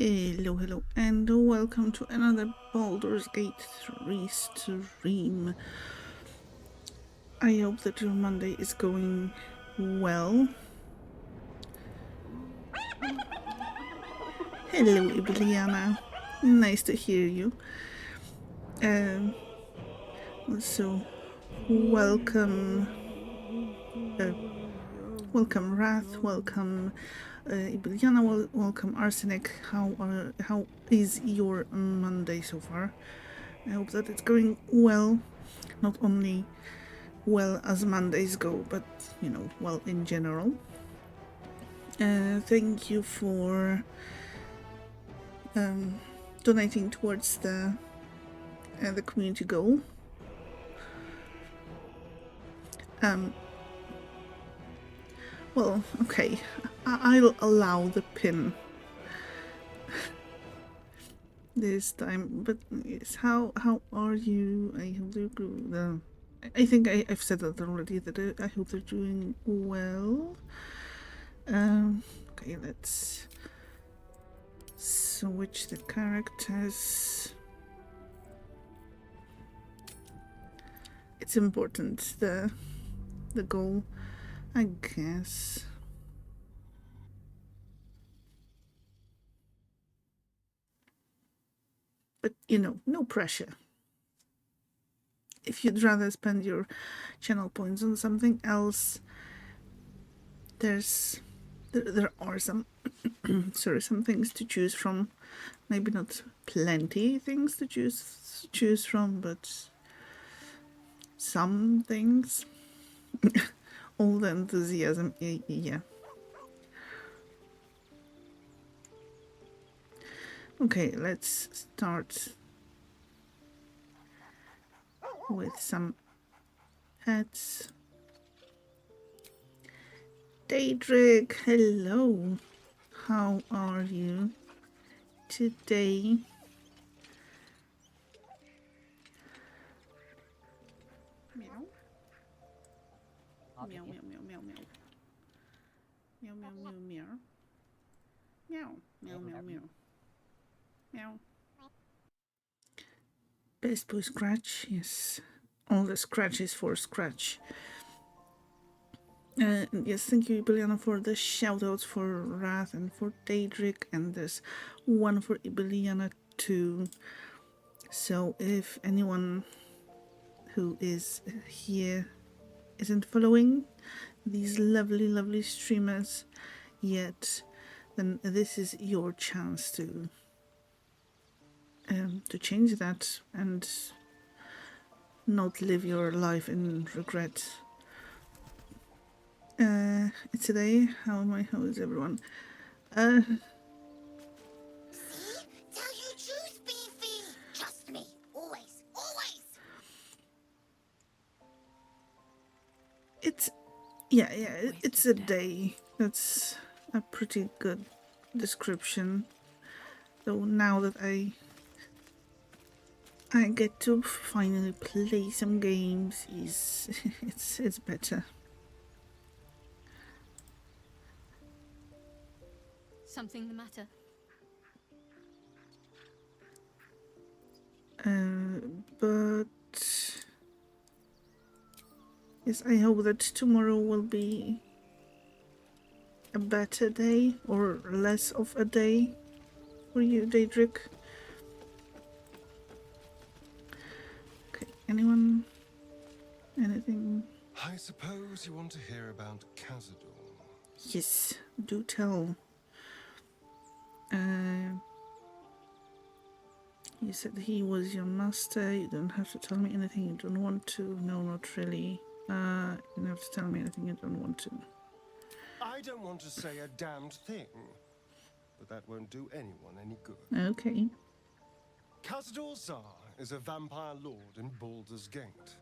Hello, and welcome to another Baldur's Gate 3 stream. I hope that your Monday is going well. Hello, Ibiliana. Nice to hear you. So, welcome, welcome Wrath, welcome Ibiliana, welcome Arsenic. How is your Monday so far? I hope that it's going well, not only well as Mondays go, but well in general. Thank you for donating towards the community goal. Well, okay, I'll allow the pin this time. But yes, how are you? I hope they're I think I've said that already. That I hope they're doing well. Okay, let's switch the characters. It's important, the goal, I guess. But no pressure. If you'd rather spend your channel points on something else, there are some some things to choose from. Maybe not plenty things to choose from, but some things. All the enthusiasm, yeah. Okay, let's start with some pets. Daedric, hello. How are you today? Meow. Meow, meow, meow, meow, meow. Meow, meow, meow, meow. Meow, meow, meow, meow. Meow. Best boy Scratch, yes. All the scratches for Scratch. Yes, thank you, Ibiliana, for the shoutouts for Wrath and for Daedric, and there's one for Ibiliana too. So if anyone who is here isn't following these lovely streamers yet, then this is your chance to change that and not live your life in regret. Today, how am I? How is everyone? See? Tell you truth, Beefy! Trust me. Always. Always! It's a day. That's a pretty good description. Though now that I get to finally play some games, it's better. Something the matter? But yes, I hope that tomorrow will be a better day or less of a day for you, Daedric. Okay, anyone? Anything? I suppose you want to hear about Cazador. Yes, do tell. You said he was your master. You don't have to tell me anything you don't want to. No, not really. You don't have to tell me anything you don't want to. I don't want to say a damned thing, but that won't do anyone any good. Okay. Cazador Zar is a vampire lord in Baldur's Gate,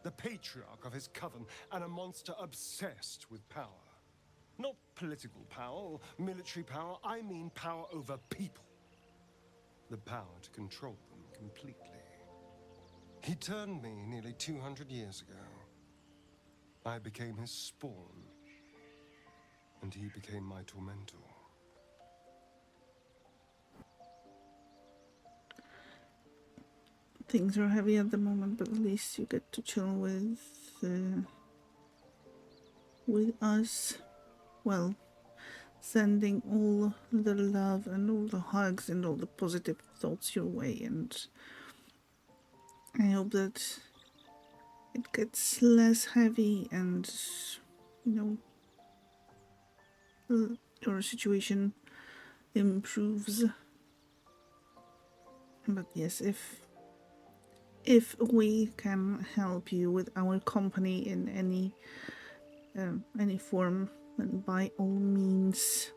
the patriarch of his coven, and a monster obsessed with power. Not political power or military power, I mean power over people. The power to control them completely. He turned me nearly 200 years ago. I became his spawn, and he became my tormentor. things are heavy at the moment, but at least you get to chill with us. Well, sending all the love and all the hugs and all the positive thoughts your way, and I hope that it gets less heavy and, you know, your situation improves. But yes, if we can help you with our company in any form, then by all means,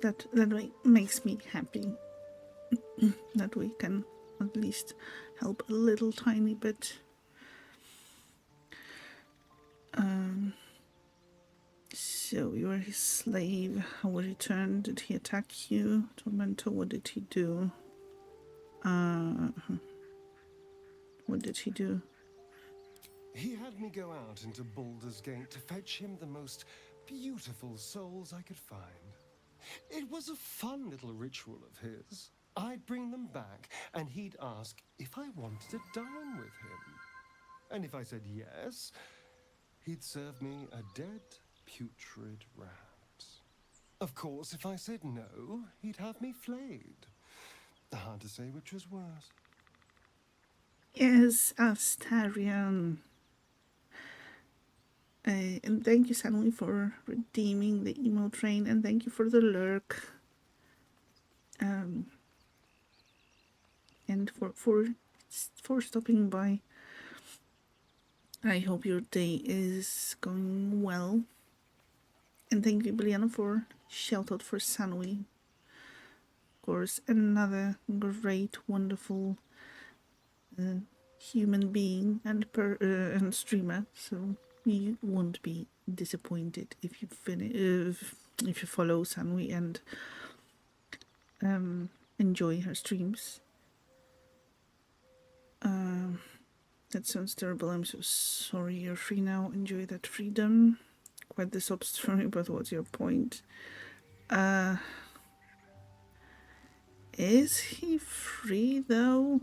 that makes me happy. That we can at least help a little tiny bit. So you're his slave. How was he turned? Did he attack you? Tormentor, what did he do? What did he do? He had me go out into Baldur's Gate to fetch him the most beautiful souls I could find. It was a fun little ritual of his. I'd bring them back, and he'd ask if I wanted to dine with him. And if I said yes, he'd serve me a dead, putrid rat. Of course, if I said no, he'd have me flayed. Hard to say which was worse. Yes, Astarion. And thank you, Stanley, for redeeming the emo train, and thank you for the lurk. And for stopping by. I hope your day is going well. And thank you, Biliana, for shout out for Sanwi. Of course, another great, wonderful human being and streamer. So you won't be disappointed if you if you follow Sanwi and enjoy her streams. That sounds terrible. I'm so sorry. You're free now. Enjoy that freedom. Quite the sob story, but what's your point? Is he free though?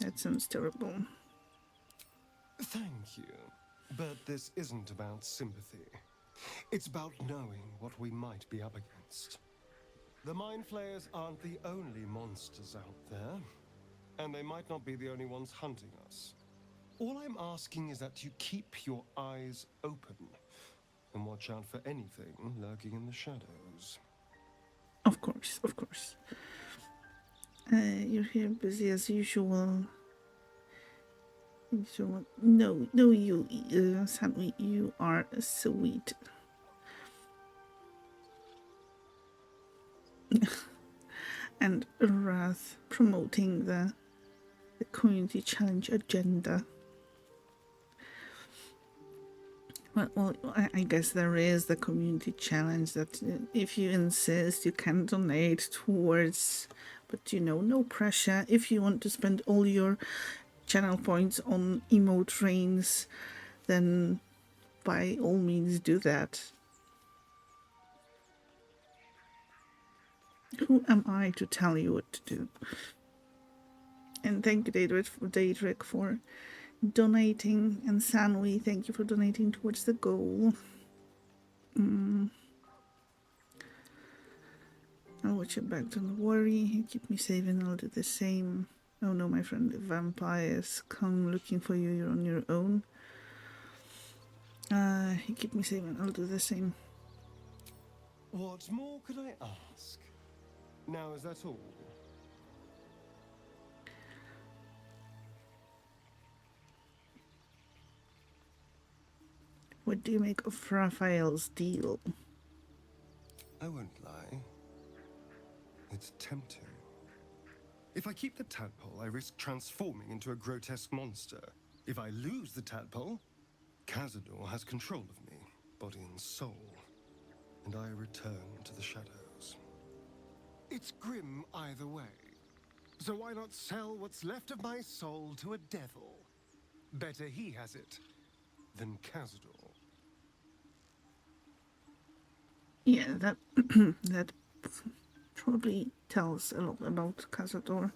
That sounds terrible. Thank you. But this isn't about sympathy. It's about knowing what we might be up against. The Mind Flayers aren't the only monsters out there, and they might not be the only ones hunting us. All I'm asking is that you keep your eyes open and watch out for anything lurking in the shadows. Of course, of course. You're here busy as usual. No, you, Sammy, you are sweet. And Wrath promoting the community challenge agenda. Well, I guess there is the community challenge that if you insist, you can donate towards, but no pressure. If you want to spend all your channel points on emo trains, then by all means do that. Who am I to tell you what to do? And thank you, Daedric, for donating, and Sanwi, thank you for donating towards the goal. I'll watch your back, don't worry. Keep me safe and I'll do the same. Oh no, my friend, the vampires come looking for you, you're on your own. Keep me safe and I'll do the same. What more could I ask? Now is that all? What do you make of Raphael's deal? I won't lie. It's tempting. If I keep the tadpole, I risk transforming into a grotesque monster. If I lose the tadpole, Cazador has control of me, body and soul, and I return to the shadows. It's grim either way. So why not sell what's left of my soul to a devil? Better he has it than Cazador. Yeah, that that probably tells a lot about Cazador.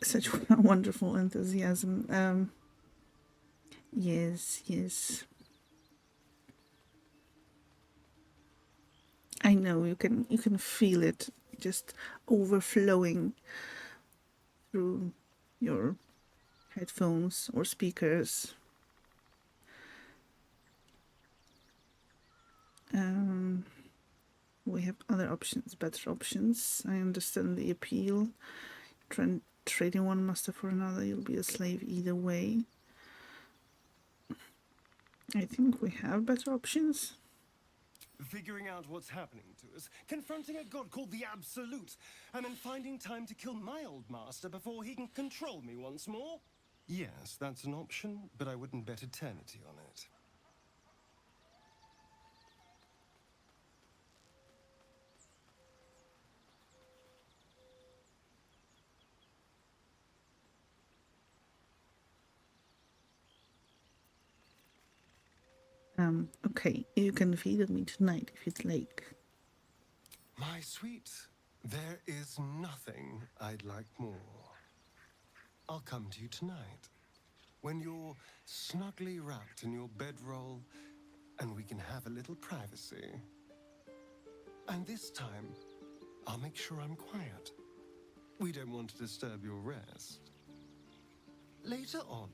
Such wonderful enthusiasm. Yes, yes. I know you can feel it just overflowing through your headphones or speakers. Um, we have other options, better options. I understand the appeal. Trading one master for another, you'll be a slave either way. I think we have better options. Figuring out what's happening to us, confronting a god called the Absolute, and then finding time to kill my old master before he can control me once more? Yes, that's an option, but I wouldn't bet eternity on it. Okay, you can feed me tonight if you'd like. My sweet, there is nothing I'd like more. I'll come to you tonight, when you're snugly wrapped in your bedroll, and we can have a little privacy. And this time, I'll make sure I'm quiet. We don't want to disturb your rest. Later on,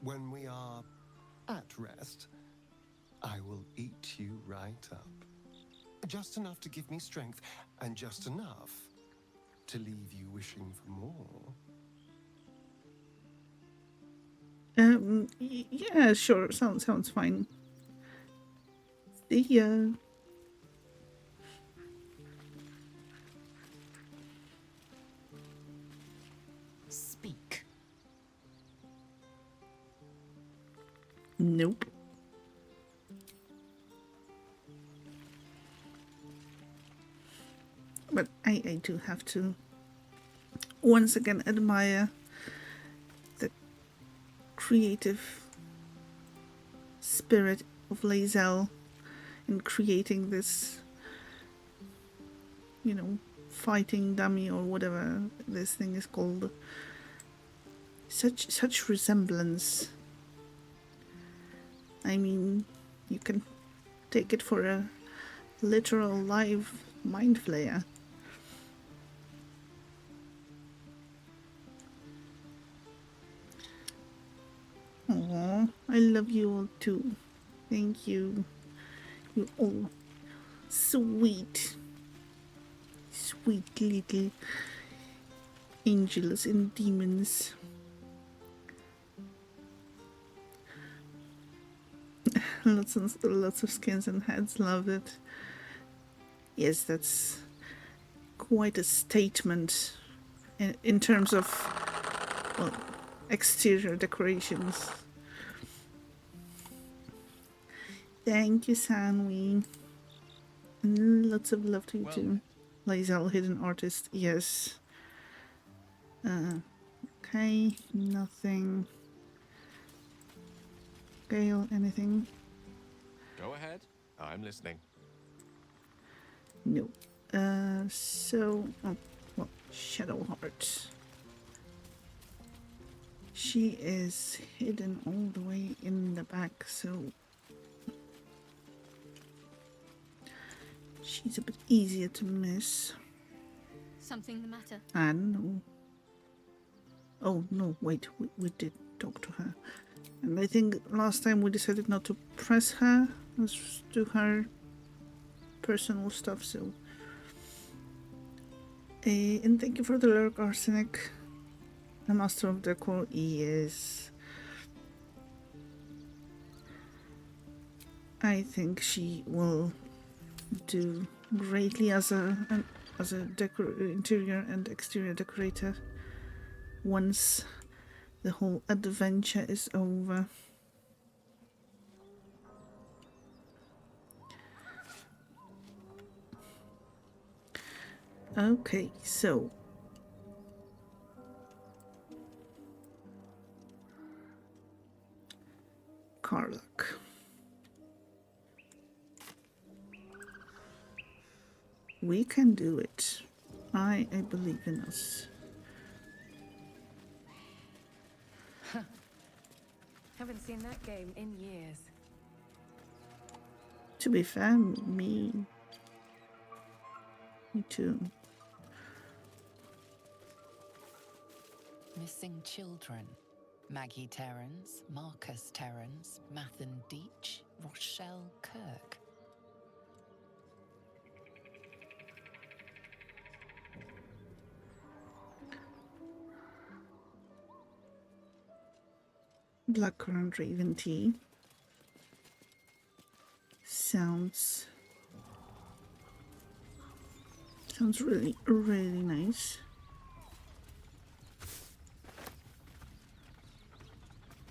when we are at rest, I will eat you right up. Just enough to give me strength, and just enough to leave you wishing for more. Yeah, sure. Sounds fine. See ya. Speak. Nope. But I do have to once again admire the creative spirit of Lae'zel in creating this, fighting dummy or whatever this thing is called. Such resemblance. I mean, you can take it for a literal live mind flayer. Aww, I love you all too. Thank you. You're all sweet. Sweet little angels and demons. lots of skins and heads, love it. Yes, that's quite a statement in terms of, well, exterior decorations. Thank you, Sanwi. And lots of love to you too. Lae'zel, hidden artist, yes. Okay, nothing. Gale, anything? Go ahead. I'm listening. No. Shadowheart. She is hidden all the way in the back, so she's a bit easier to miss. Something the matter? I don't know. Oh, no, wait, we did talk to her. And I think last time we decided not to press her. Let's do her personal stuff, so. And thank you for the lurk, Arsenic. The Master of Decor, yes. I think she will do greatly as a interior and exterior decorator once the whole adventure is over. Okay, so Karlach. We can do it. I believe in us. Haven't seen that game in years. To be fair, me too. Missing children. Maggie Terrans, Marcus Terrans, Mathan Deach, Rochelle Kirk. Blackcurrant Raven tea. Sounds really, really nice.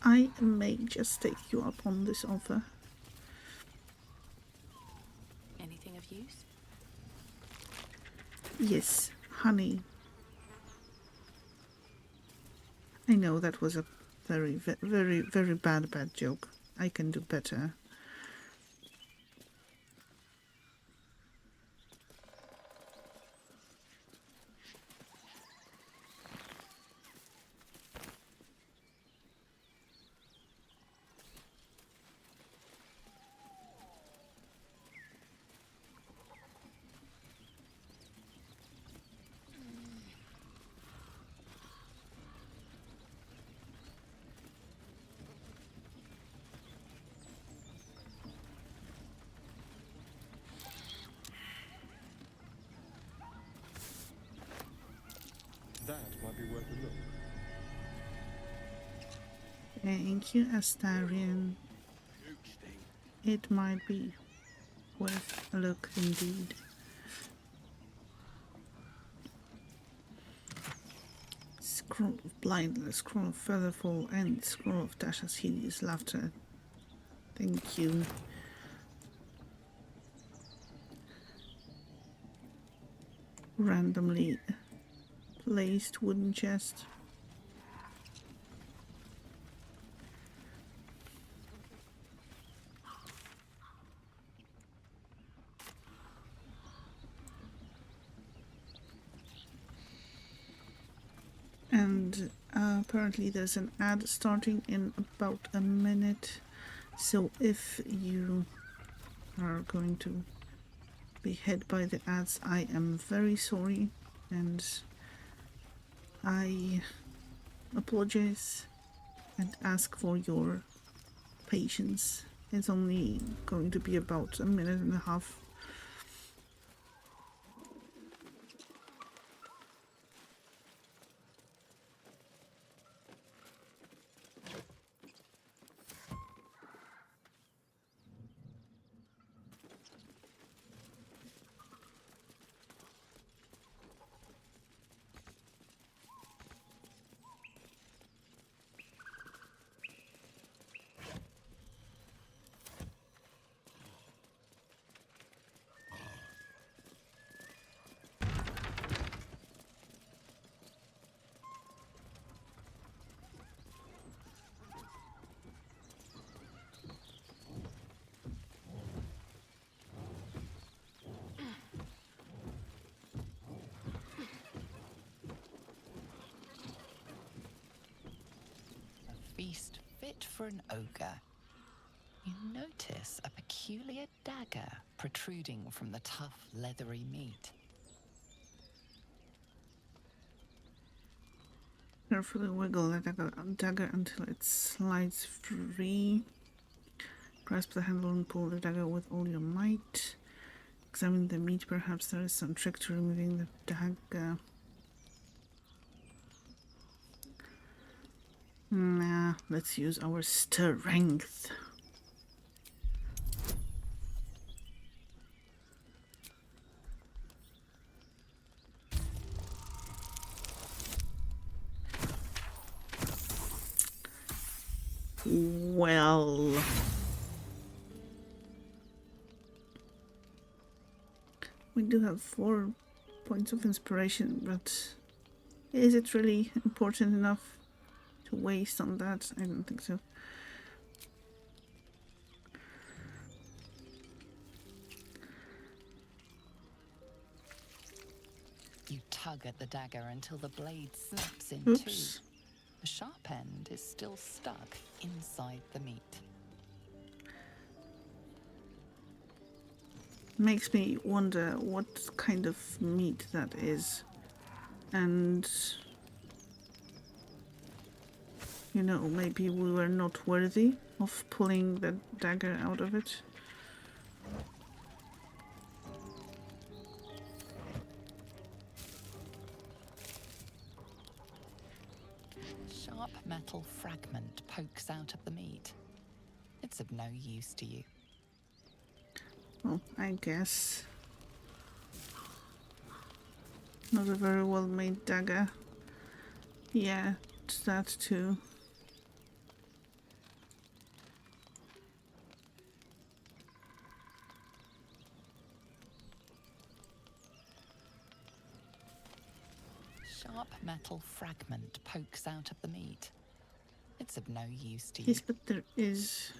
I may just take you up on this offer. Anything of use? Yes, honey. I know that was a very, very, very bad joke. I can do better. That might be worth a look. Thank you, Astarion. It might be worth a look indeed. Scroll of blindness, scroll of featherfall, and scroll of Tasha's hideous laughter. Thank you. Randomly placed wooden chest. And apparently there's an ad starting in about a minute. So if you are going to be hit by the ads, I am very sorry and I apologize and ask for your patience. It's only going to be about a minute and a half. Feast fit for an ogre. You notice a peculiar dagger protruding from the tough, leathery meat. Carefully wiggle the dagger until it slides free. Grasp the handle and pull the dagger with all your might. Examine the meat, perhaps there is some trick to removing the dagger. Nah, let's use our strength. Well, we do have 4 points of inspiration, but is it really important enough to waste on that? I don't think so. tug at the dagger until the blade snaps in Oops. two. The sharp end is still stuck inside the meat. Makes me wonder what kind of meat that is. And, you know, maybe we were not worthy of pulling the dagger out of it. Sharp metal fragment pokes out of the meat. It's of no use to you. Well, I guess. Not a very well made dagger. Yeah, it's that too. Sharp metal fragment pokes out of the meat. It's of no use to you. Yes, but there is.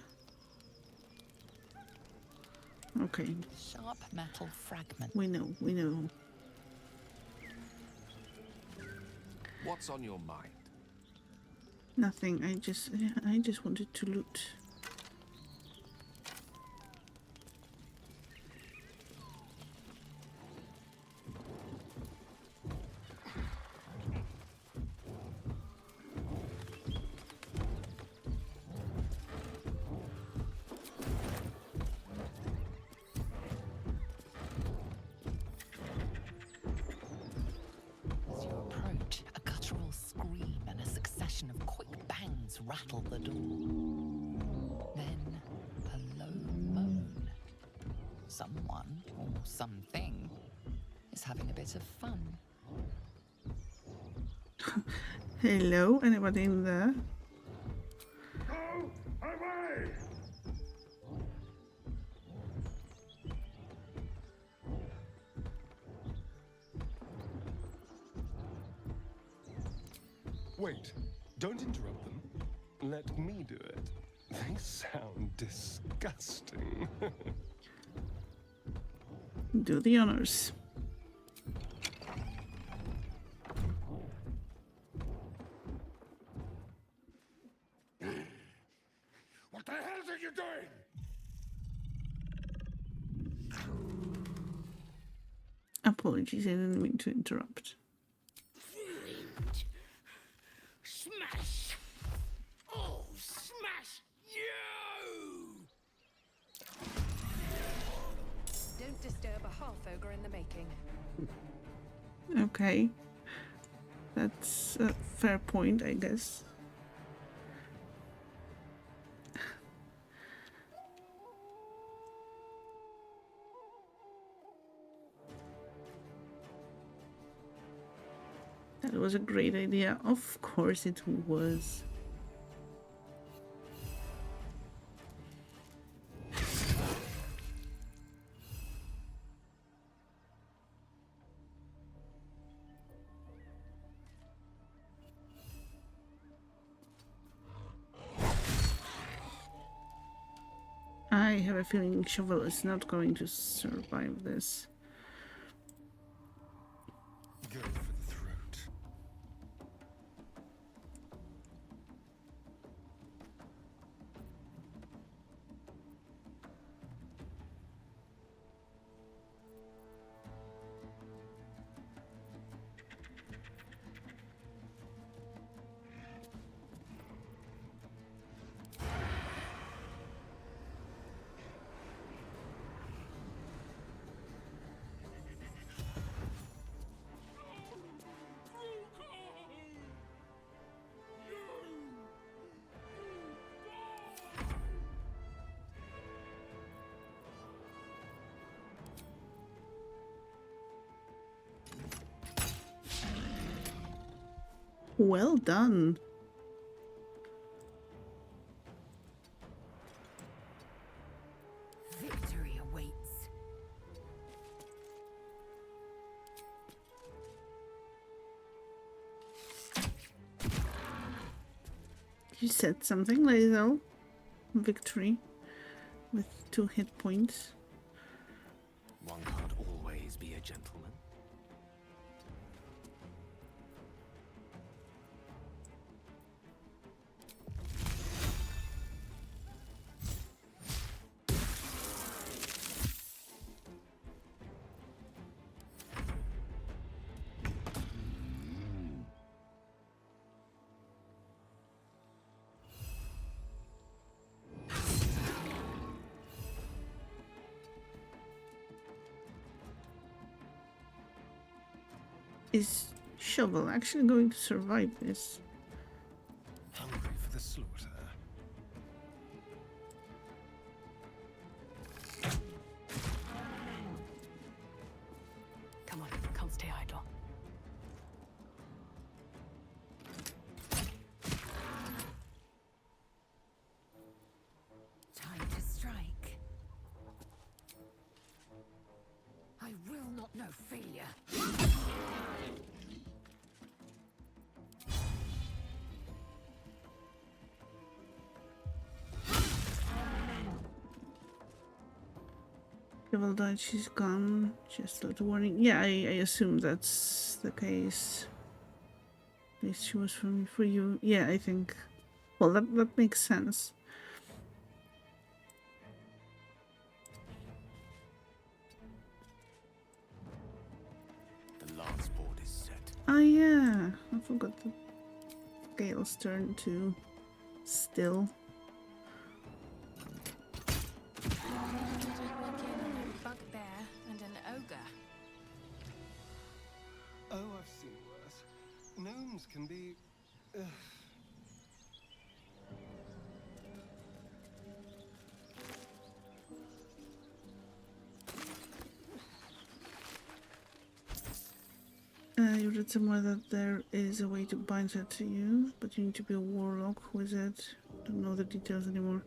Okay, Sharp metal fragment. we know, we know. What's on your mind? Nothing, I just wanted to loot. As you approach, a guttural scream and a succession of quick bangs rattle the door. Then a low moan. Someone, or something, is having a bit of fun. Hello, anybody in there? Wait, don't interrupt them. Let me do it. They sound disgusting. Do the honors. What the hell are you doing? Apologies, I didn't mean to interrupt. Smash! Oh, smash you! Don't disturb a half ogre in the making. Okay. That's a fair point, I guess. That was a great idea. Of course it was. I have a feeling Shovel is not going to survive this. Go for the throat. Well done. Victory awaits. You said something, Lae'zel. Victory. With 2 hit points. One can't always be a gentleman. Is Shovel actually going to survive this? Hungry for the slaughter. Come on, can't stay idle. Time to strike. I will not know failure. Shovel died, she's gone. Just a little warning. Yeah, I assume that's the case. At least she was for you. Yeah, I think. Well, that makes sense. The last board is set. Oh yeah, I forgot that Gale's turn to still. Bugbear and an ogre. Oh, I've seen worse. Gnomes can be... You read somewhere that there is a way to bind her to you, but you need to be a warlock. Who is it? Don't know the details anymore.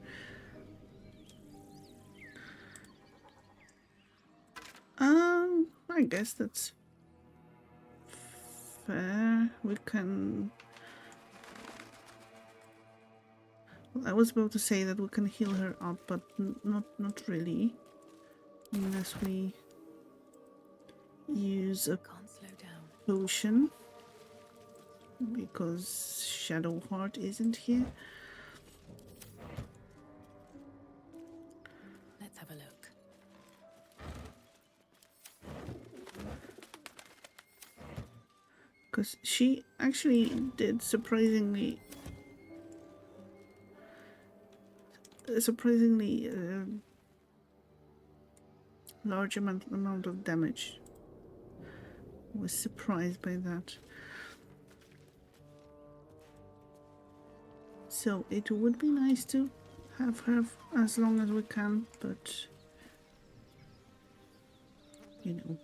I guess that's fair. We can... Well, I was about to say that we can heal her up, but not really. Unless we use a Can't slow down. potion. Because Shadowheart isn't here. Let's have a look. Because she actually did surprisingly large amount of damage. I was surprised by that. So it would be nice to have her as long as we can, but you know,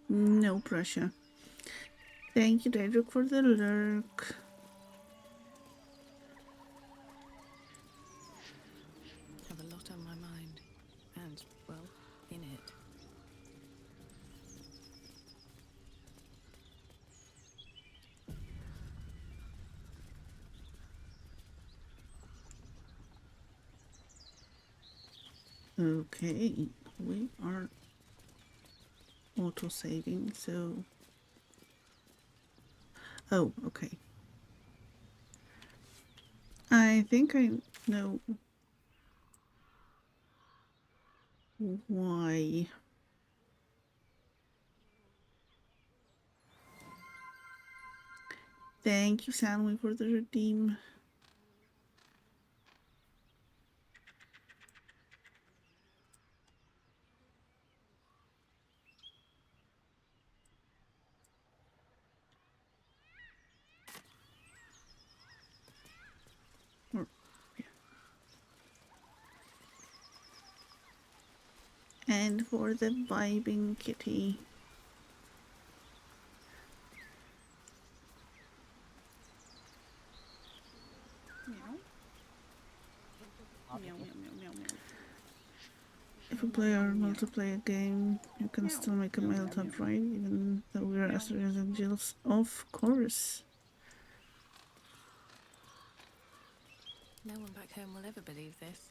no pressure. Thank you, Daedric, for the lurk. Have a lot on my mind. And, well, in it. Okay, we are auto-saving, so... Oh, okay. I think I know why. Thank you, Sammy, for the redeem. Or, yeah. And for the vibing kitty. If we play our multiplayer game, you can still make a mail tab, right? Even though we are Astros and Jills. Of course. No one back home will ever believe this.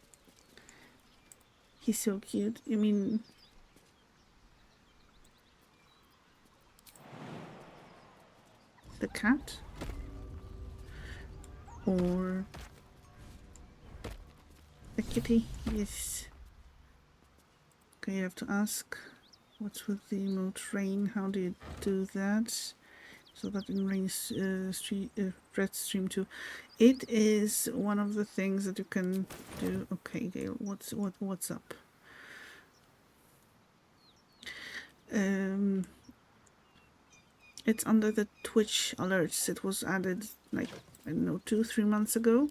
He's so cute. I mean... The cat? Or... the kitty? Yes. Okay, you have to ask. What's with the emote rain? How do you do that? So that in rain's red stream too. It is one of the things that you can do. Okay, Gail, what's up? It's under the Twitch alerts. It was added like, I don't know, 2-3 months ago.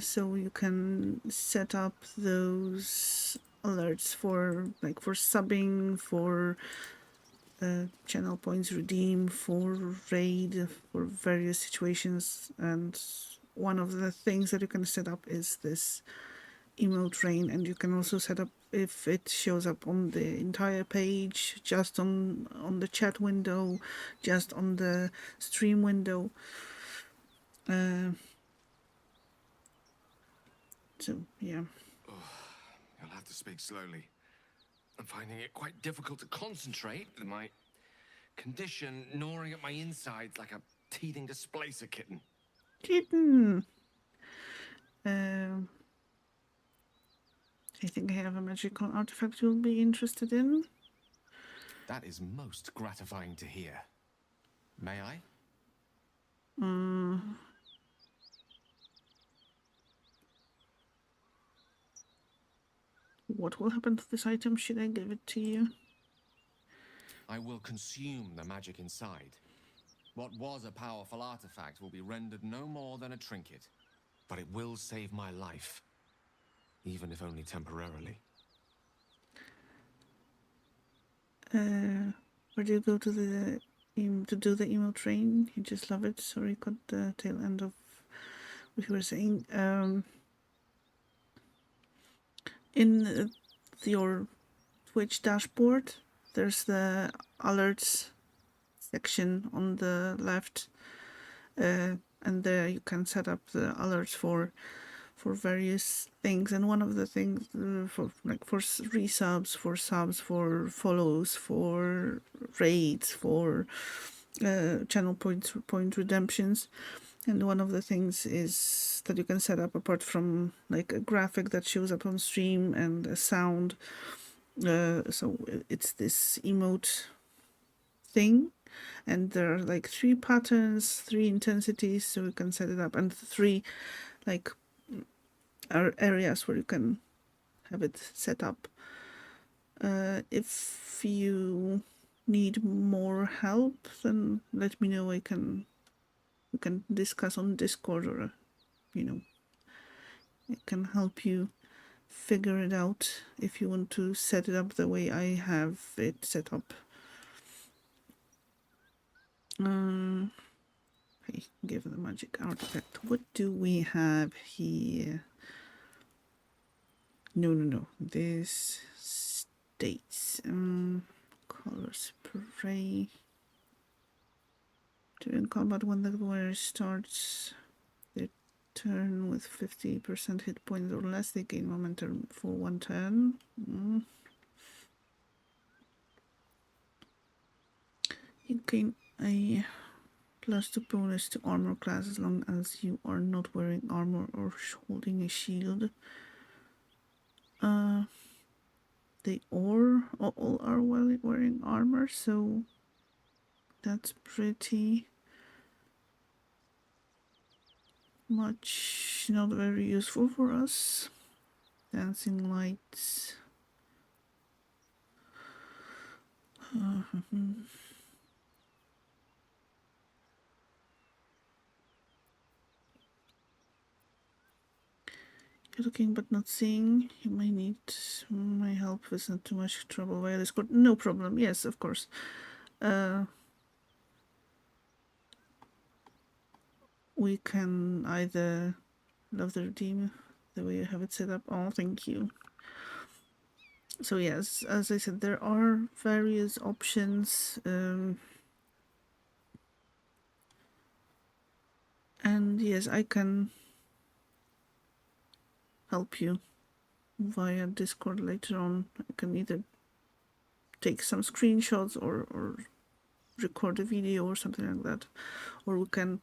So you can set up those alerts for subbing, for channel points redeem, for raid, for various situations. And one of the things that you can set up is this emote rain, and you can also set up if it shows up on the entire page, just on the chat window, just on the stream window. So yeah. You'll have to speak slowly. I'm finding it quite difficult to concentrate with my condition gnawing at my insides like a teething displacer kitten. Kitten. I think I have a magical artifact you'll be interested in. That is most gratifying to hear. May I? What will happen to this item should I give it to you? I will consume the magic inside. What was a powerful artifact will be rendered no more than a trinket. But it will save my life. Even if only temporarily. Where do you go to do the emo train? You just love it. Sorry, got the tail end of what you were saying. In your Twitch dashboard, there's the alerts section on the left, and there you can set up the alerts for various things. And one of the things for resubs, for subs, for follows, for raids, for channel point redemptions. And one of the things is that you can set up, apart from like a graphic that shows up on stream and a sound. So it's this emote thing, and there are like 3 patterns, 3 intensities, so you can set it up, and 3 like areas where you can have it set up. If you need more help, then let me know. We can discuss on Discord, or I can help you figure it out if you want to set it up the way I have it set up. Okay, give the magic artifact. What do we have here? No. This states color spray. During combat, when the wearer starts their turn with 50% hit points or less, they gain momentum for 1 turn. You gain a +2 bonus to armor class as long as you are not wearing armor or holding a shield. They all are wearing armor, so that's pretty much not very useful for us. Dancing lights. You're looking but not seeing. You might need my help with not too much trouble via Discord. No problem. Yes, of course. We can either love the redeem the way you have it set up. Oh, thank you. So yes, as I said, there are various options, and yes, I can help you via Discord later on. I can either take some screenshots or record a video or something like that, or we can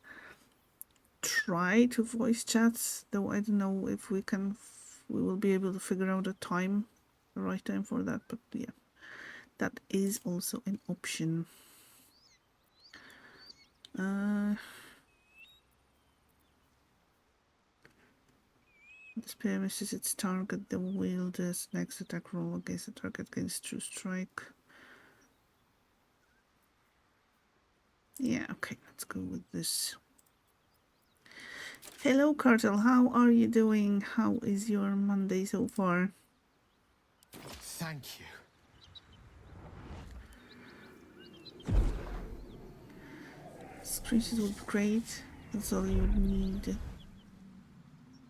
try to voice chats, though I don't know if we will be able to figure out the right time for that. But yeah, that is also an option. The spear misses its target. The wielder's next attack roll against the target gains true strike. Yeah, okay, let's go with this. Hello, Cartel. How are you doing? How is your Monday so far? Thank you. Screenshots would be great. That's all you would need.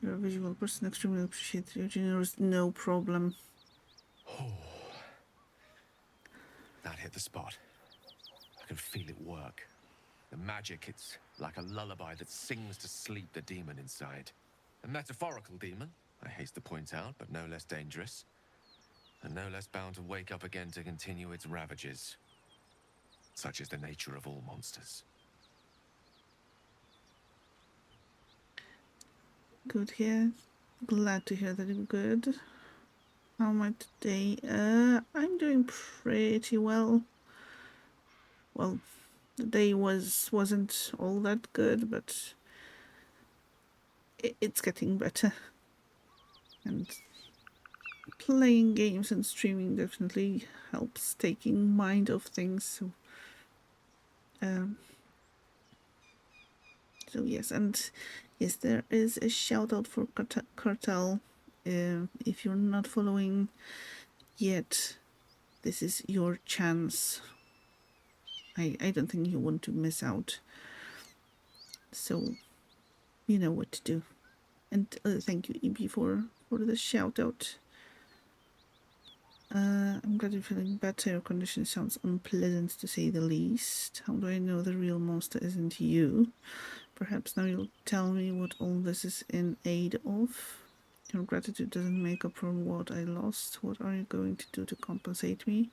You're a visual person. Extremely appreciate your generous. No problem. That hit the spot. I can feel it work. The magic, it's like a lullaby that sings to sleep the demon inside. A metaphorical demon, I haste to point out, but no less dangerous. And no less bound to wake up again to continue its ravages. Such is the nature of all monsters. Good here. Glad to hear that you're good. How am I today? I'm doing pretty well. Well, the day wasn't all that good, but it's getting better. And playing games and streaming definitely helps taking mind off things. So yes, and yes, there is a shout out for Cartel. If you're not following yet, this is your chance. I don't think you want to miss out. So you know what to do. And thank you, EB, for the shout out. I'm glad you're feeling better. Your condition sounds unpleasant to say the least. How do I know the real monster isn't you? Perhaps now you'll tell me what all this is in aid of. Your gratitude doesn't make up for what I lost. What are you going to do to compensate me?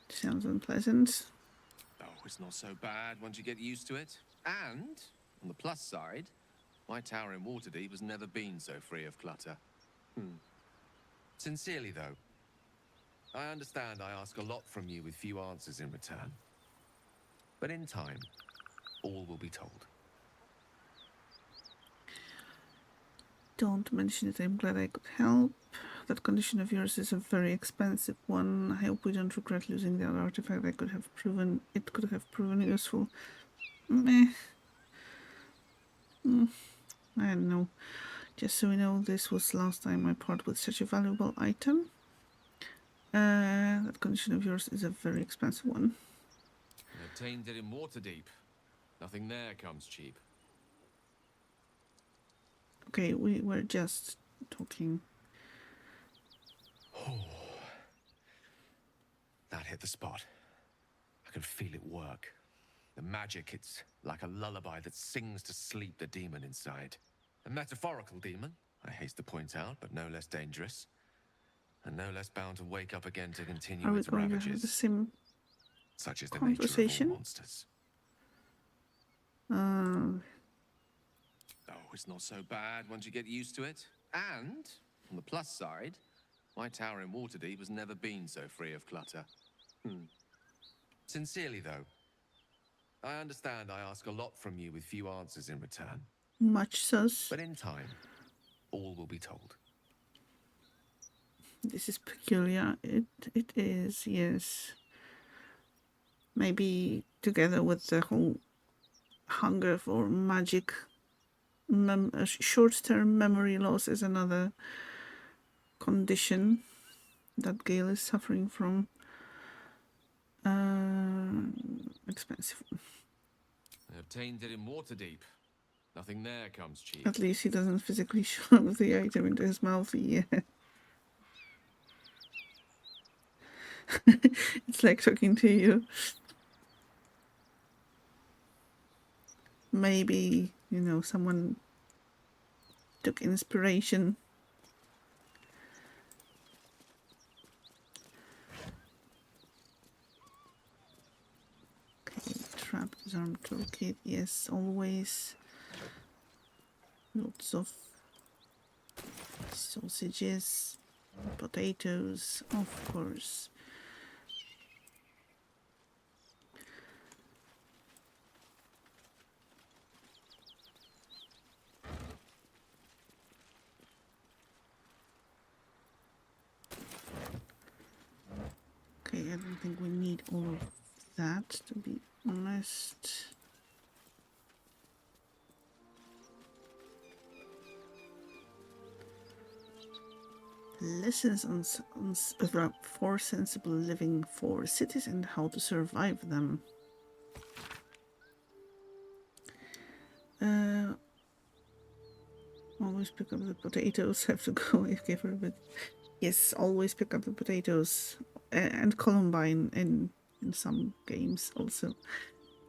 Sounds unpleasant. Oh, it's not so bad once you get used to it. And, on the plus side, my tower in Waterdeep has never been so free of clutter. Sincerely, though, I understand I ask a lot from you with few answers in return. But in time, all will be told. Don't mention it. I'm glad I could help. That condition of yours is a very expensive one. I hope we don't regret losing the other artifact. It could have proven useful. Meh. I don't know. Just so we know, this was last time I part with such a valuable item. That condition of yours is a very expensive one. I obtained it in Waterdeep. Nothing there comes cheap. Okay, we were just talking. That hit the spot. I can feel it work. The magic, it's like a lullaby that sings to sleep the demon inside. A metaphorical demon, I haste to point out, but no less dangerous. And no less bound to wake up again to continue Are we its going to ravages. have the same Such is the nature of conversation? all monsters. Oh, it's not so bad once you get used to it. And, on the plus side, my tower in Waterdeep has never been so free of clutter. Sincerely, though, I understand I ask a lot from you with few answers in return. Much sus. But in time, all will be told. This is peculiar. It is, yes. Maybe together with the whole hunger for magic, short-term memory loss is another condition that Gale is suffering from. Expensive. I obtained it in Waterdeep. Nothing there comes cheap. At least he doesn't physically shove the item into his mouth. Yeah. It's like talking to you. Maybe, someone took inspiration. Okay, trap disarm toolkit. Yes, always. Lots of sausages, potatoes, of course. I don't think we need all of that, to be honest. Lessons for sensible living for cities and how to survive them. Always pick up the potatoes. Have to go AFK for a bit. Yes, always pick up the potatoes. And Columbine in some games also.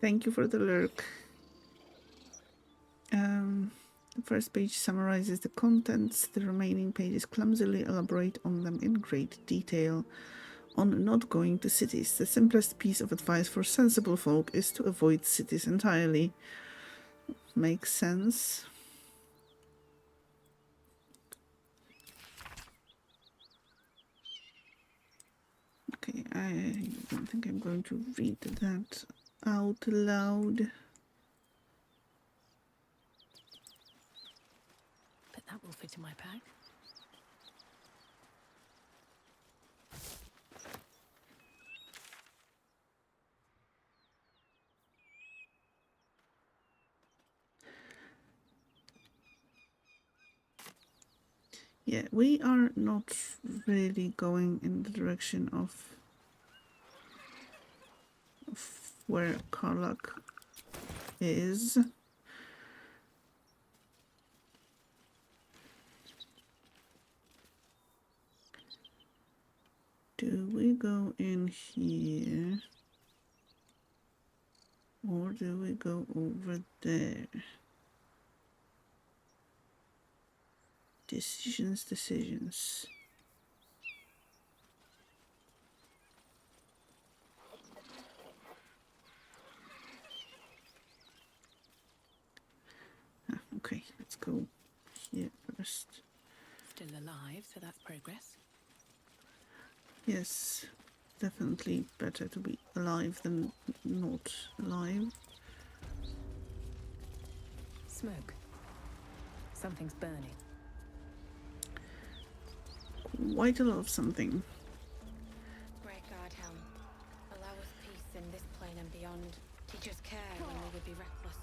Thank you for the lurk. The first page summarizes the contents. The remaining pages clumsily elaborate on them in great detail. On not going to cities, the simplest piece of advice for sensible folk is to avoid cities entirely. Makes sense. Okay, I don't think I'm going to read that out loud. But that will fit in my pack. Yeah, we are not really going in the direction of where Karlach is. Do we go in here? Or do we go over there? Decisions. Okay, let's go here first. Still alive, so that's progress. Yes, definitely better to be alive than not alive. Smoke. Something's burning. Quite a lot of something. Great God, Helm. Allow us peace in this plane and beyond. Teach us care when we would be reckless.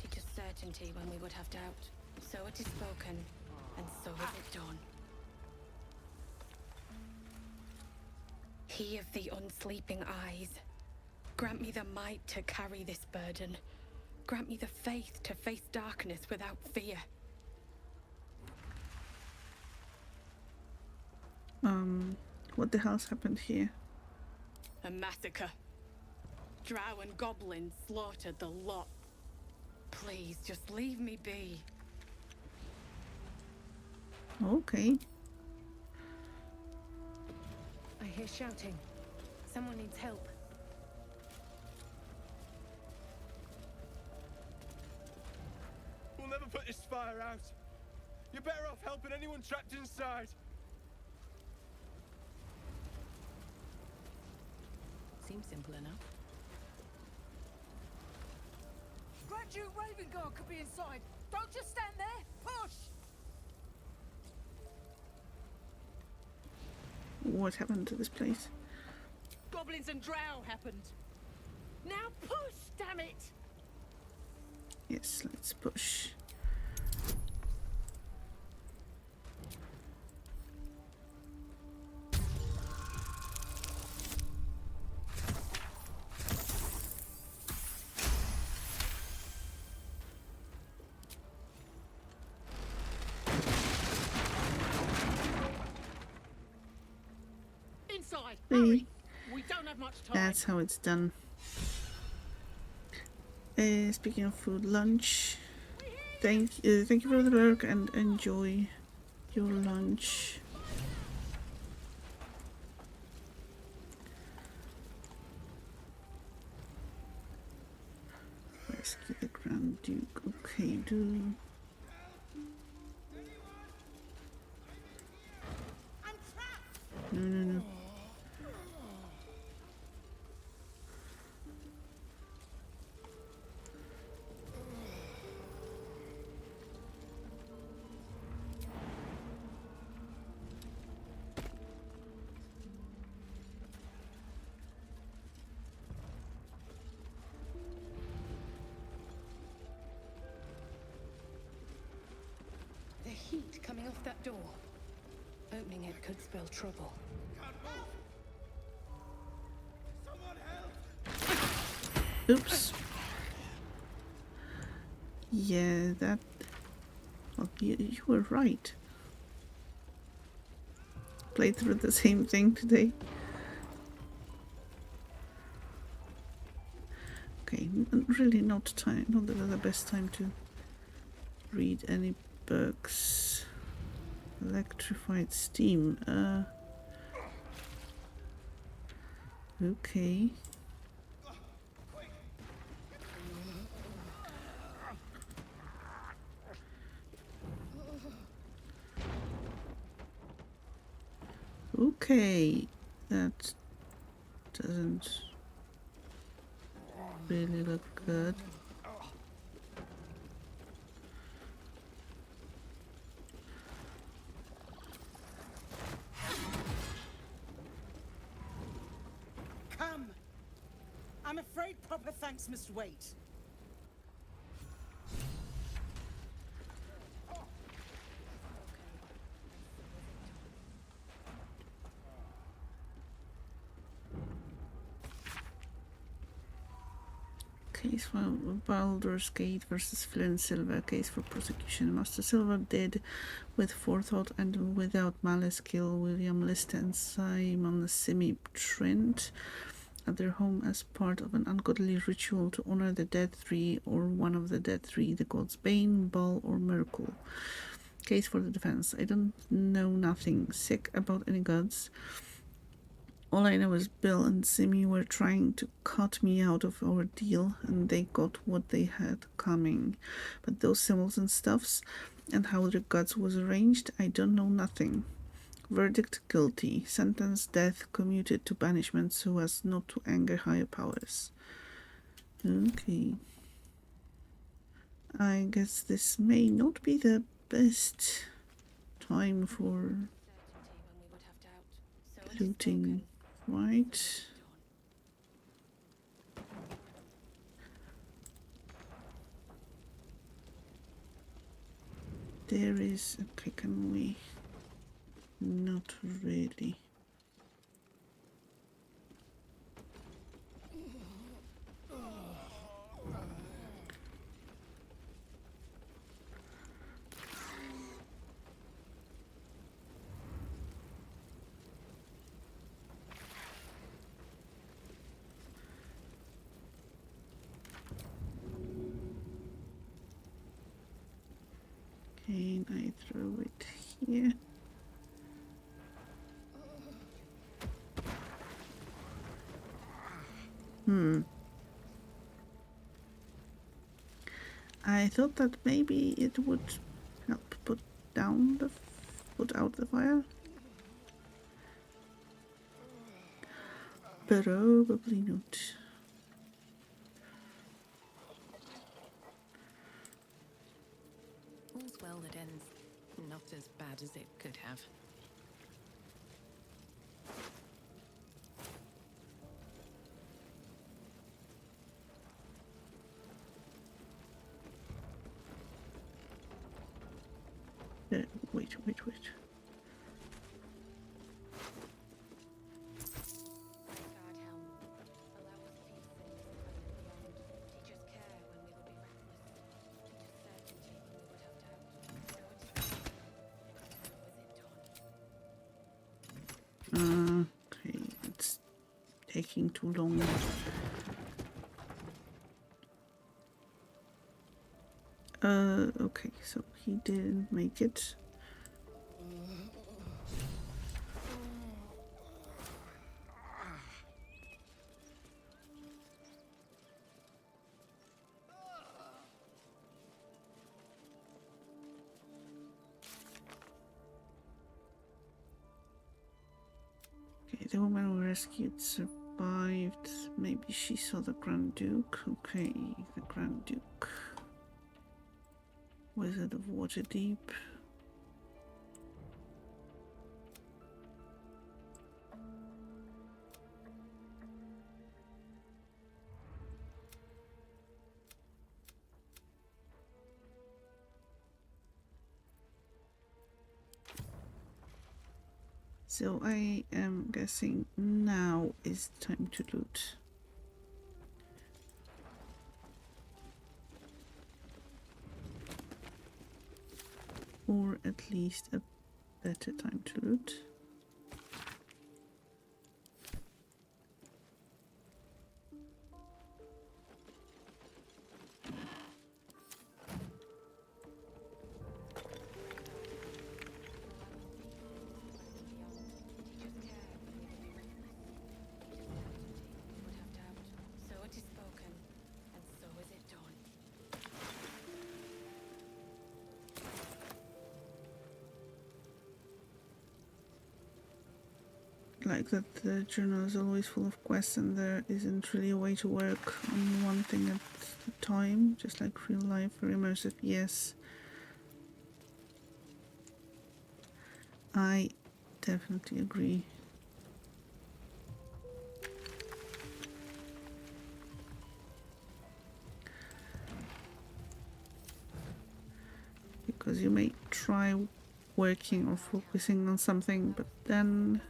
Teach us certainty when we would have doubt. So it is spoken, and so is it done. He of the unsleeping eyes, grant me the might to carry this burden. Grant me the faith to face darkness without fear. What the hell's happened here? A massacre. Drow and goblins slaughtered the lot. Please, just leave me be. Okay. I hear shouting. Someone needs help. We'll never put this fire out. You're better off helping anyone trapped inside. Seems simple enough. Grand Duke Ravengard could be inside. Don't just stand there. Push! What happened to this place? Goblins and drow happened. Now push, damn it! Yes, let's push. Inside, See? hurry! We don't have much time. That's how it's done. Speaking of food, lunch. Thank you for the work and enjoy your lunch. Rescue the Grand Duke. Okay, do. No. Door. Opening it could spell trouble. Oops. Yeah, that... Well, you were right. Played through the same thing today. Okay, really not the best time to read any books. Electrified steam. Okay. Okay, that doesn't really look good. Come. I'm afraid proper thanks must wait. Case for Baldur's Gate versus Flynn Silva. Case for prosecution. Master Silva did, with forethought and without malice, kill William Lister and Simon Simi Trent at their home as part of an ungodly ritual to honor the dead three, or one of the dead three, the gods Bane, Baal, or Merkul. Case for the defense. I don't know nothing sick about any gods. All I know is Bill and Simi were trying to cut me out of our deal, and they got what they had coming. But those symbols and stuffs, and how the gods was arranged, I don't know nothing. Verdict guilty. Sentence death, commuted to banishment so as not to anger higher powers. Okay. I guess this may not be the best time for looting. Right. There is... Okay, can we... Not really. Can I throw it here? I thought that maybe it would help put out the fire. Probably not. All's well that ends not as bad as it could have. Wait. Okay, it's taking too long. Okay, so he didn't make it. Okay, the woman we rescued survived. Maybe she saw the Grand Duke. Okay, the Grand Duke. Wizard of Waterdeep. So I am guessing now is time to loot. Or at least a better time to loot. So it is spoken, and so is it done. Like that the journal is always full of quests and there isn't really a way to work on one thing at a time, just like real life or immersive. Yes, I definitely agree. Because you may try working or focusing on something, but then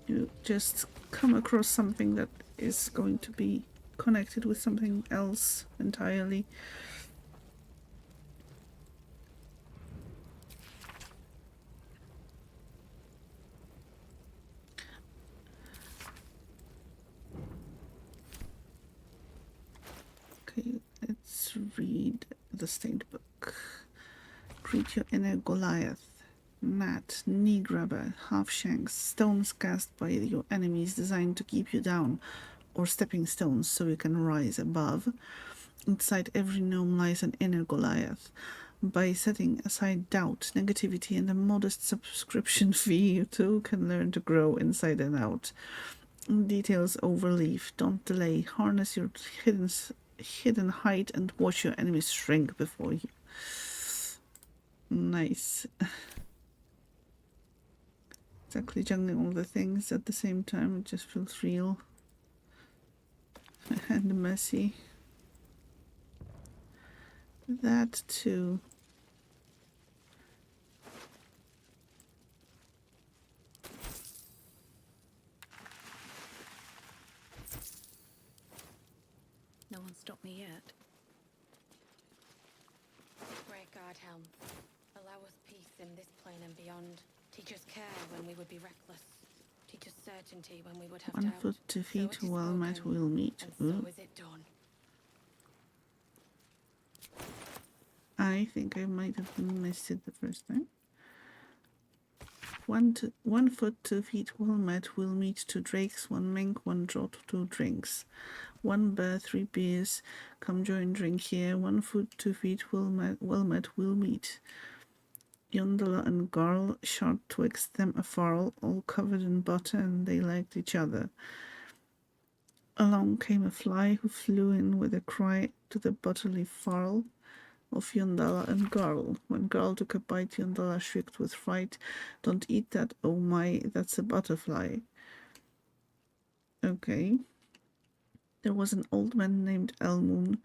you just come across something that is going to be connected with something else entirely. Okay, let's read the stained book. Greet your inner Goliath. Gnat, knee grabber, half shanks, stones cast by your enemies designed to keep you down, or stepping stones so you can rise above. Inside every gnome lies an inner Goliath. By setting aside doubt, negativity, and a modest subscription fee, you too can learn to grow inside and out. Details overleaf. Don't delay. Harness your hidden height and watch your enemies shrink before you. Nice. Exactly, juggling all the things at the same time. It just feels real and messy. That too. No one stopped me yet. Great God, Helm. Allow us peace in this plane and beyond. Teach us care when we would be reckless. Teach us certainty when we would have 1 doubt. foot to So feet, it is well met, spoken, we'll meet. and so is it done. I think I might have missed it the first time. 1 foot 2 feet, well met, we'll meet. 2 drakes, 1 mink, 1 draught, 2 drinks. 1 bear, 3 beers, come join, drink here. 1 foot 2 feet, well met, we'll meet. Yondala and Garl shot twixt them afar, all covered in butter, and they liked each other. Along came a fly, who flew in with a cry to the butterly farl of Yondala and Garl. When Garl took a bite, Yondala shrieked with fright, "Don't eat that, oh my, that's a butterfly." Okay. There was an old man named Elmoon,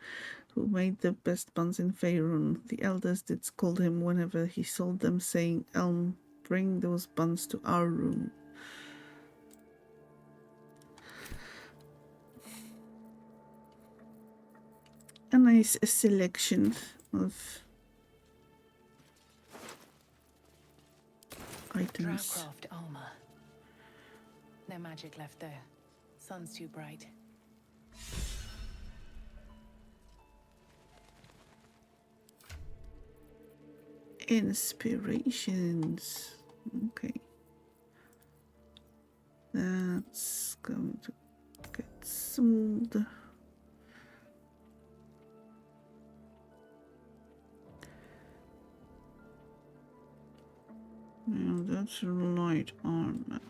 who made the best buns in Faerun. The elders did scold him whenever he sold them, saying, "Elm, bring those buns to our room." A nice selection of items. Drowcraft armor. No magic left there. Sun's too bright. Inspirations. Okay. That's going to get sold. Now that's light armor.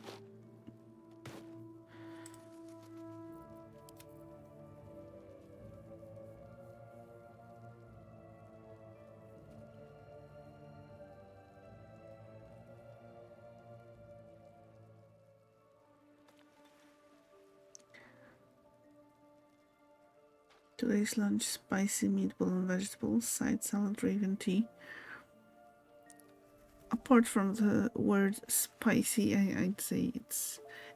Today's lunch: spicy meatball and vegetables, side salad, raven tea. apart from the word spicy, I'd say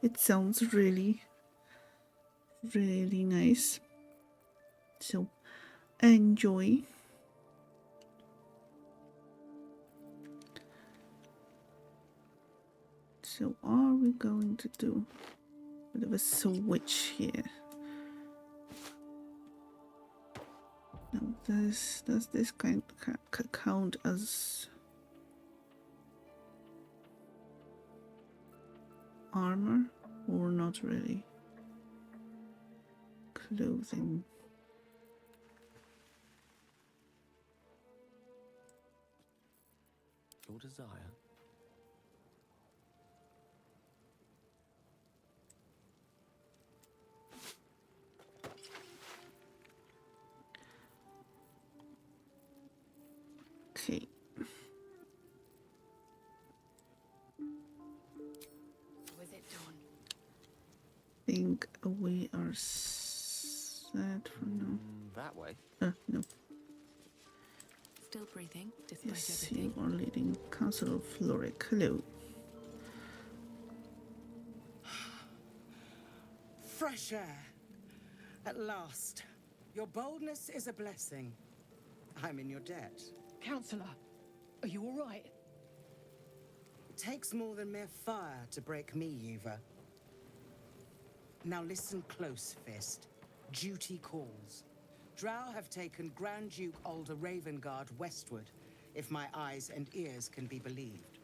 it sounds really, really nice. So enjoy. So are we going to do a bit of a switch here? Now does this kind of count as armor or not really? Clothing. Your desire. Okay. Was it done? Think we are set for now. That way. No. Still breathing, despite Yes, everything. you are leading Council of Floric. Hello. Fresh air. At last. Your boldness is a blessing. I'm in your debt. Counselor, are you all right? It takes more than mere fire to break me, Yuva. Now listen close, Fist. Duty calls. Drow have taken Grand Duke Alder Ravengard westward, if my eyes and ears can be believed.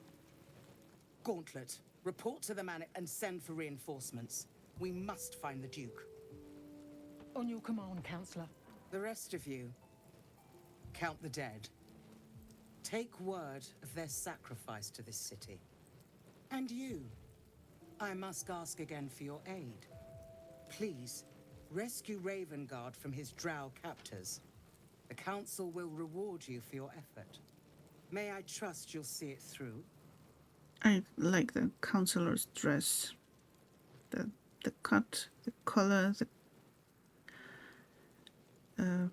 Gauntlet, report to the man and send for reinforcements. We must find the Duke. On your command, Counselor. The rest of you, count the dead. Take word of their sacrifice to this city. And you, I must ask again for your aid. Please, rescue Ravengard from his drow captors. The Council will reward you for your effort. May I trust you'll see it through? I like the counselor's dress. The cut, the color, the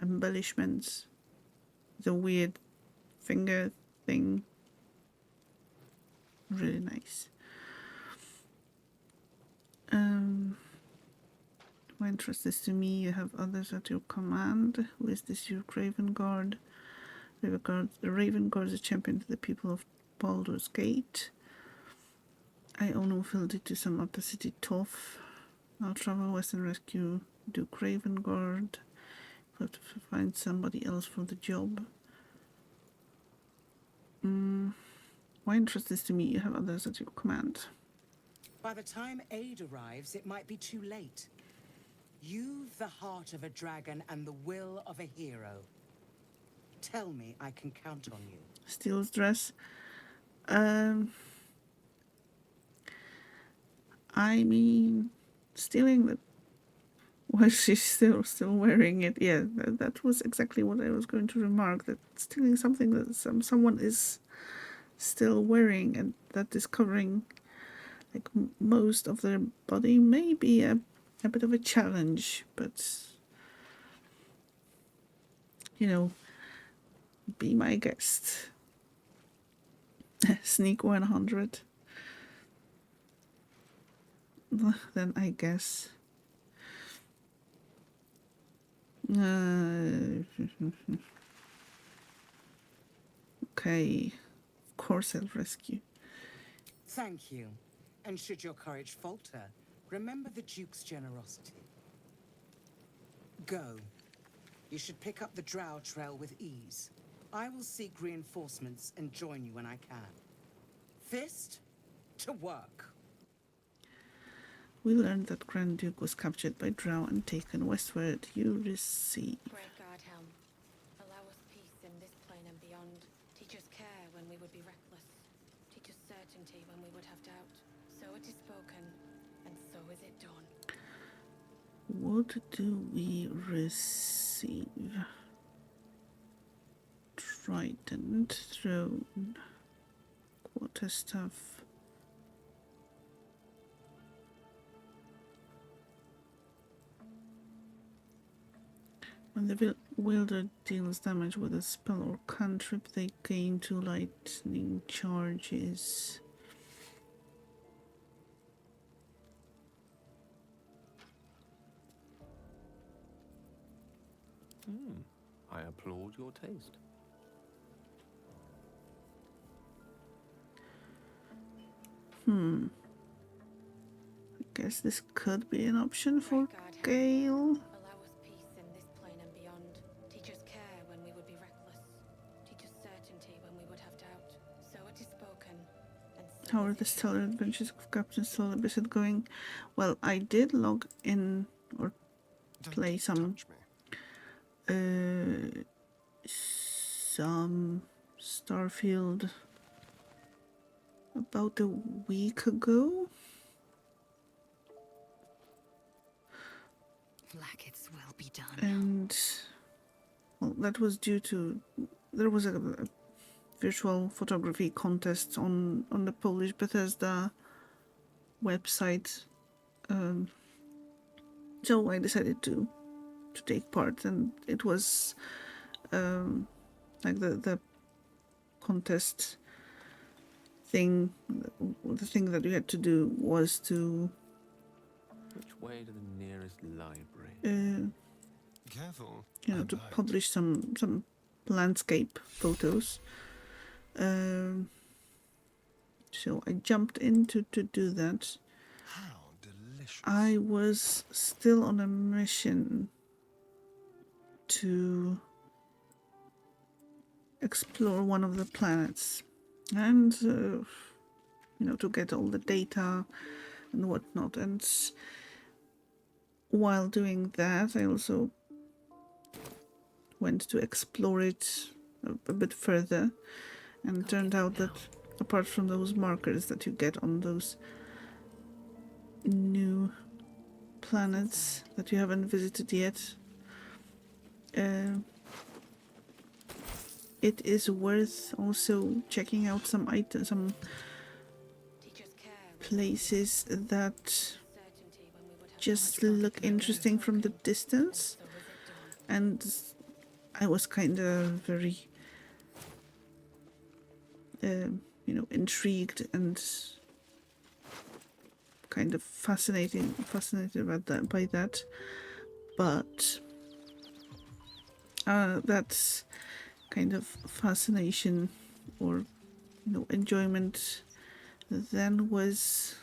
embellishments, the weird finger thing. Really nice. Why entrust this to me? You have others at your command. Who is this? Your Ravengard? Ravengard is a champion to the people of Baldur's Gate. I owe no fealty to some of the city tough. I'll travel west and rescue Duke Ravengard. We'll have to find somebody else for the job. Why entrust this to me? You have others at your command. By the time aid arrives, it might be too late. You've the heart of a dragon and the will of a hero. Tell me I can count on you. Steel's dress. I mean, stealing the. Well, she's still wearing it. Yeah, that was exactly what I was going to remark. That stealing something that someone is still wearing and that is covering like most of their body may be a bit of a challenge, but you know, be my guest. Sneak 100. Then I guess. Okay, of course I'll rescue. Thank you. And should your courage falter, remember the Duke's generosity. Go. You should pick up the Drow trail with ease. I will seek reinforcements and join you when I can. Fist, to work. We learned that Grand Duke was captured by Drow and taken westward. You receive. Great God Helm, allow us peace in this plane and beyond. Teach us care when we would be reckless. Teach us certainty when we would have doubt. So it is spoken, and so is it done. What do we receive? Trident, throne, quarterstaff. Wielder deals damage with a spell or cantrip. They gain 2 lightning charges. I applaud your taste. I guess this could be an option for Great God, Gale. allow us peace in this plane and beyond. Teach us care when we would be reckless. Teach us certainty when we would have doubt. So it is spoken, and so How are is the it stellar done. adventures of Captain Solibisset going? Well, I did log in or Don't play some touch me. some Starfield about a week ago. Blackets will be done. And well, that was due to there was a virtual photography contest on the Polish Bethesda website, so I decided to take part, and it was like the contest thing. The thing that you had to do was to Which way to the nearest library? Careful. you know, I to bite. publish some landscape photos. So I jumped in to do that. How delicious. I was still on a mission to explore one of the planets and you know, to get all the data and whatnot. And while doing that, I also went to explore it a bit further, and it turned out that apart from those markers that you get on those new planets that you haven't visited yet, it is worth also checking out some items, some Teach us care places that certainty when we would have just look interesting from the distance. so is it done. And I was kind of very, you know, intrigued and kind of fascinated about that, by that. But that's kind of fascination or, you know, enjoyment then was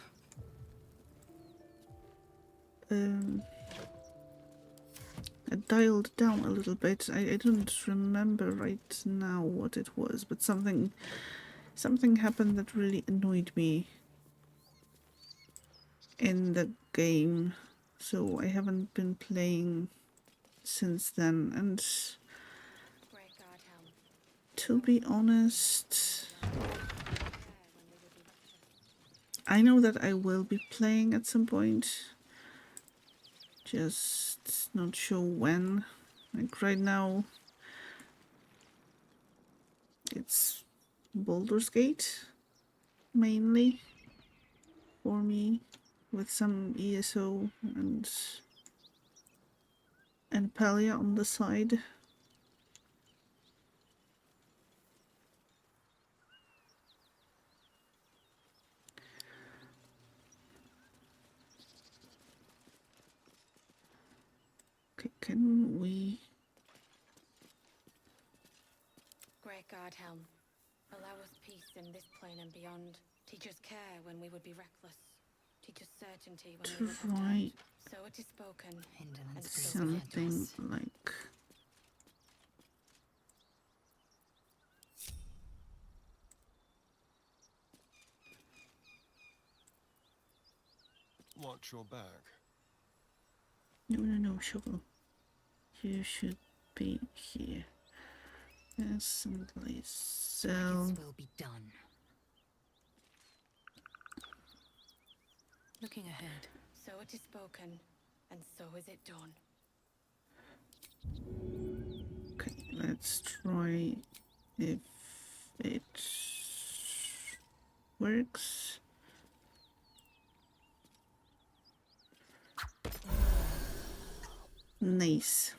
dialed down a little bit. I don't remember right now what it was, but something happened that really annoyed me in the game, so I haven't been playing since then. And Great God, Helm. to be honest, I know that I will be playing at some point, just not sure when. Like right now, it's Baldur's Gate mainly for me, with some ESO and Palia on the side. Okay, can we... Great God, Helm. Allow us peace in this plane and beyond. Teach us care when we would be reckless. Teach us certainty when we would have try doubt. So it is spoken, and Indolence so is it something done. like... Watch your back. No, Shovel. You should be here. Assembly cell. Blackets will be done. Looking ahead. So it is spoken, and so is it done. Okay, let's try if it works. Nice.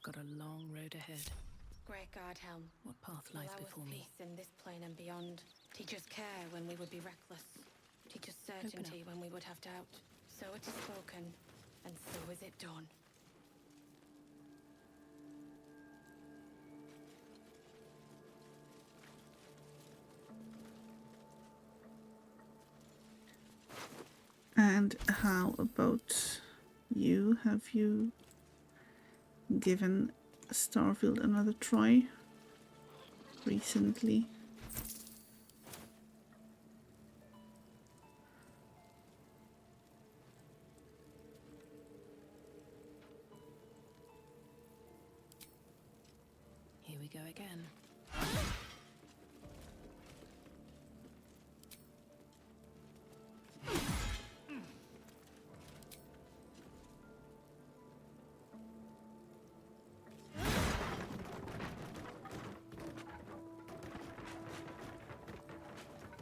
got a long road ahead. Great God Helm, What path lies allow us before me? peace in this plane and beyond. Teach us care when we would be reckless. Teach us certainty when we would have doubt. So it is spoken, and so is it done. And how about you? Have you given Starfield another try recently? Here we go again.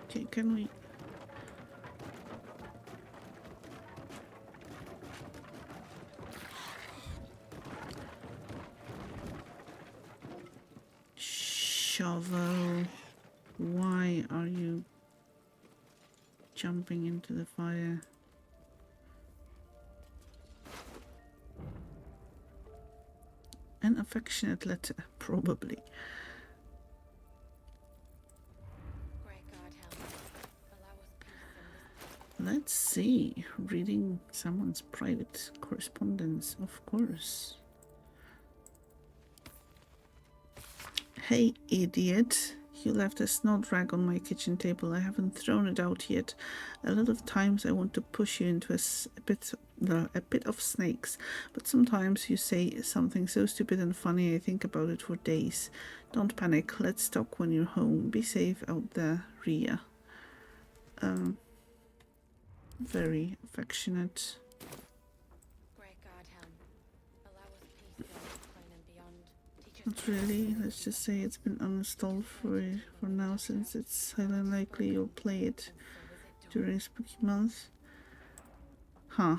Okay, can we... Shovel, why are you jumping into the fire? An affectionate letter, probably. Great God Helm, allow us peace in this. Let's see. Reading someone's private correspondence, of course. Hey, idiot. You left a snot rag on my kitchen table. I haven't thrown it out yet. A lot of times I want to push you into a pit of snakes, but sometimes you say something so stupid and funny I think about it for days. Don't panic. Let's talk when you're home. Be safe out there, Ria. Very affectionate. Great God Helm, allow us peace in this plane and beyond. Teach us Not really. Let's just say it's been uninstalled for now, since it's highly unlikely you'll play it during Spooky Month. Huh.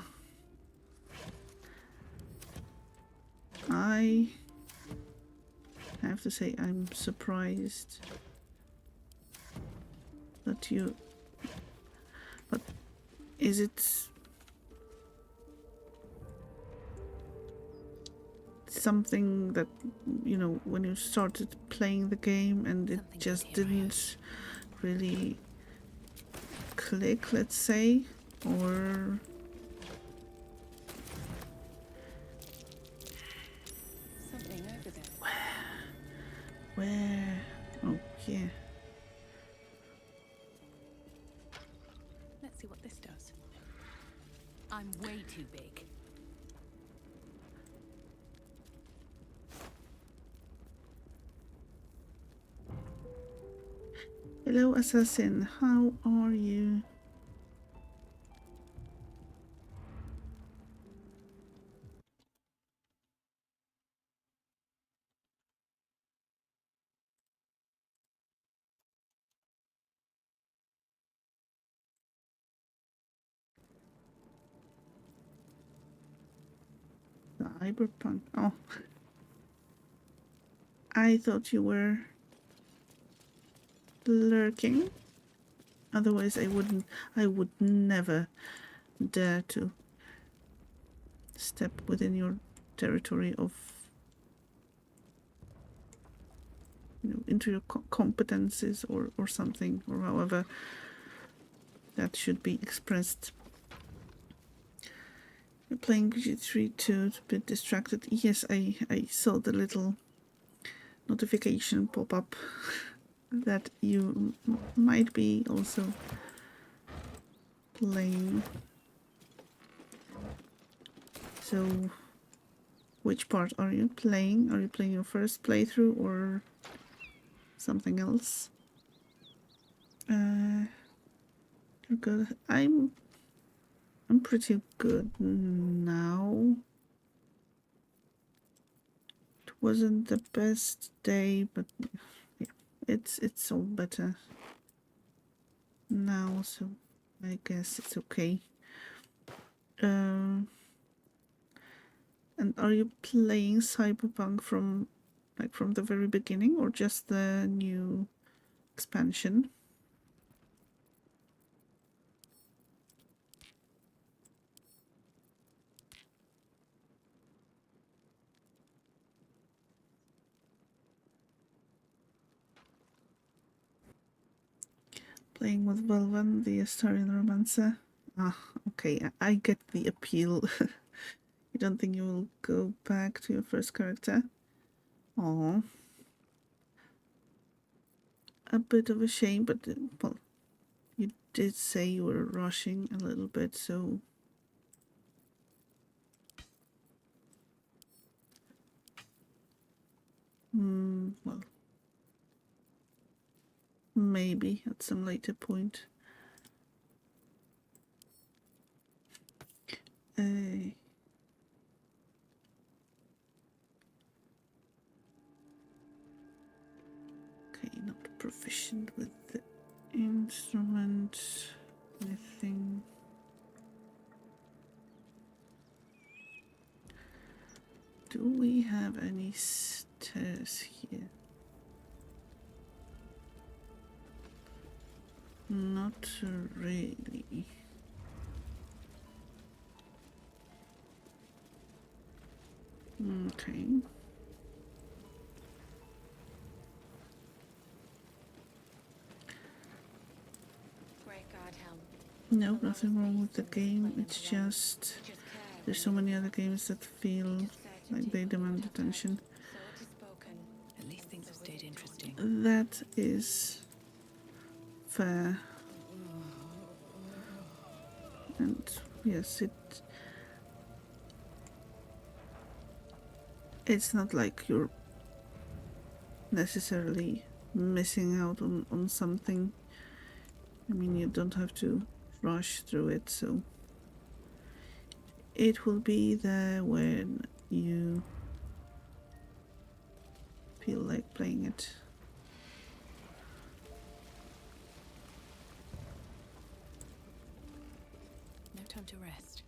I have to say I'm surprised that you... But is it something that, you know, when you started playing the game and it just didn't really click, let's say, or... Something over there. Where? Oh, yeah. Let's see what this does. I'm way too big. Hello, assassin. How are you? Cyberpunk. Oh. I thought you were lurking. Otherwise I would never dare to step within your territory of, you know, into your competences or something, or however that should be expressed. You're playing G3 to be distracted. Yes, I saw the little notification pop up that you might be also playing. So, which part are you playing? Are you playing your first playthrough or something else? You're good. I'm pretty good now. It wasn't the best day, but yeah, it's all better now, so I guess it's okay. And And are you playing Cyberpunk from the very beginning, or just the new expansion? Playing with Belvan, the Astarian romancer. Ah, okay, I get the appeal. You don't think you will go back to your first character? Oh, a bit of a shame, but well, you did say you were rushing a little bit, so well, maybe at some later point. Okay, not proficient with the instrument. Anything? Do we have any stairs here? Not really. Okay. No, nothing wrong with the game. It's just there's so many other games that feel like they demand attention. At least things have stayed interesting. That is fair. And yes, it's not like you're necessarily missing out on something. I mean, you don't have to rush through it, so it will be there when you feel like playing it. No time to rest.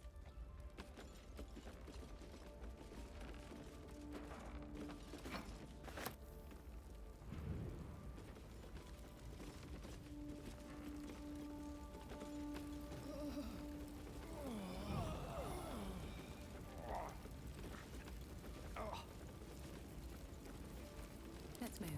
Let's move.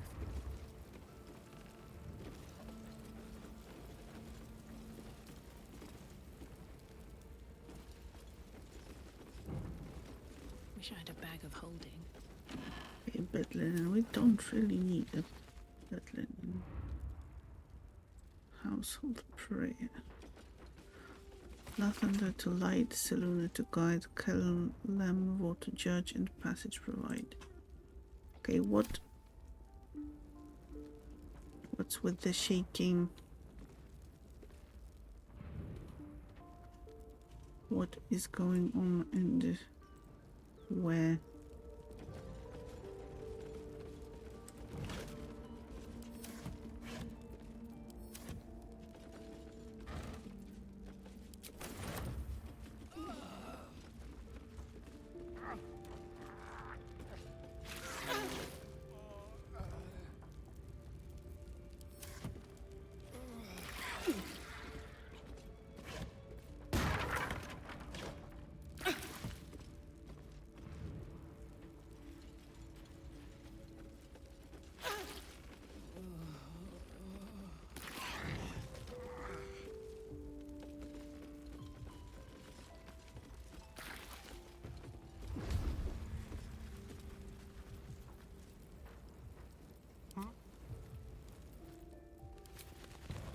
Wish I had a bag of holding. Okay, bed linen. We don't really need a bed linen. Household prayer. Lavender to light, Seluna to guide, Kelm to judge, and passage provide. Okay, what's with the shaking? What is going on in the where?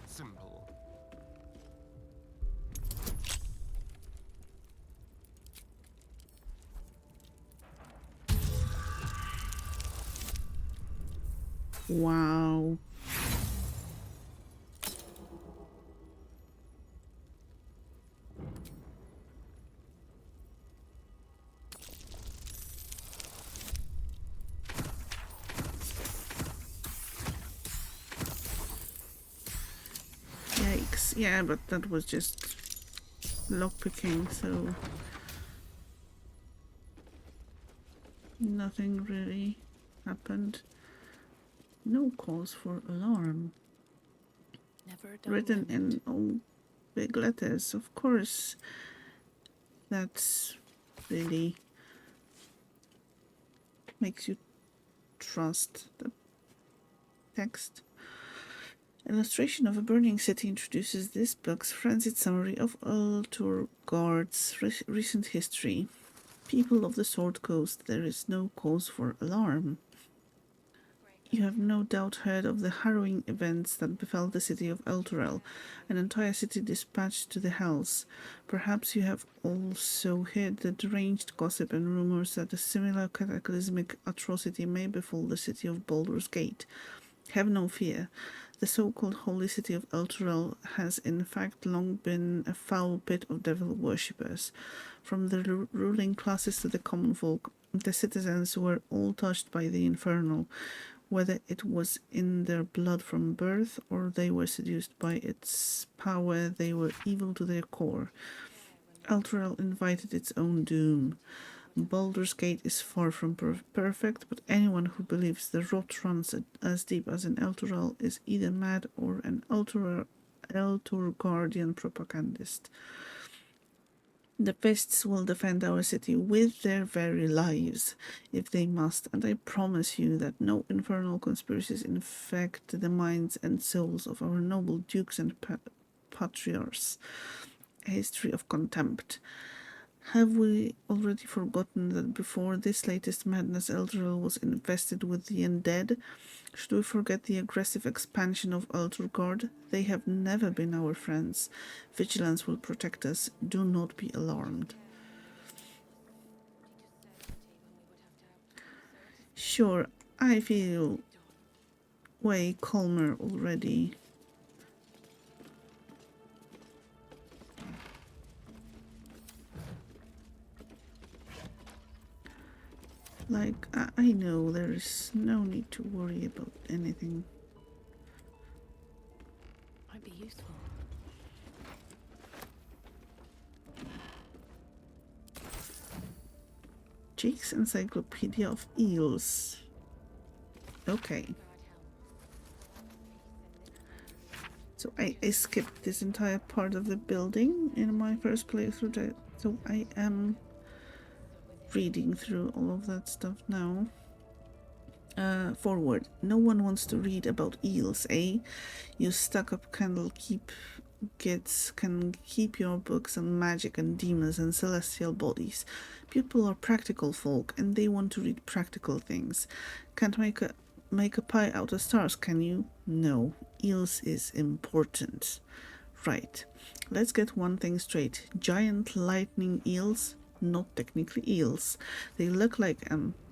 Simple. Wow. Yikes. Yeah, but that was just lockpicking, so Nothing really happened. No cause for alarm. Never a dull Written moment. in all big letters, of course. That's really makes you trust the text. Illustration of a burning city introduces this book's frenzied summary of Ulturgard's recent history. People of the Sword Coast, there is no cause for alarm. You have no doubt heard of the harrowing events that befell the city of Elturel, an entire city dispatched to the hells. Perhaps you have also heard the deranged gossip and rumors that a similar cataclysmic atrocity may befall the city of Baldur's Gate. Have no fear. The so-called holy city of Elturel has in fact long been a foul pit of devil worshippers. From the ruling classes to the common folk, the citizens were all touched by the infernal, whether it was in their blood from birth or they were seduced by its power. They were evil to their core. Elturel invited its own doom. Baldur's Gate is far from perfect, but anyone who believes the rot runs as deep as in Elturel is either mad or an Elturgardian propagandist. The Fists will defend our city with their very lives, if they must, and I promise you that no infernal conspiracies infect the minds and souls of our noble dukes and patriarchs. A history of contempt. Have we already forgotten that before this latest madness, Elturel was infested with the undead? Should we forget the aggressive expansion of Ulturgard? They have never been our friends. Vigilance will protect us. Do not be alarmed. Sure, I feel way calmer already. Like, I know there is no need to worry about anything. Might be useful. Jake's Encyclopedia of Eels. Okay. So I skipped this entire part of the building in my first playthrough, so I am reading through all of that stuff now. Forward. No one wants to read about eels, eh? You stuck-up can keep your books on magic and demons and celestial bodies. People are practical folk, and they want to read practical things. Can't make a pie out of stars, can you? No. Eels is important. Right. Let's get one thing straight. Giant lightning eels? Not technically eels. They look like,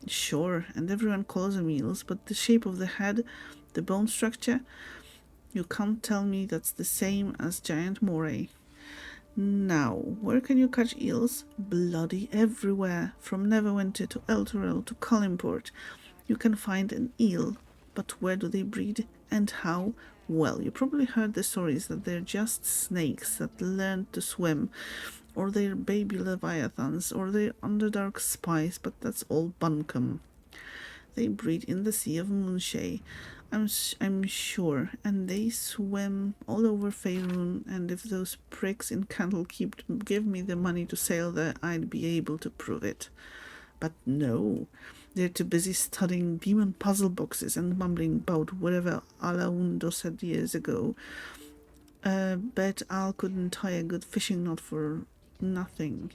sure, and everyone calls them eels, but the shape of the head, the bone structure, you can't tell me that's the same as giant moray. Now, where can you catch eels? Bloody everywhere, from Neverwinter to Elturel to Collimport. You can find an eel, but where do they breed and how? Well, you probably heard the stories that they're just snakes that learned to swim, or they're baby leviathans, or they're underdark spies, but that's all bunkum. They breed in the Sea of Moonshae, I'm sure, and they swim all over Faerun, and if those pricks in Candlekeep give me the money to sail there, I'd be able to prove it. But no, they're too busy studying demon puzzle boxes and mumbling about whatever Alaundo said years ago. Bet Al couldn't tie a good fishing knot for nothing.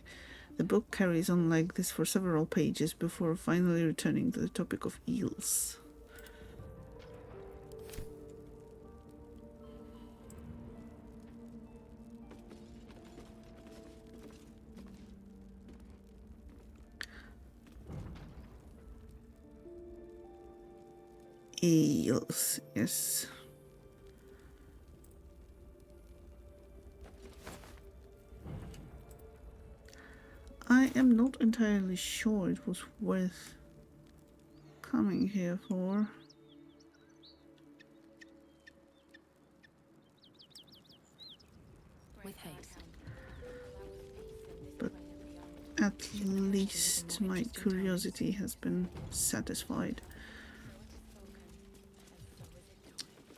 The book carries on like this for several pages before finally returning to the topic of eels. Eels, yes. I am not entirely sure it was worth coming here for. With haste. But At least my curiosity has been satisfied.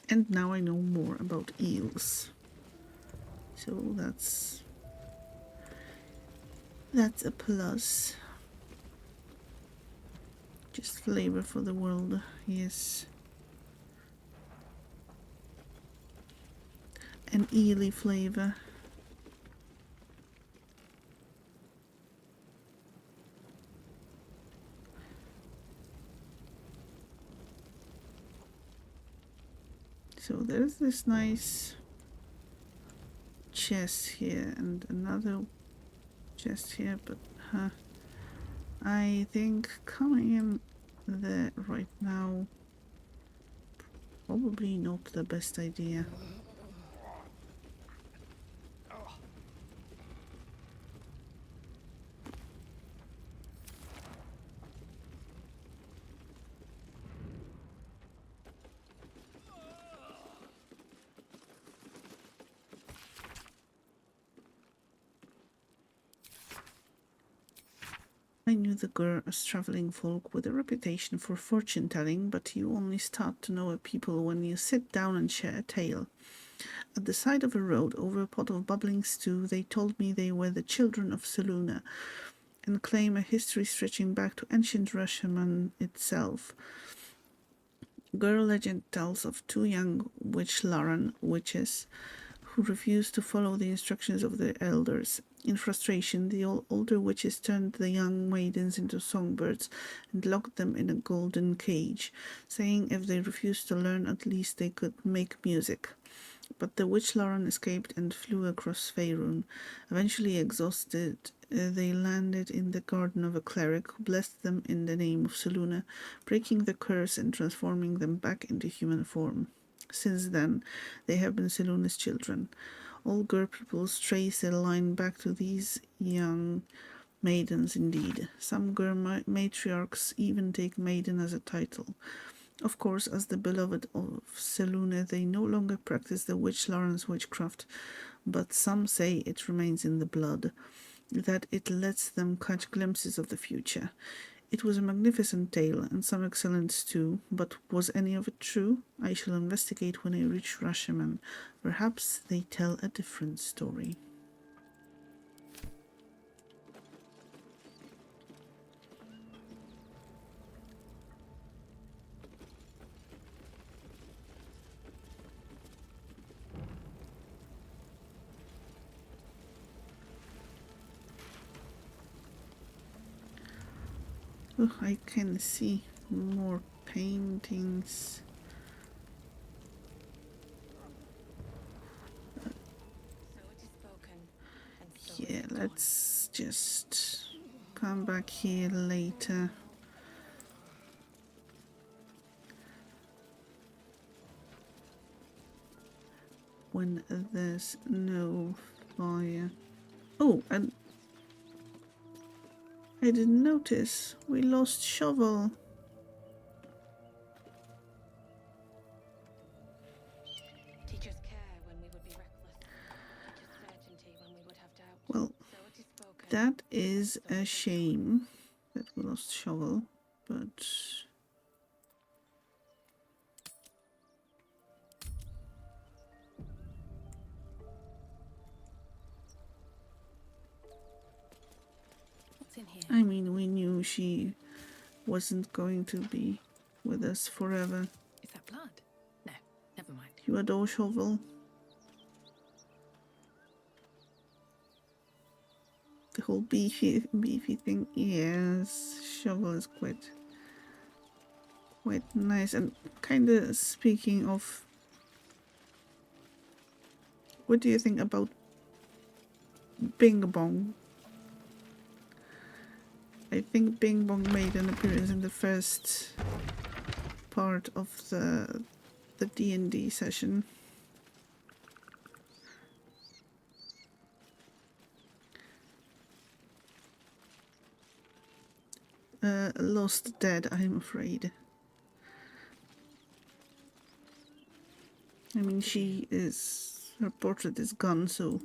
And now I know more about eels. So that's a plus. Just flavor for the world, yes. An eely flavor. So there's this nice chest here and another chest here, but I think coming in there right now probably not the best idea. I knew the girl as traveling folk with a reputation for fortune-telling, but you only start to know a people when you sit down and share a tale. At the side of a road, over a pot of bubbling stew, they told me they were the children of Seluna, and claim a history stretching back to ancient Rashomon itself. Girl legend tells of two young witch-Laran witches who refused to follow the instructions of their elders. In frustration, the older witches turned the young maidens into songbirds and locked them in a golden cage, saying if they refused to learn, at least they could make music. But the witch-Laran escaped and flew across Faerun. Eventually exhausted, they landed in the garden of a cleric who blessed them in the name of Seluna, breaking the curse and transforming them back into human form. Since then, they have been Seluna's children. All Gur peoples trace their line back to these young maidens indeed. Some Gur matriarchs even take maiden as a title. Of course, as the beloved of Seluna, they no longer practice the witch-Laran's witchcraft, but some say it remains in the blood, that it lets them catch glimpses of the future. It was a magnificent tale, and some excellent too, but was any of it true? I shall investigate when I reach Rashomon. Perhaps they tell a different story. Oh, I can see more paintings. Yeah, let's just come back here later. When there's no fire. Oh, and I didn't notice. We lost Shovel. Teachers care when we would be reckless. Teachers certainty when we would have doubt. Well, So it is spoken. that is a shame that we lost Shovel, but What's in here? I mean, we knew she wasn't going to be with us forever. Is that blood? No, never mind. You adore Shovel? The whole beefy thing? Yes, Shovel is quite nice. And kind of speaking of, what do you think about Bing Bong? I think Bing Bong made an appearance in the first part of the D&D session. Lost dead, I'm afraid. I mean, her portrait is gone, so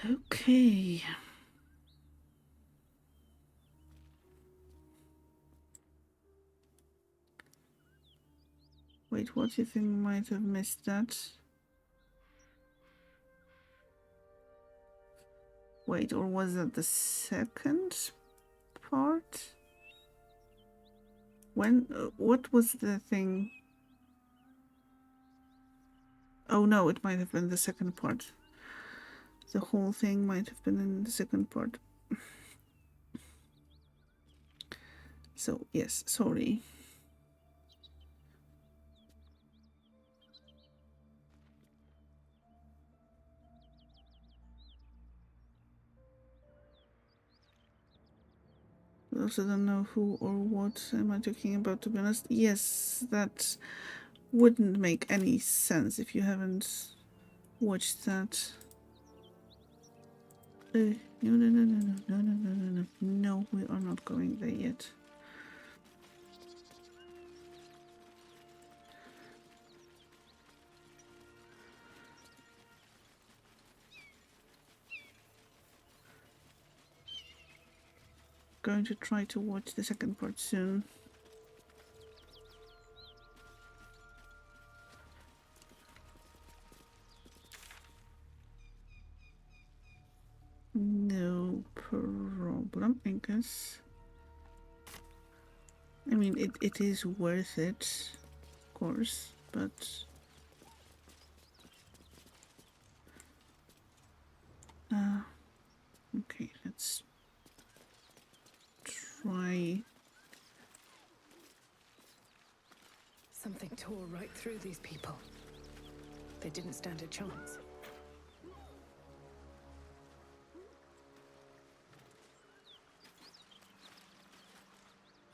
Okay. Wait, what do you think might have missed that? Wait, or was that the second part? When? What was the thing? Oh no, it might have been the second part. The whole thing might have been in the second part. So, yes, sorry. I also don't know who or what am I talking about, to be honest. Yes, that wouldn't make any sense if you haven't watched that. No, no, no, no, no, no, no, no, no, no. No, we are not going there yet. Going to try to watch the second part soon. No problem, I guess. I mean, it is worth it, of course, but... okay, let's try... Something tore right through these people. They didn't stand a chance.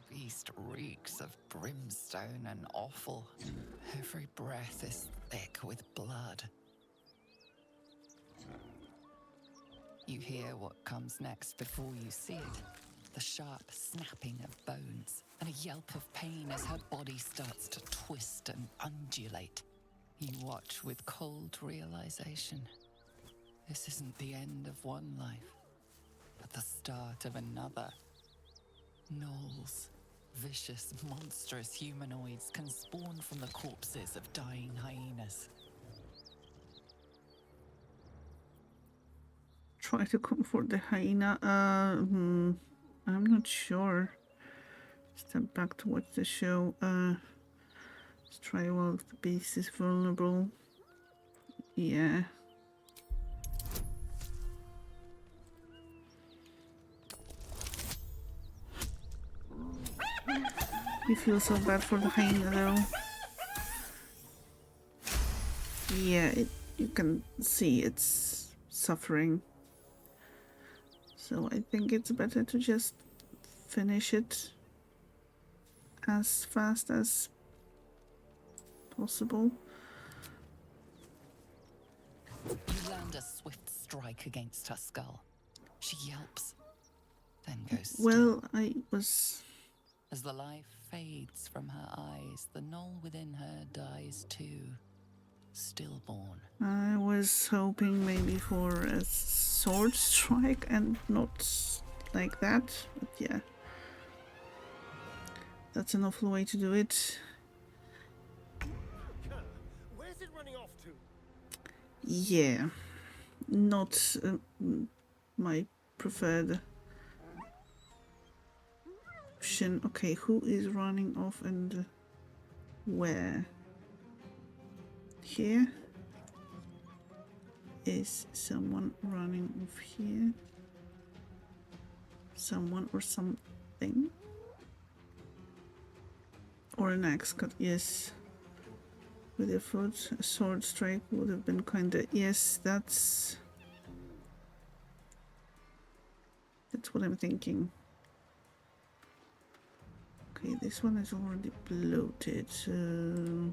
The beast reeks of brimstone and offal. Every breath is thick with blood. You hear what comes next before you see it. The sharp snapping of bones, and a yelp of pain as her body starts to twist and undulate. You watch with cold realization. This isn't the end of one life, but the start of another. Gnolls, vicious, monstrous humanoids can spawn from the corpses of dying hyenas. Try to comfort the hyena. I'm not sure. Step back to watch the show. Let's try while the beast is vulnerable. Yeah. You feel so bad for the hyena though. Yeah, you can see it's suffering. So I think it's better to just finish it as fast as possible. You land a swift strike against her skull. She yelps, then goes still. Well, I was... As the life fades from her eyes, the gnoll within her dies too, stillborn. I was hoping maybe for a sword strike and not like that, but yeah. That's an awful way to do it. Where's it running off to? Yeah, not my preferred option. Okay, who is running off and where? Here? Is someone running off here? Someone or something? Or an axe cut, yes. With your foot, a sword strike would have been kinda... Yes, that's what I'm thinking. Okay, this one is already bloated, so...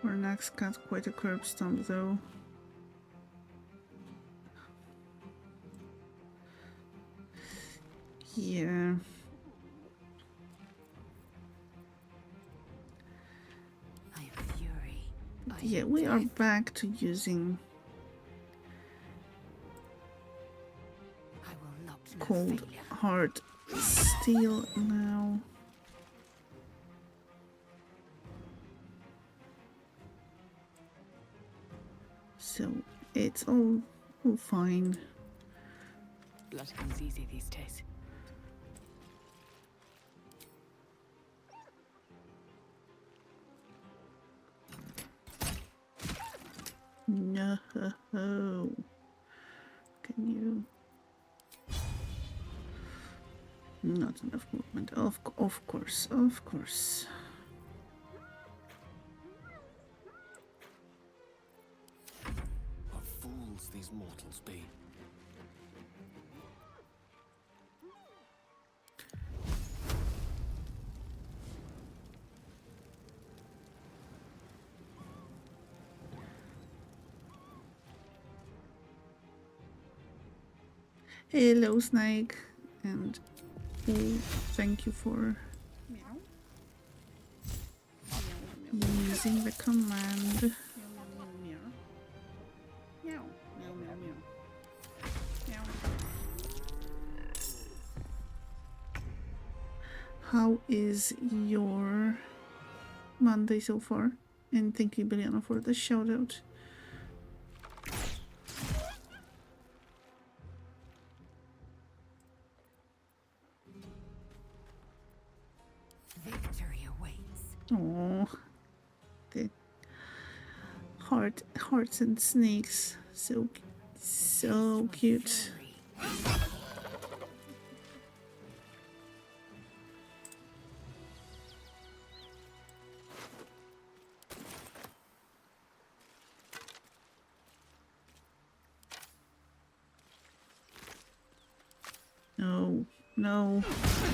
Our next got quite a curb stomp though. Yeah. I am fury. I Yeah, am we are death. back to using I will not know cold failure. hard steel now. So it's all fine. Blood comes easy these days. No. Can you? Not enough movement. Of course, of course. What fools these mortals be. Hello, Snake, and thank you for using the command. How is your Monday so far? And thank you, Biliana, for the shout out. Victory awaits. Oh, the hearts and snakes, so cute. No,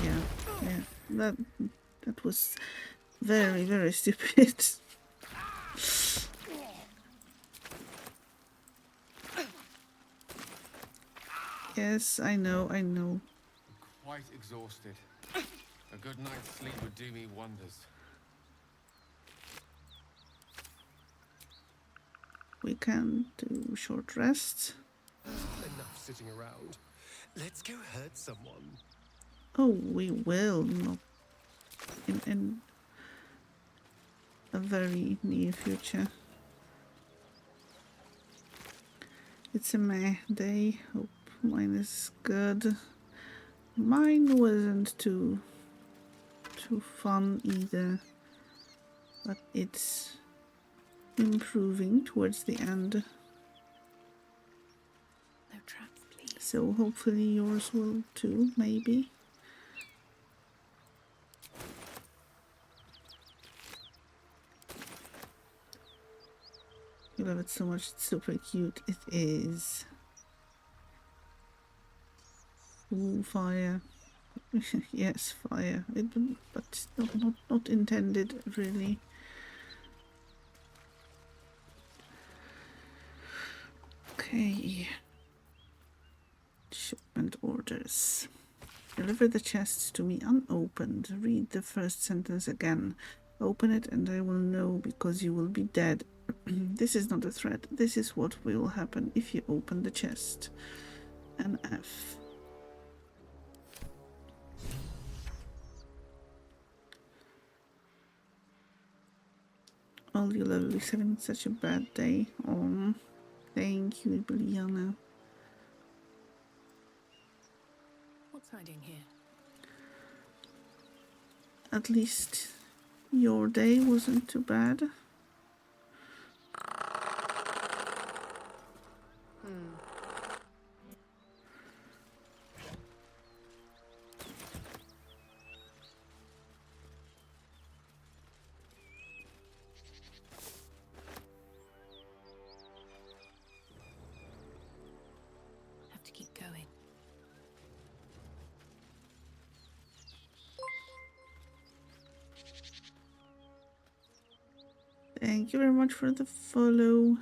yeah, that was very stupid. Yes, I know. Quite exhausted. A good night's sleep would do me wonders. We can do short rests. Enough sitting around. Let's go hurt someone. Oh, we will, not in a very near future. It's a meh day. Hope mine is good. Mine wasn't too fun either, but it's improving towards the end. No traps, please. So hopefully yours will too, maybe. I love it so much. It's super cute. It is. Ooh, fire. Yes, fire. But not intended, really. Okay. Shipment orders. Deliver the chests to me unopened. Read the first sentence again. Open it and I will know because you will be dead. This is not a threat. This is what will happen if you open the chest. An F. Oh, you lovely, having such a bad day. Oh, thank you, Biliana. What's hiding here? At least your day wasn't too bad. Have to keep going. Thank you very much for the follow.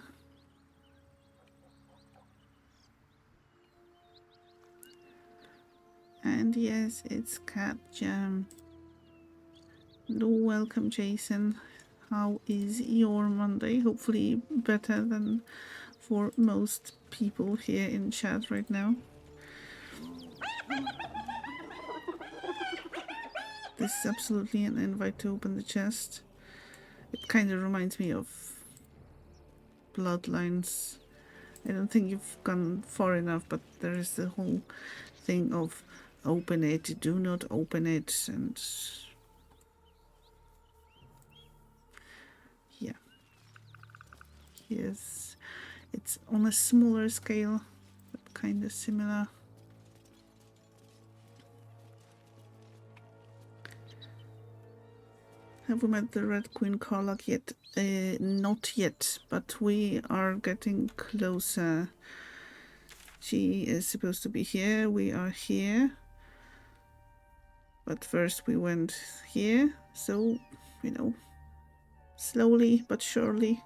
And yes, it's Cat Jam. Welcome, Jason. How is your Monday? Hopefully better than for most people here in chat right now. This is absolutely an invite to open the chest. It kind of reminds me of Bloodlines. I don't think you've gone far enough, but there is the whole thing of open it, do not open it, and yeah. Yes, it's on a smaller scale, but kind of similar. Have we met the Red Queen Karlach yet? Not yet, but we are getting closer. She is supposed to be here. We are here. But first we went here. So, you know, slowly but surely.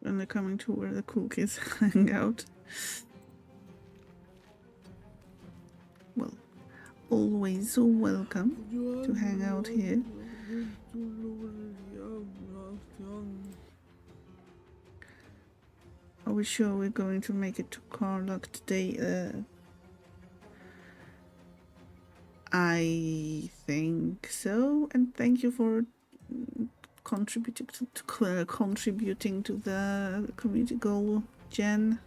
And they're coming to where the cool kids hang out. Well, always welcome to hang out here. Are we sure we're going to make it to Karlach today? I think so, and thank you for contributing to the community goal, Jen.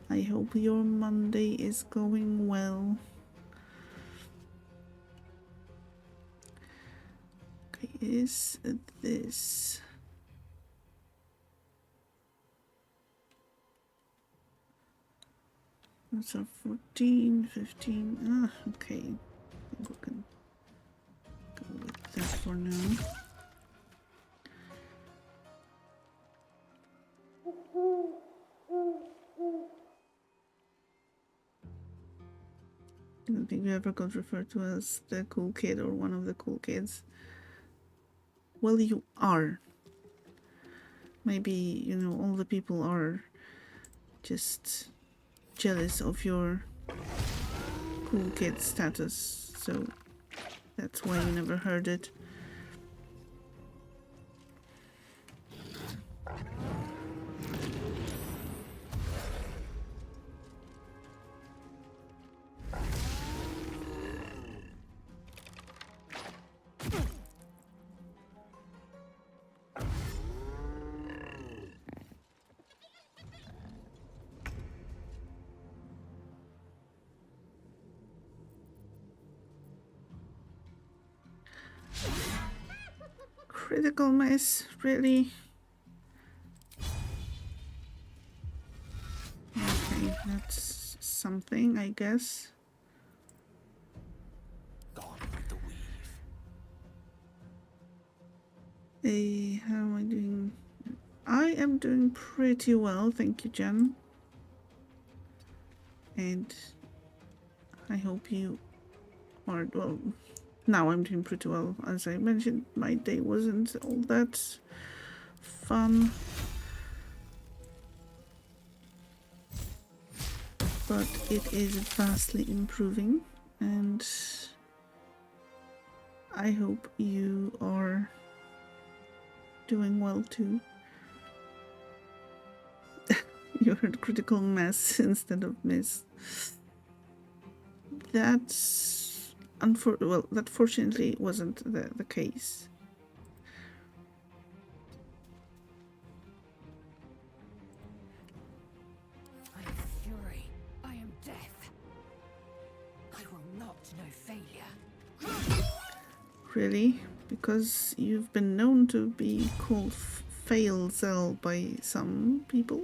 I hope your Monday is going well. Okay, is this... That's a 14, 15. Ah, okay. I think we can go with that for now. I don't think we ever got referred to as the cool kid or one of the cool kids. Well, you are. Maybe, you know, all the people are just jealous of your cool kid status, so that's why you never heard it. Critical miss, really? Okay, that's something, I guess. Gone with the weave. Hey, how am I doing? I am doing pretty well, thank you, Jen. And I hope you are, well, now I'm doing pretty well. As I mentioned, my day wasn't all that fun. But it is vastly improving, and I hope you are doing well too. You heard critical mass instead of miss. That's well, that fortunately wasn't the case. I am fury. I am death. I will not know failure. Really? Because you've been known to be called Failzel by some people?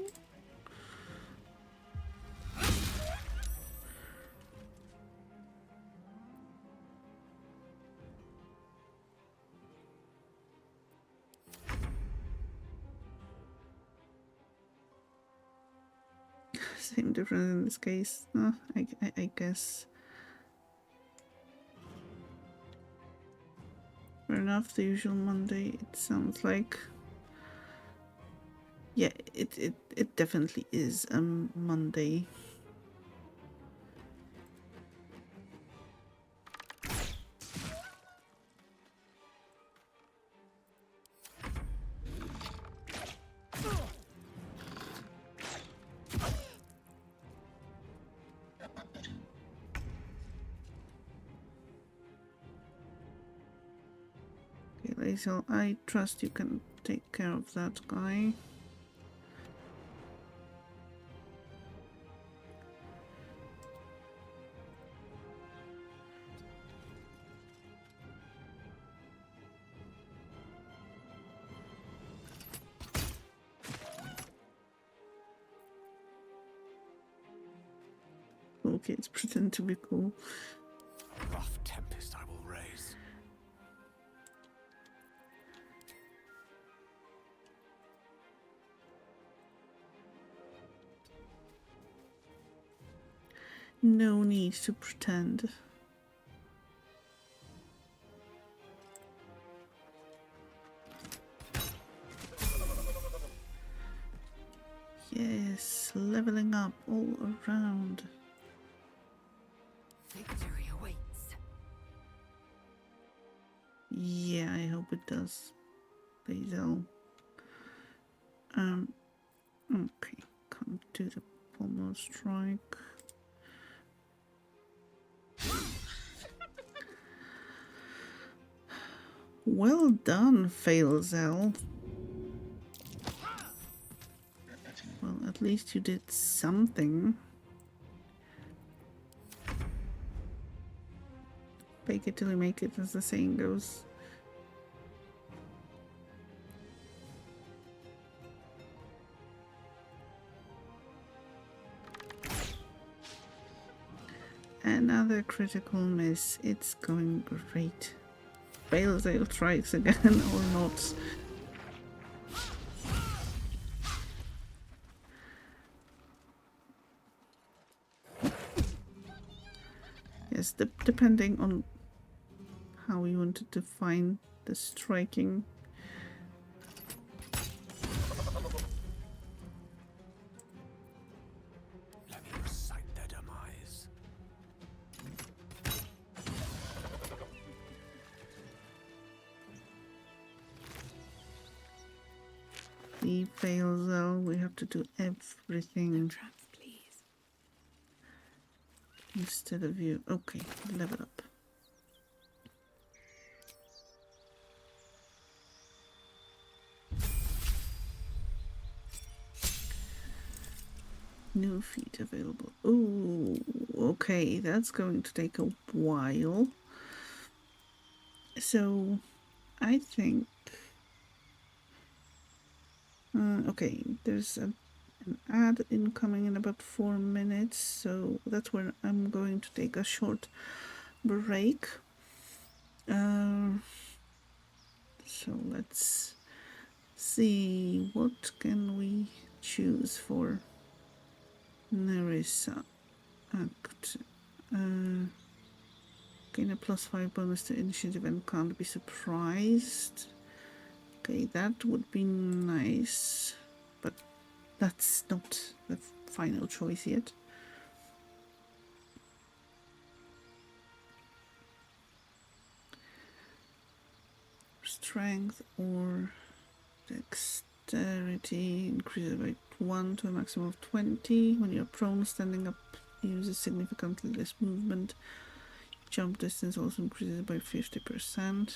same difference in this case. I guess. Fair enough, the usual Monday, it sounds like. Yeah, it definitely is a Monday. Okay, Lazel, I trust you can take care of that guy. Okay, it's pretend to be cool. A rough tempest I will raise. No need to pretend. Yes, leveling up all around. Victory awaits. Yeah, I hope it does. Basil. Okay, come to the pommel strike. Well done, Failzel. Well, at least you did something. Fake it till you make it, as the saying goes. Another critical miss. It's going great. Failzel tries again or not. Yes, depending on how you want to define the striking. Let me recite their demise. He fails though, we have to do everything Traps, please. instead of you. Okay, level up. New feat available. Ooh, okay, that's going to take a while. So, I think... okay, there's an ad incoming in about 4 minutes, so that's where I'm going to take a short break. So let's see, what can we choose for Nerissa Act? Gain a +5 bonus to initiative and can't be surprised. Okay, that would be nice, but that's not the final choice yet. Strength or dexterity increases by 1 to a maximum of 20. When you're prone, standing up uses significantly less movement. Jump distance also increases by 50%.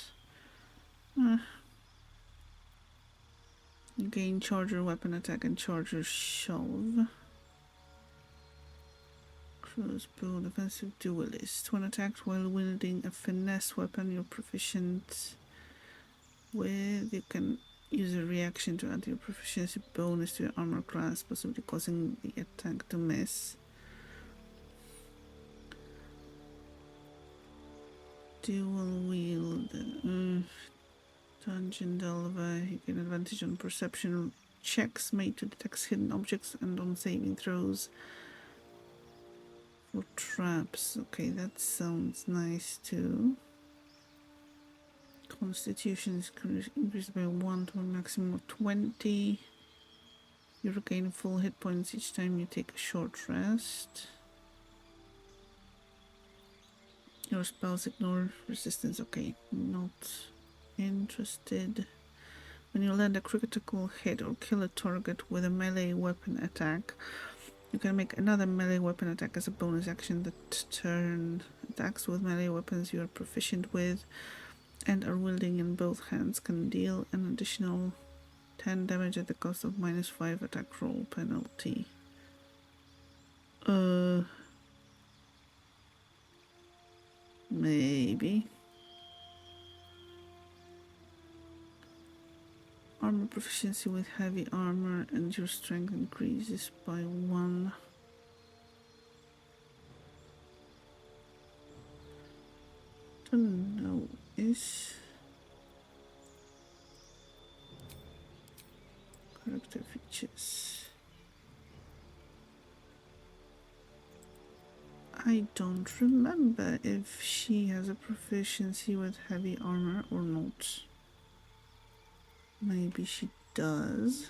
Gain charger weapon attack and charger shove. Crossbow defensive duelist. When attacked while wielding a finesse weapon you're proficient with, you can use a reaction to add your proficiency bonus to your armor class, possibly causing the attack to miss. Dual wield. Dungeon Delver. You get advantage on perception checks made to detect hidden objects and on saving throws for traps. Okay, that sounds nice too. Constitution is increased by 1 to a maximum of 20. You regain full hit points each time you take a short rest. Your spells ignore resistance. Okay, not interested. When you land a critical hit or kill a target with a melee weapon attack, you can make another melee weapon attack as a bonus action that turn. Attacks with melee weapons you are proficient with and are wielding in both hands can deal an additional 10 damage at the cost of -5 attack roll penalty. Maybe. Armor proficiency with heavy armor and your strength increases by 1. Don't know. Is character features. I don't remember if she has a proficiency with heavy armor or not. Maybe she does.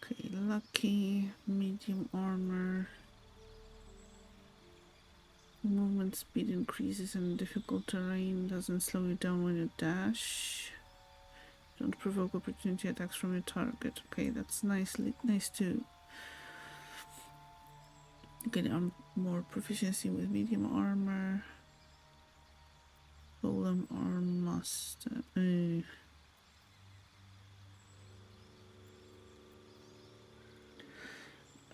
Okay, lucky, medium armor. Movement speed increases in difficult terrain, doesn't slow you down when you dash. Don't provoke opportunity attacks from your target. Okay, that's nice too. Okay, more proficiency with medium armor. Golem arm master.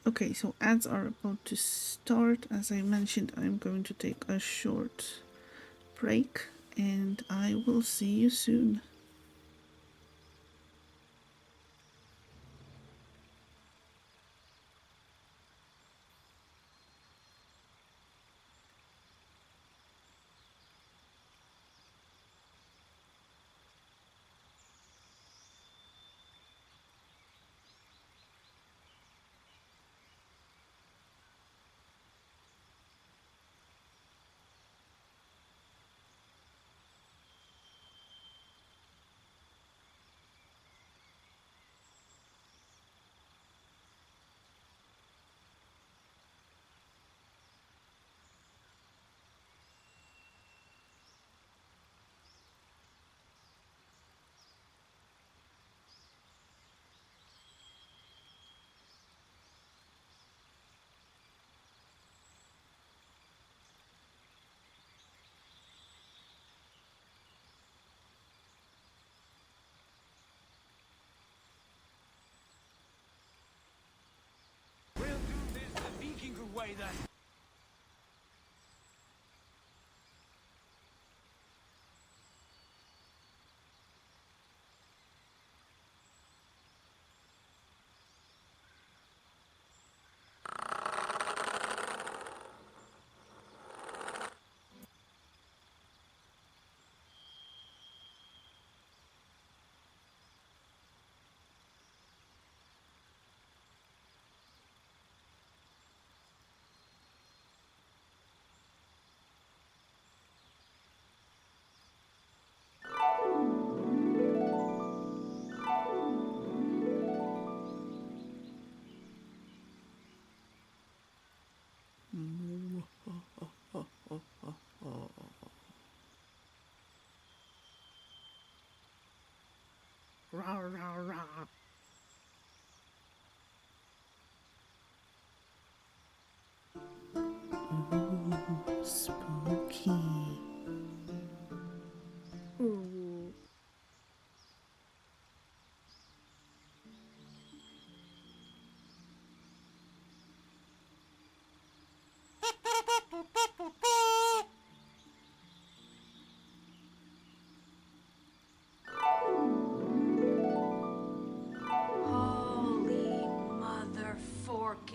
Okay, so ads are about to start. As I mentioned, I'm going to take a short break and I will see you soon. We'll do this the Viking way then.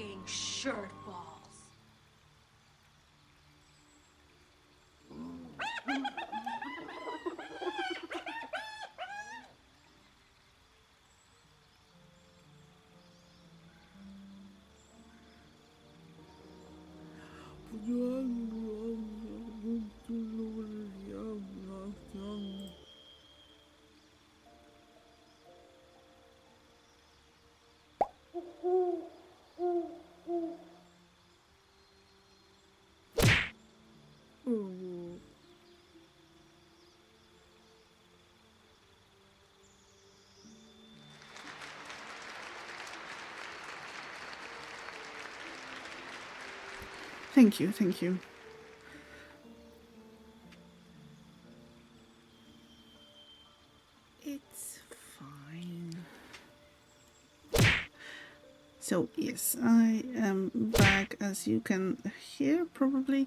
forking shirt balls. Ooh. Thank you, thank you. It's fine. So yes, I am back, as you can hear probably.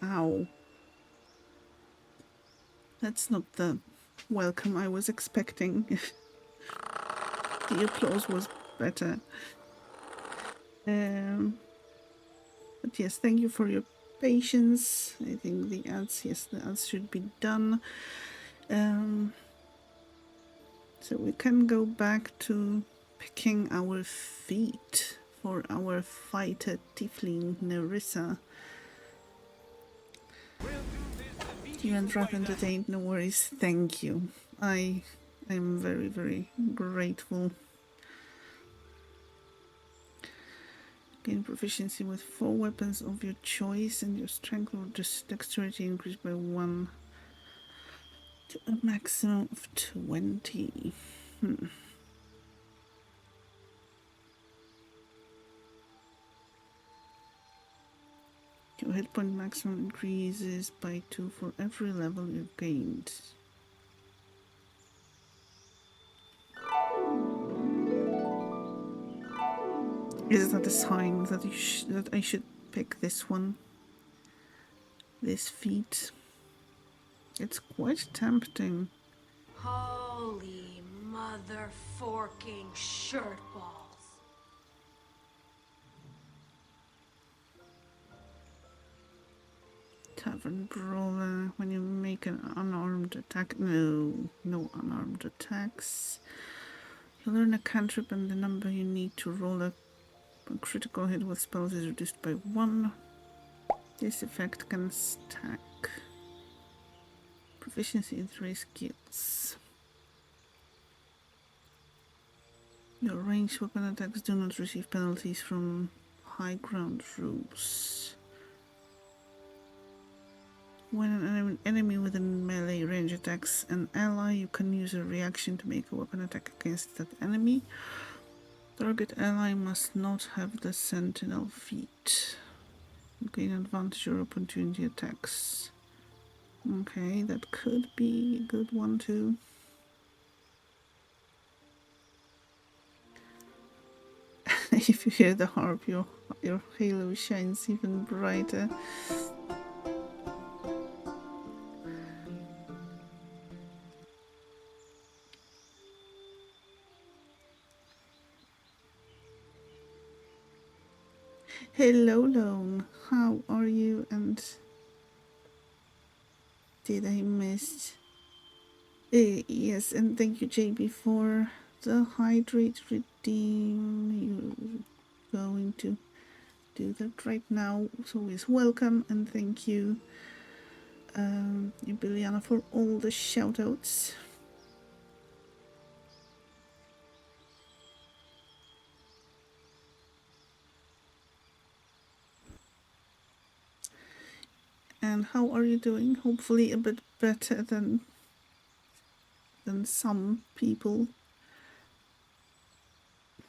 Ow. That's not the welcome I was expecting. The applause was better. But yes, thank you for your patience. I think the ads should be done. So we can go back to picking our feet for our fighter Tiefling Nerissa. You and Rap entertained, no worries, thank you. I am very, very grateful. Gain proficiency with 4 weapons of your choice, and your strength or dexterity increased by 1 to a maximum of 20. Your hit point maximum increases by 2 for every level you've gained. Is that a sign that that I should pick this one? This feat? It's quite tempting. Holy mother forking shirt balls. Tavern Brawler. When you make an unarmed attack. No unarmed attacks. You learn a cantrip, and the number you need to roll a critical hit with spells is reduced by 1. This effect can stack. Proficiency in 3 skills. Your ranged weapon attacks do not receive penalties from high ground rules. When an enemy within melee range attacks an ally, you can use a reaction to make a weapon attack against that enemy. Target ally must not have the sentinel feat. Gain advantage or opportunity attacks. Okay, that could be a good one too. If you hear the harp, your halo shines even brighter. Hello, Lone. How are you? And did I miss? Yes, and thank you, JB, for the hydrate redeem. You're going to do that right now. It's always welcome, and thank you, Jubiliana, for all the shoutouts. And how are you doing? Hopefully a bit better than some people.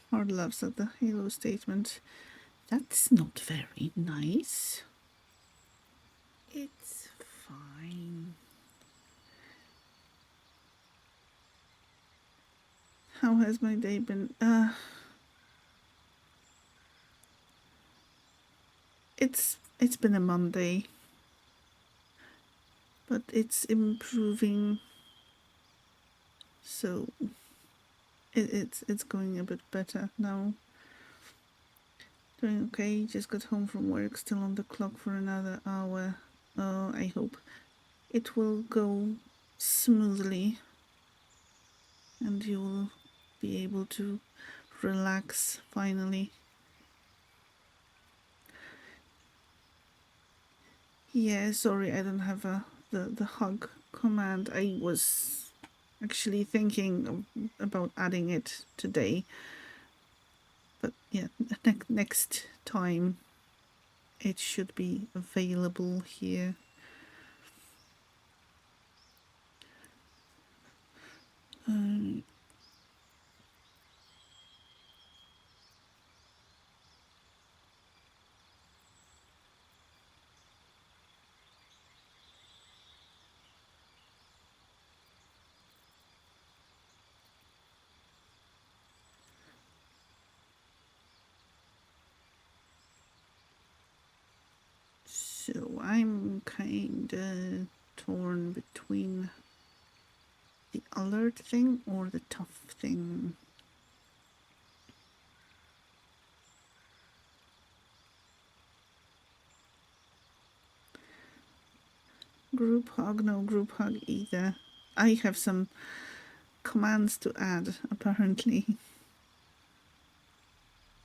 Hard loves at the Halo statement. That's not very nice. It's fine. How has my day been? It's been a Monday, but it's improving. So it's going a bit better now. Doing okay, just got home from work, still on the clock for another hour. I hope it will go smoothly and you will be able to relax finally. Yeah, sorry, I don't have the hug command. I was actually thinking about adding it today, but yeah, next time it should be available here. So I'm kinda torn between the alert thing or the tough thing. Group hug, no group hug either. I have some commands to add, apparently.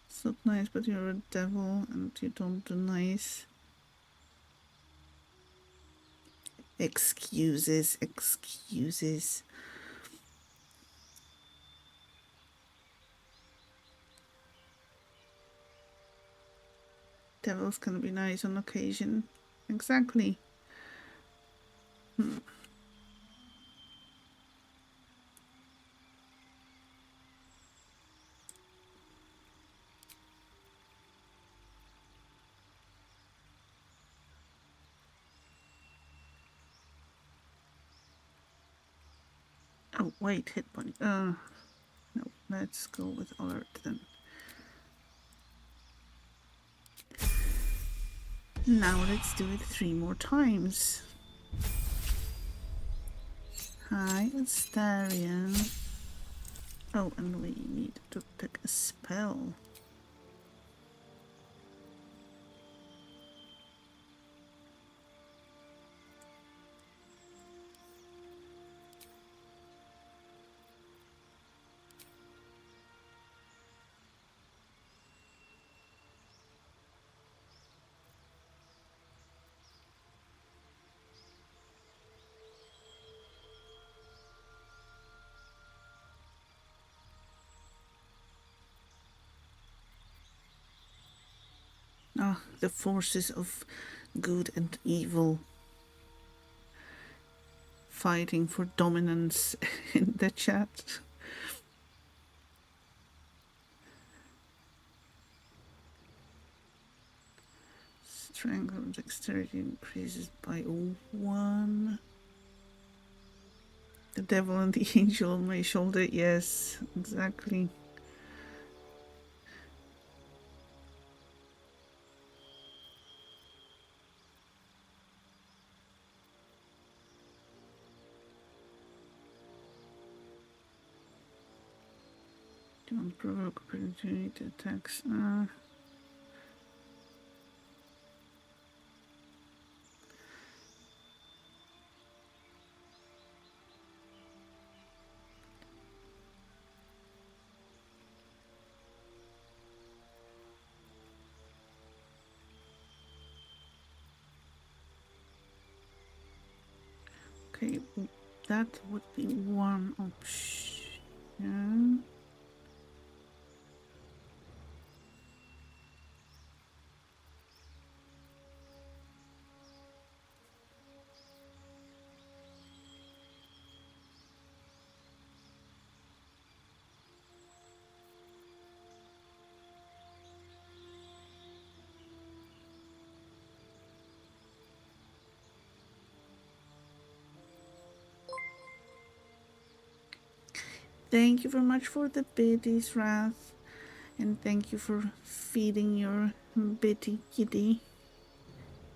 It's not nice, but you're a devil and you don't do nice. Excuses, excuses. Devils can be nice on occasion. Exactly. Oh, wait, hit point. No, let's go with alert then. Now let's do it 3 more times. Hi, Astarion. Oh, and we need to pick a spell. Ah, the forces of good and evil fighting for dominance in the chat. Strength or dexterity increases by 1. The devil and the angel on my shoulder. Yes, exactly. Don't provoke opportunity attacks. Okay, that would be one option. Thank you very much for the biddies, Wrath. And thank you for feeding your bitty kitty.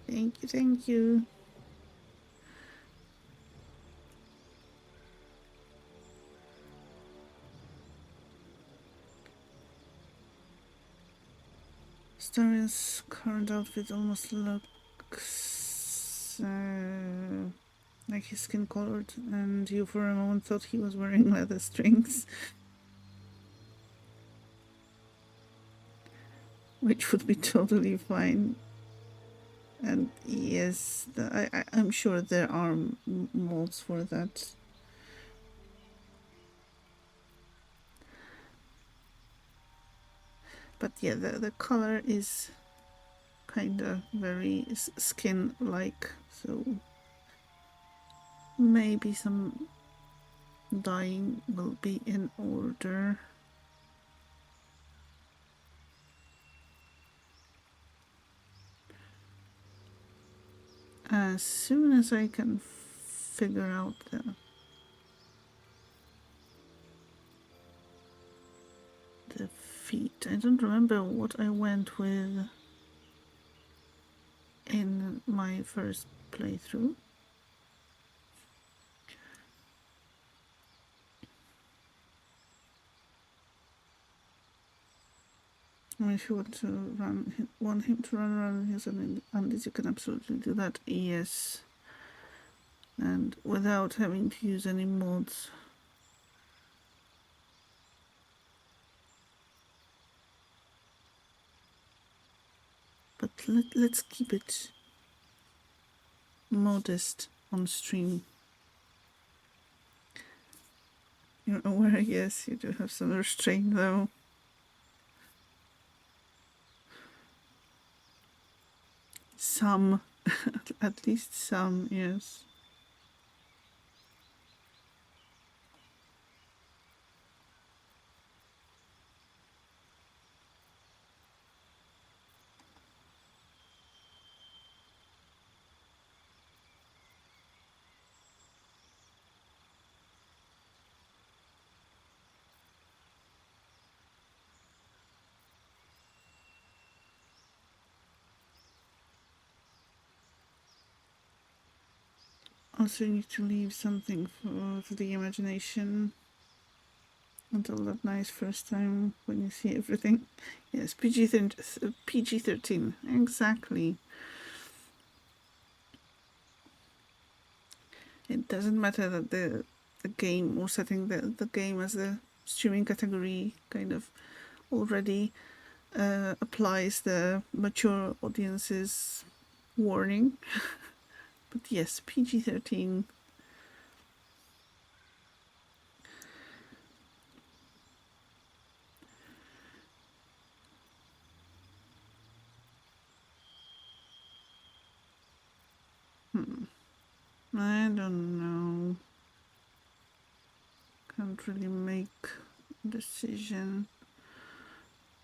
Thank you, thank you. Starian's current outfit almost looks like his skin colored, and you for a moment thought he was wearing leather strings. Which would be totally fine. And yes, I'm sure there are molds for that. But yeah, the color is kind of very skin-like, so maybe some dyeing will be in order. As soon as I can figure out the feet. I don't remember what I went with in my first playthrough. If you want him to run around his undies, you can absolutely do that. Yes, and without having to use any mods. But let's keep it modest on stream. You're aware, yes, you do have some restraint though. Some, at least some, yes. Also, you need to leave something for the imagination until that nice first time when you see everything. Yes, PG-13, exactly. It doesn't matter that the game or setting the game as the streaming category kind of already applies the mature audiences warning. But yes, PG-13. I don't know. Can't really make a decision.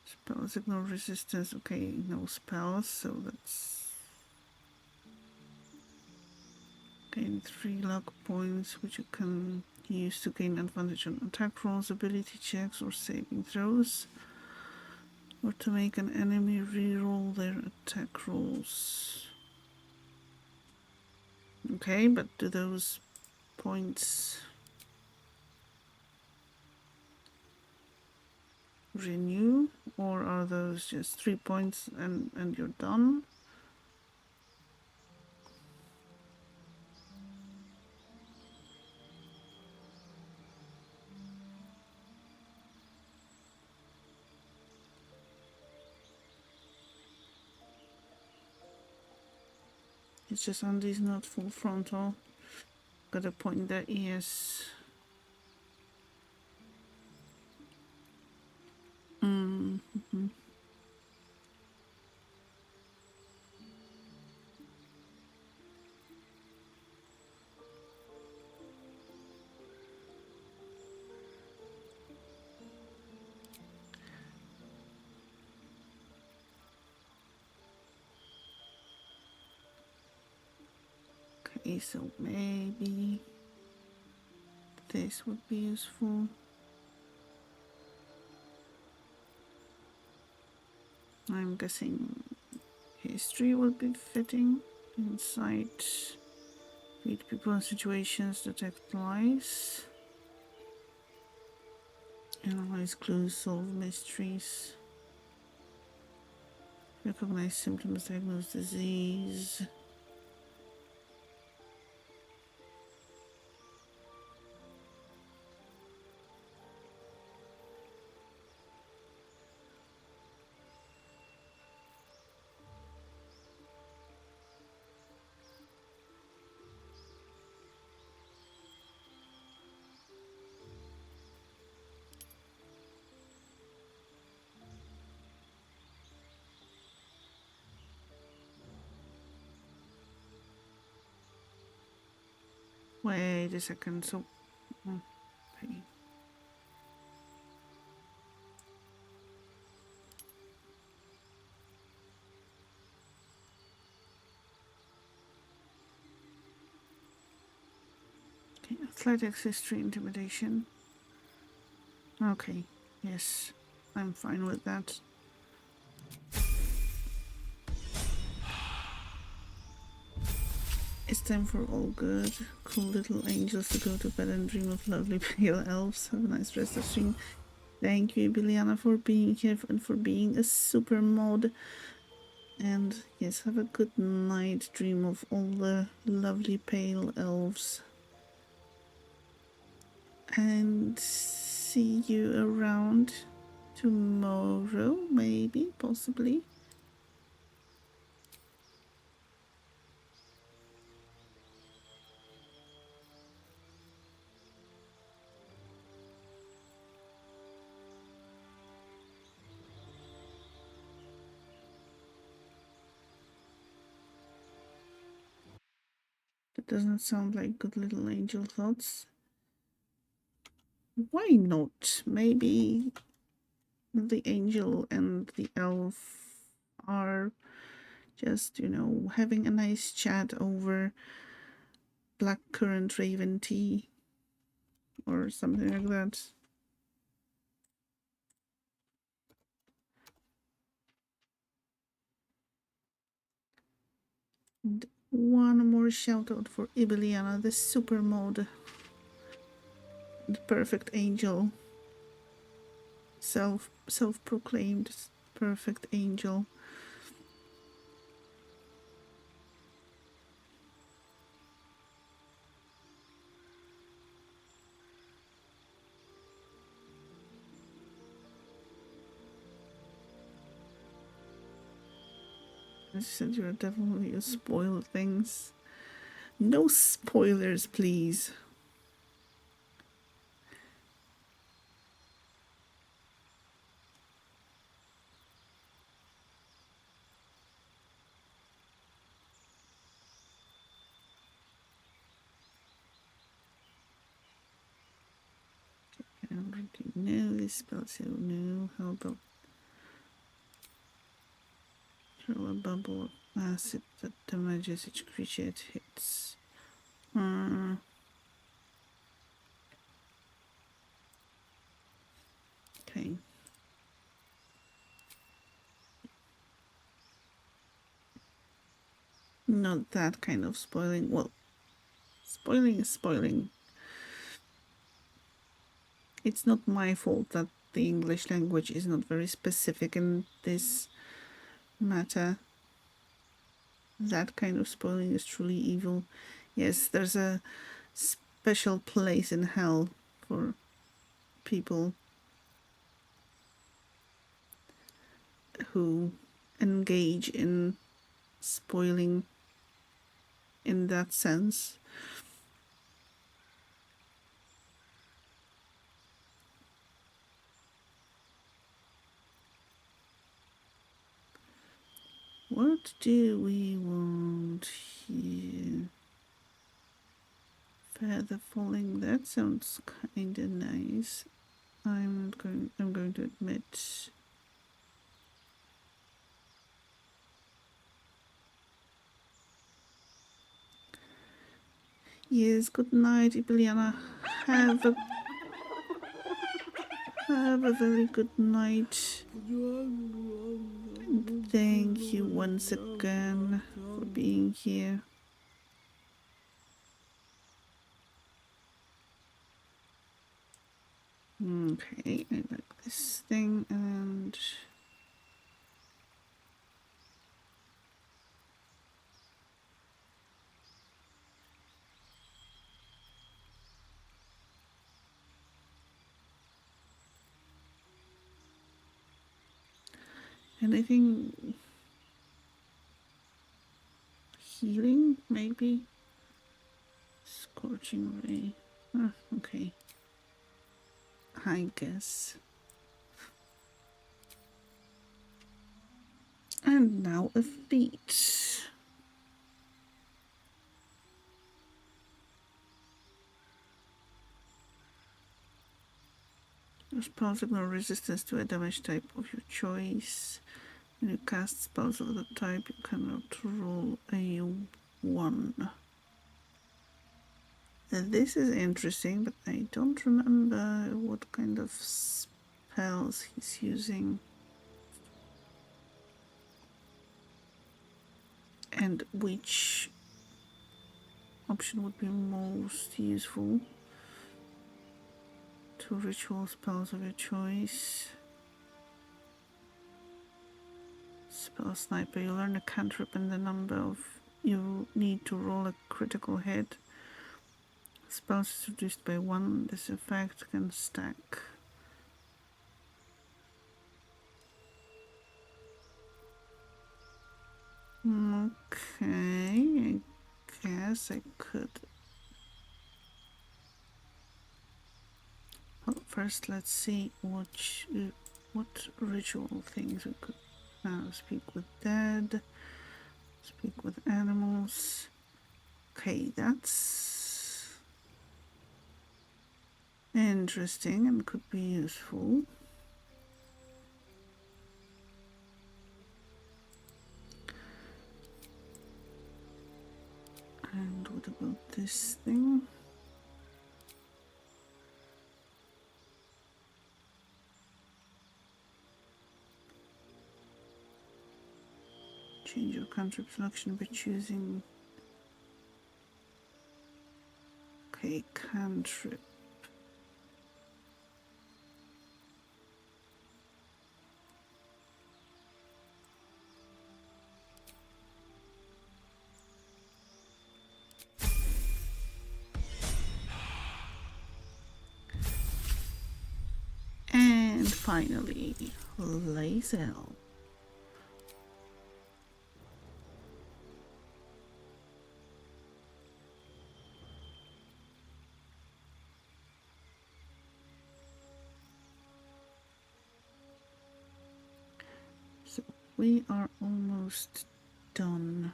Spells ignore resistance. Okay, no spells, so that's gain 3 luck points, which you can use to gain advantage on attack rolls, ability checks, or saving throws, or to make an enemy reroll their attack rolls. Okay, but do those points renew, or are those just 3 points and you're done? It's just Andy's not full frontal. Got a point there, yes. Mm-hmm. Okay, so maybe this would be useful. I'm guessing history would be fitting. Insight. Read people and situations, detect lies. Analyze clues, solve mysteries. Recognize symptoms, diagnose disease. Wait a second, so... Okay. Okay, athletics, history, intimidation. Okay, yes, I'm fine with that. It's time for all good, cool little angels to go to bed and dream of lovely pale elves. Have a nice rest of stream. Thank you, Biliana, for being here and for being a super mod. And yes, have a good night. Dream of all the lovely pale elves. And see you around tomorrow, maybe, possibly. That doesn't sound like good little angel thoughts. Why not? Maybe the angel and the elf are just, you know, having a nice chat over blackcurrant raven tea or something like that. And one more shout out for Ibeliana, the super mod, the perfect angel, self-proclaimed perfect angel. I said you're definitely you spoil things. No spoilers, please. I already know this spell, so no. How about throw a bubble of acid that damages each creature it hits? Okay. Not that kind of spoiling. Well, spoiling is spoiling. It's not my fault that the English language is not very specific in this matter. That kind of spoiling is truly evil. Yes, there's a special place in hell for people who engage in spoiling in that sense. What do we want here? Feather falling, that sounds kinda nice. I'm going to admit. Yes, good night, Ibeliana. Have a very good night. Thank you once again for being here. Okay, I like this thing, and Anything healing, maybe? Scorching ray. Okay. I guess. And now a feat. Spells ignore resistance to a damage type of your choice. When you cast spells of the type, you cannot roll a 1. This is interesting, but I don't remember what kind of spells he's using. And which option would be most useful. 2 ritual spells of your choice. Spell sniper. You learn a cantrip and the number of you need to roll a critical hit. Spells is reduced by 1. This effect can stack. Okay, I guess I could. Well, first, let's see what ritual things we could speak with dead, speak with animals. Okay, that's interesting and could be useful. And what about this thing? Change your cantrip selection by choosing. Okay, cantrip. And finally, Lazel. So we are almost done.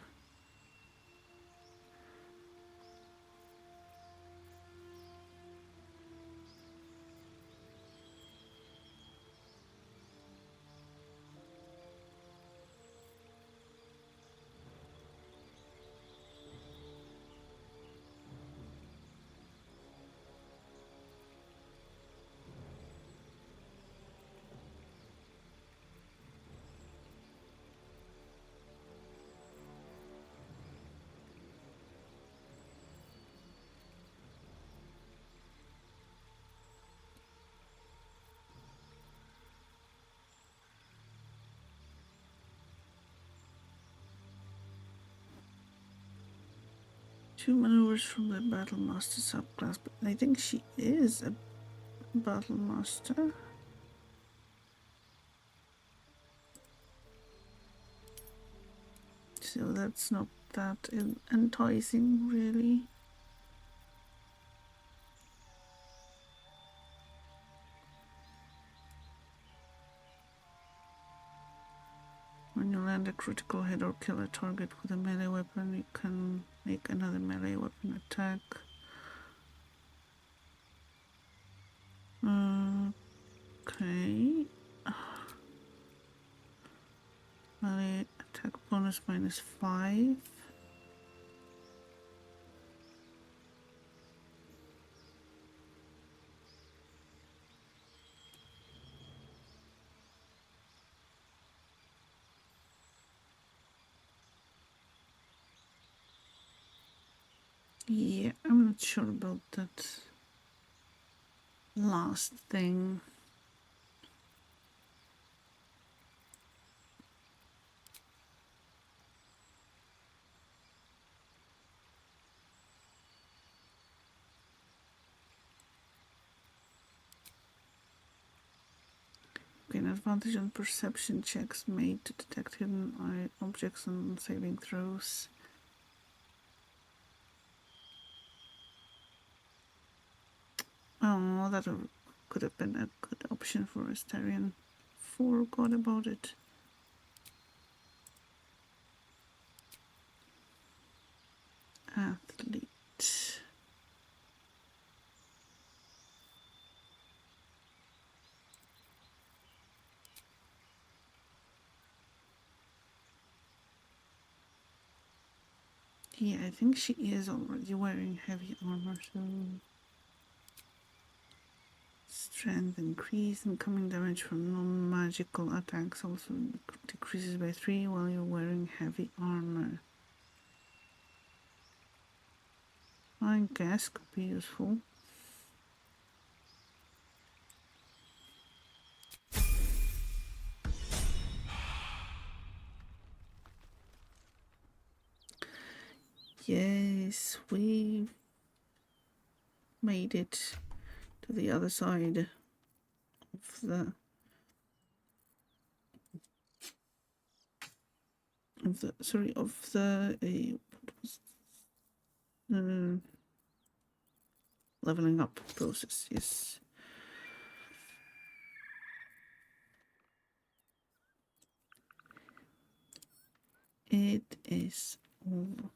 Two maneuvers from the Battle Master subclass, but I think she is a Battle Master. So that's not that enticing, really. When you land a critical hit or kill a target with a melee weapon, you can make another melee weapon attack. Okay. Melee attack bonus -5. Yeah, I'm not sure about that last thing. Gain advantage on perception checks made to detect hidden objects and saving throws. Oh, that could have been a good option for Astarion. Forgot about it. Athlete. Yeah, I think she is already wearing heavy armor, so strength increase, incoming damage from non-magical attacks also decreases by 3 while you're wearing heavy armor. I guess could be useful. Yes, we made it to the other side of the leveling up process. Yes. It is all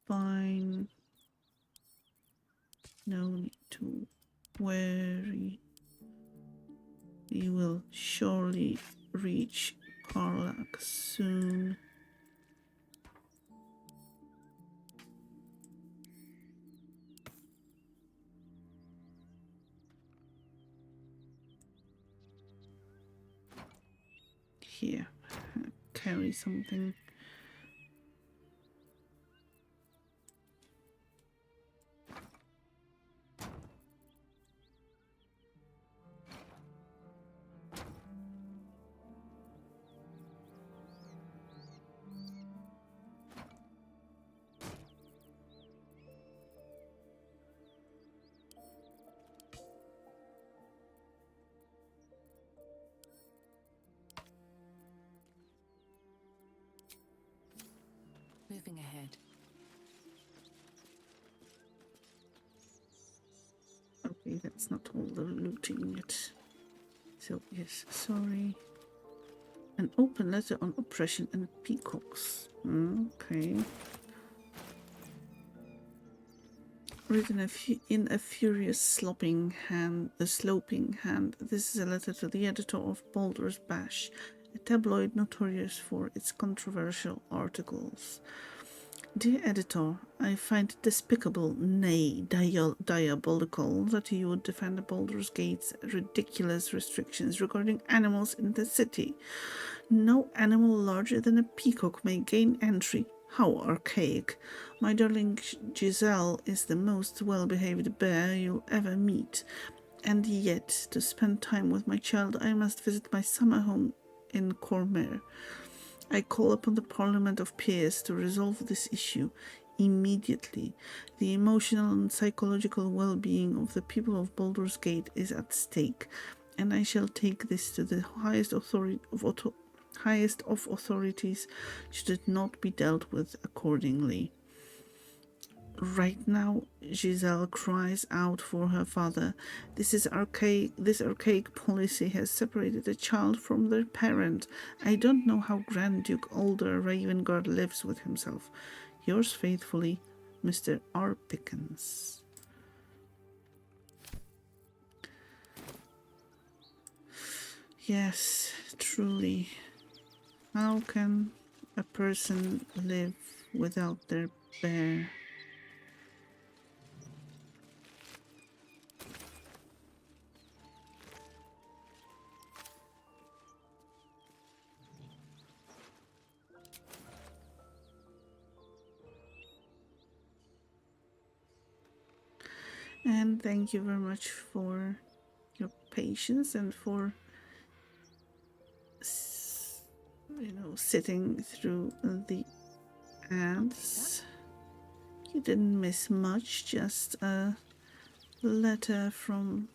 fine. No need to worry. We will surely reach Karlach soon. Here, carry something. Moving ahead. Okay, that's not all the looting yet. So, yes, sorry. An open letter on oppression and peacocks. Okay. Written in a furious sloping hand, this is a letter to the editor of Baldur's Bash, a tabloid notorious for its controversial articles. Dear editor, I find it despicable, nay, diabolical, that you would defend Baldur's Gate's ridiculous restrictions regarding animals in the city. No animal larger than a peacock may gain entry. How archaic. My darling Giselle is the most well-behaved bear you'll ever meet. And yet, to spend time with my child, I must visit my summer home in Cormyr. I call upon the Parliament of Peers to resolve this issue immediately. The emotional and psychological well-being of the people of Baldur's Gate is at stake, and I shall take this to the highest of authorities should it not be dealt with accordingly. Right now, Giselle cries out for her father. This archaic policy has separated a child from their parent. I don't know how Grand Duke Alder Ravengard lives with himself. Yours faithfully, Mr. R. Pickens. Yes, truly. How can a person live without their bear? And thank you very much for your patience and for sitting through the ads. You didn't miss much, just a letter from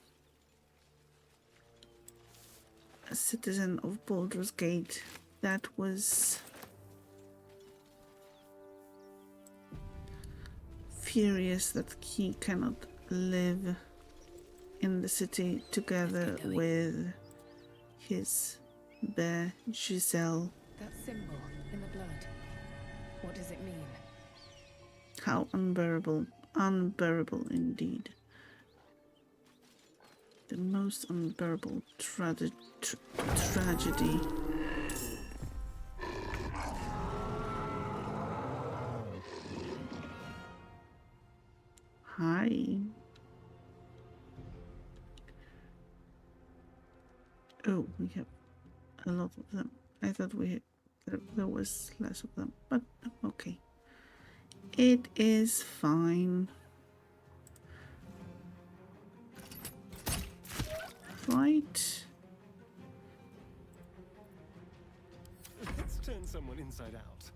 citizen of Baldur's Gate that was furious that he cannot live in the city together with his bear Giselle. That symbol in the blood. What does it mean? How unbearable, unbearable indeed. The most unbearable tragedy. Hi. Oh, we have a lot of them. I thought there was less of them, but okay. It is fine. Right. Let's turn someone inside out.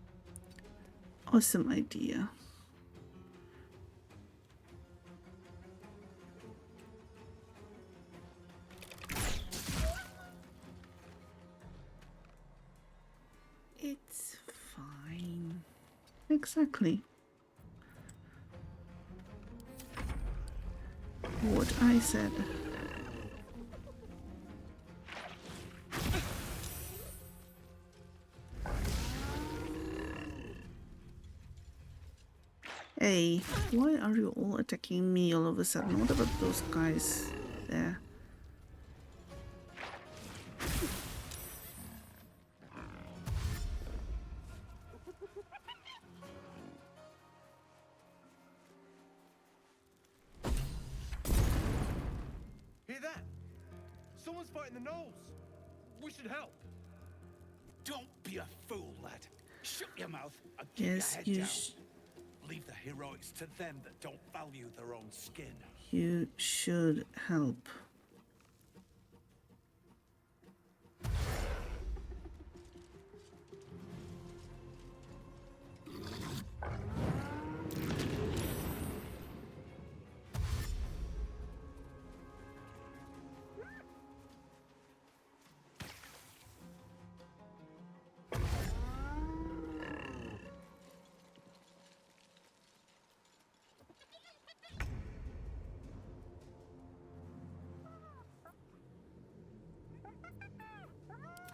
Awesome idea. It's fine. Exactly. What I said. Hey, why are you all attacking me all of a sudden? What about those guys there? Hear that? Someone's fighting the gnolls. We should help. Don't be a fool, lad. Shut your mouth and keep Yes, your head you down. Leave the heroics to them that don't value their own skin. You should help.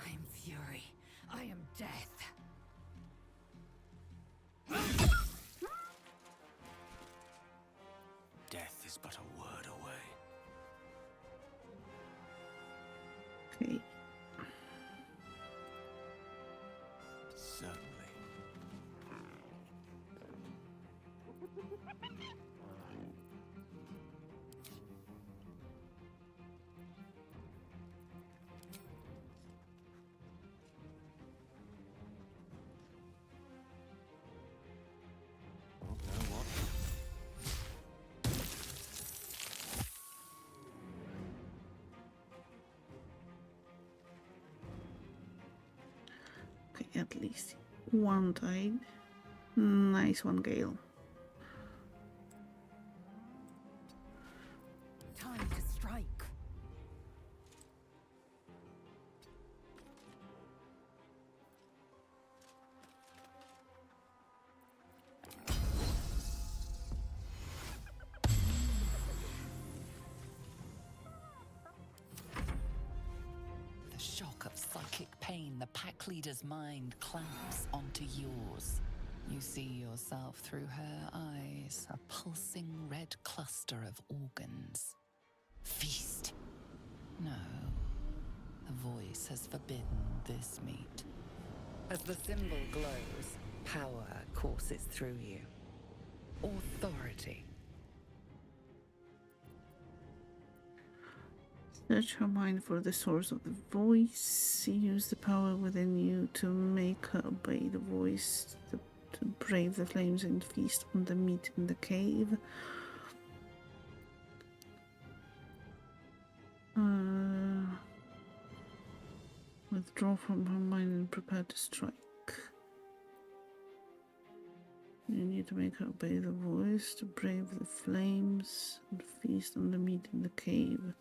I am fury. I am death. Death is but a word away. Okay. Certainly. Oh, no, what? Okay, at least one died. Nice one, Gale. Time to strike. The shock of psychic pain, the pack leader's mind clamps onto yours. You see yourself through her eyes, a pulsing red cluster of organs. Feast. No. The voice has forbidden this meat. As the symbol glows, power courses through you. Authority. Search her mind for the source of the voice. Use the power within you to make her obey the voice, to brave the flames and feast on the meat in the cave. Withdraw from her mind and prepare to strike. You need to make her obey the voice, to brave the flames and feast on the meat in the cave.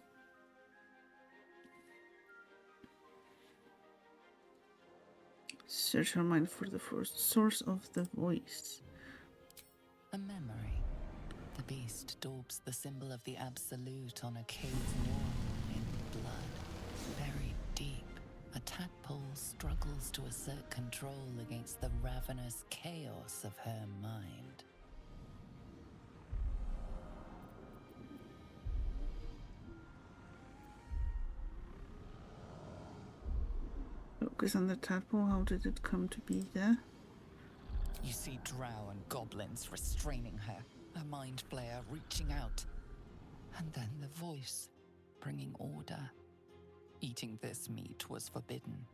Search her mind for the first source of the voice. A memory. The beast daubs the symbol of the Absolute on a cave wall in blood. Buried deep, a tadpole struggles to assert control against the ravenous chaos of her mind. Focus on the tadpole. How did it come to be there? You see drow and goblins restraining her, a mind flayer reaching out. And then the voice, bringing order. Eating this meat was forbidden,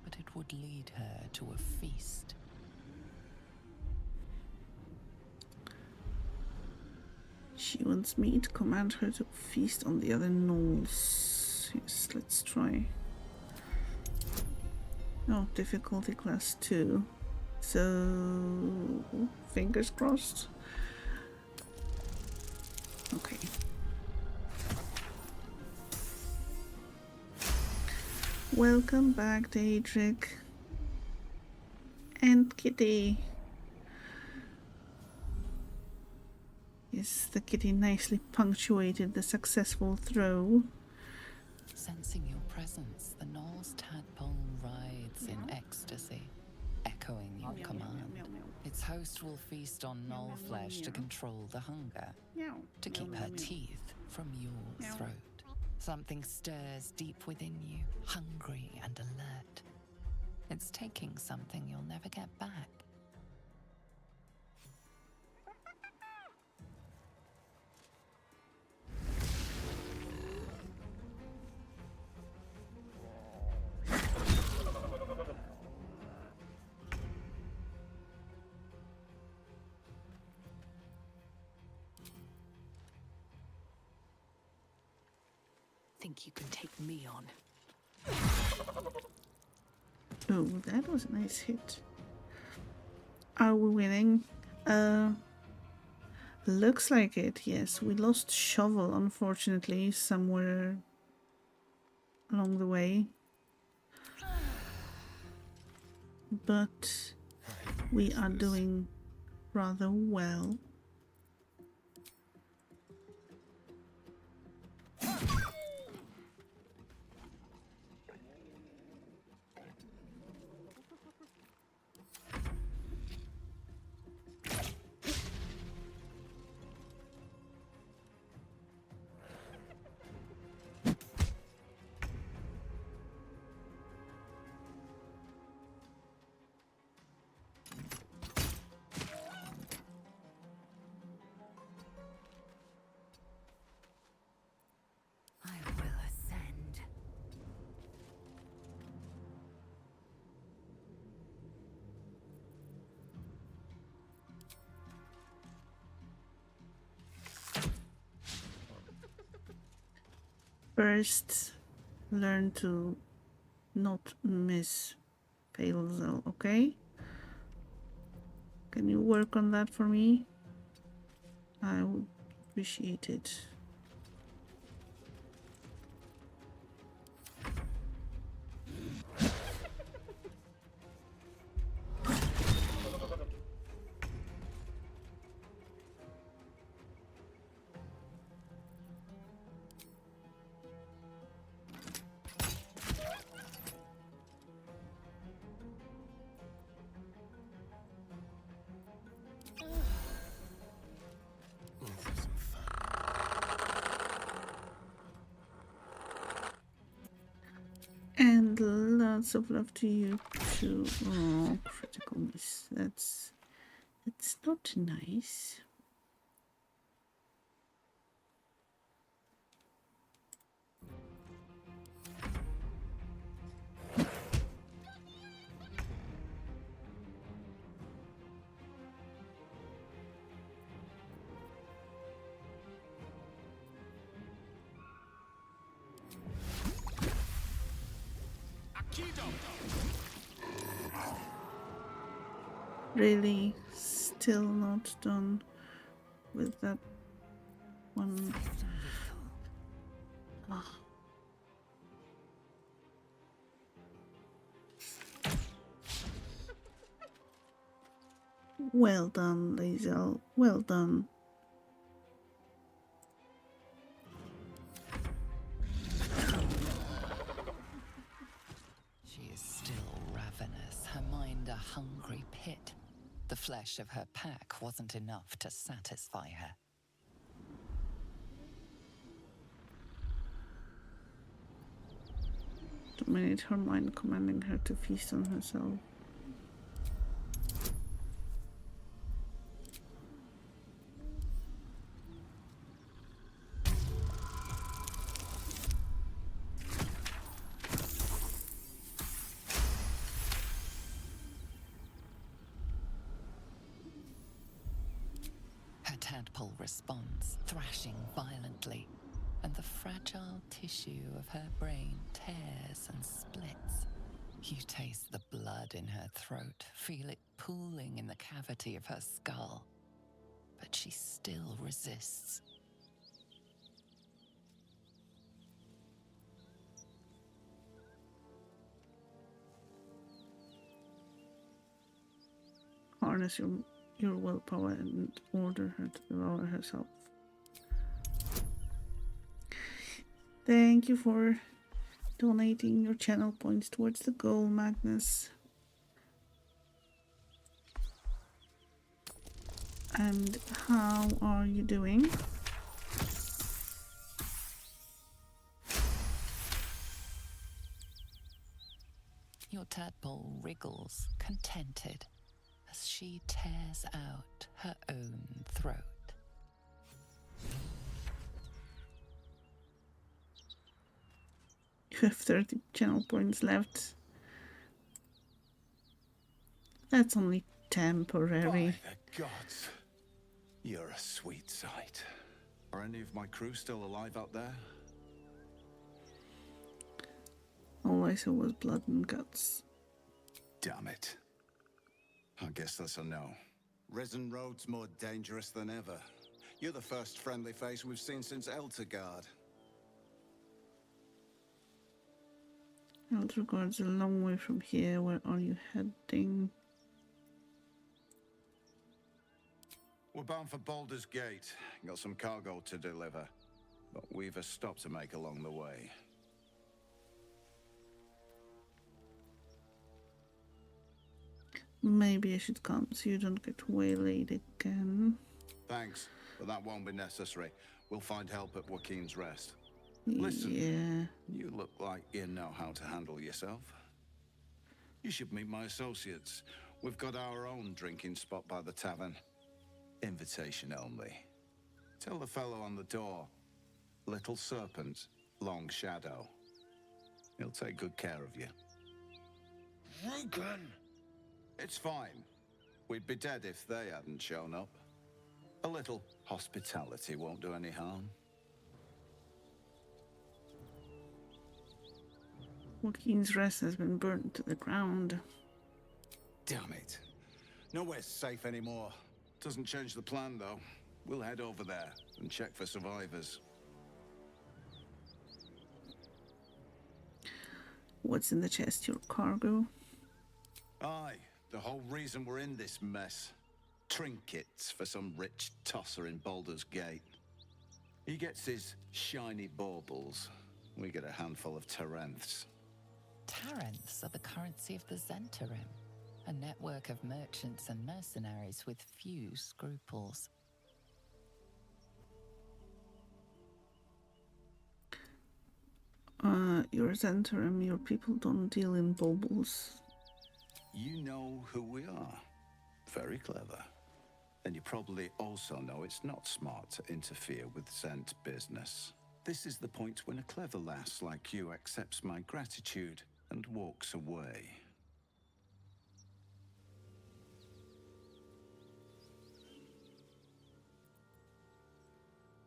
but it would lead her to a feast. She wants me to command her to feast on the other gnolls. Yes, let's try. Oh, difficulty class 2. So, fingers crossed. Okay. Welcome back, Daedric. And Kitty. Yes, the kitty nicely punctuated the successful throw. Sensing your presence, the Gnoll's tadpole writhes in ecstasy, echoing your command. Its host will feast on gnoll flesh to control the hunger, to keep her teeth from your throat. Something stirs deep within you, hungry and alert. It's taking something you'll never get back. Think you can take me on? Oh, that was a nice hit. Are we winning? Looks like it, yes. We lost Shovel, unfortunately, somewhere along the way. But we are doing rather well. First, learn to not miss Failzel, okay? Can you work on that for me? I would appreciate it. And lots of love to you too. Oh, critical miss. That's not nice. Really, still not done with that one. Oh. Well done, Lae'zel. Well done. She is still ravenous, her mind a hungry pit. The flesh of her pack wasn't enough to satisfy her. Dominate her mind, commanding her to feast on herself. Her tadpole responds, thrashing violently, and the fragile tissue of her brain tears and splits. You taste the blood in her throat, feel it pooling in the cavity of her skull. But she still resists. Harness your willpower and order her to devour herself. Thank you for donating your channel points towards the goal, Magnus. And how are you doing? Your tadpole wriggles, contented, as she tears out her own throat. You have 30 channel points left. That's only temporary. By the gods, you're a sweet sight. Are any of my crew still alive out there? All I saw was blood and guts. Damn it. I guess that's a no. Risen Road's more dangerous than ever. You're the first friendly face we've seen since Eltergard. Eltergard's a long way from here. Where are you heading? We're bound for Baldur's Gate. Got some cargo to deliver. But we've a stop to make along the way. Maybe I should come so you don't get waylaid again. Thanks, but that won't be necessary. We'll find help at Joaquin's Rest. Listen, Yeah. you look like you know how to handle yourself. You should meet my associates. We've got our own drinking spot by the tavern. Invitation only. Tell the fellow on the door. Little Serpent, Long Shadow. He'll take good care of you. Rugen! It's fine. We'd be dead if they hadn't shown up. A little hospitality won't do any harm. Joaquin's Rest has been burnt to the ground. Damn it. Nowhere's safe anymore. Doesn't change the plan, though. We'll head over there and check for survivors. What's in the chest? Your cargo? Aye, the whole reason we're in this mess. Trinkets for some rich tosser in Baldur's Gate. He gets his shiny baubles. We get a handful of Tarenths. Tarenths are the currency of the Zentarim, a network of merchants and mercenaries with few scruples. Your Zentarim, your people don't deal in baubles. You know who we are. Very clever. And you probably also know it's not smart to interfere with Zent business. This is the point when a clever lass like you accepts my gratitude and walks away.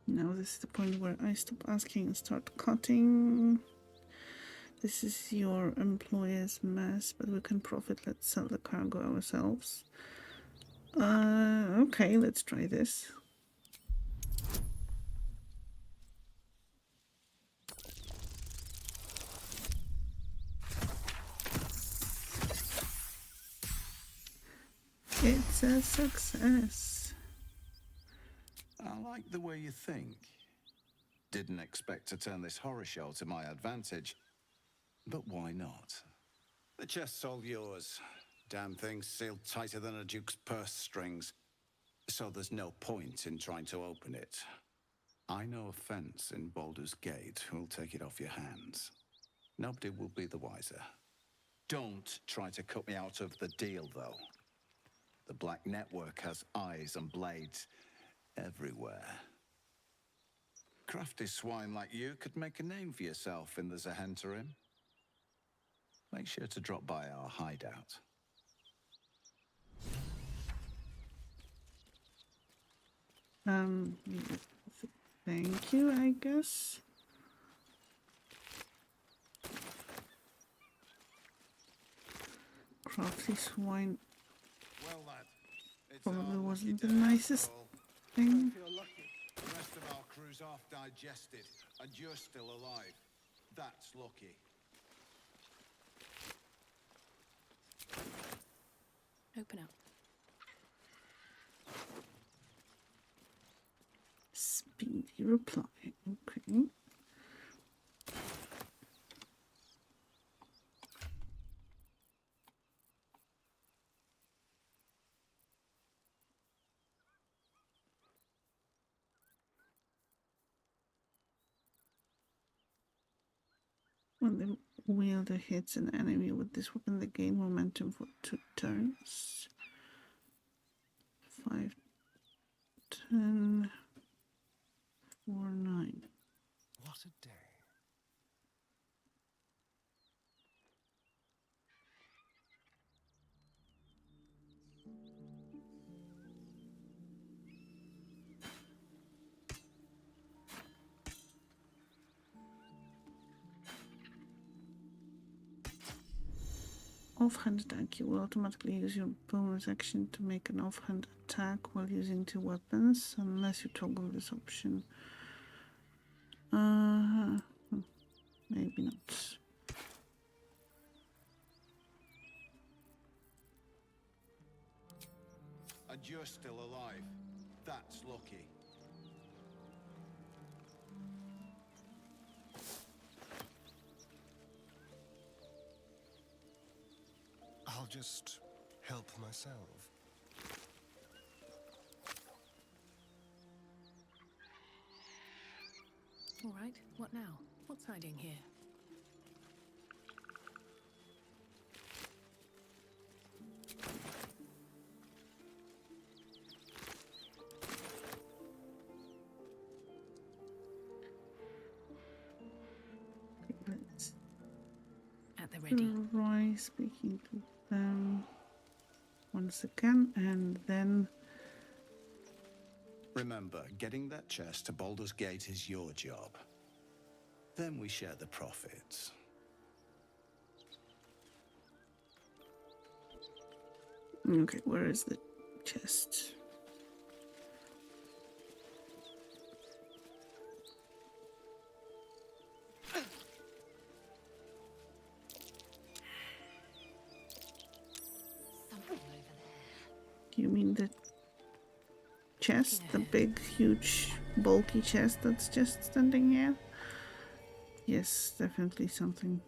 Now this is the point where I stop asking and start cutting. This is your employer's mess, but we can profit. Let's sell the cargo ourselves. Okay, let's try this. It's a success. I like the way you think. Didn't expect to turn this horror show to my advantage, but why not? The chest's all yours. Damn thing's sealed tighter than a duke's purse strings, so there's no point in trying to open it. I know a fence in Baldur's Gate who'll take it off your hands. Nobody will be the wiser. Don't try to cut me out of the deal, though. The Black Network has eyes and blades everywhere. Crafty swine like you could make a name for yourself in the Zahenterim. Make sure to drop by our hideout. Thank you, I guess. Crafty swine Well, lad, it's probably our wasn't lucky the day nicest after all. thing. The rest of our crew's half digested, and you're still alive. That's lucky. Open up. Speedy reply. Okay. When the wielder hits an enemy with this weapon, they gain momentum for 2 turns. 5, 10, 4, 9. What a day. Offhand attack. You will automatically use your bonus action to make an offhand attack while using 2 weapons, unless you toggle this option. Maybe not. And you're still alive. That's lucky. I'll just help myself. All right, what now? What's hiding here? Let's At the ready. try speaking to them once again, and then Remember, getting that chest to Baldur's Gate is your job. Then we share the profits. okay, where is the chest? Something over there. You mean the chest? The big, huge, bulky chest that's just standing here? Yes, definitely something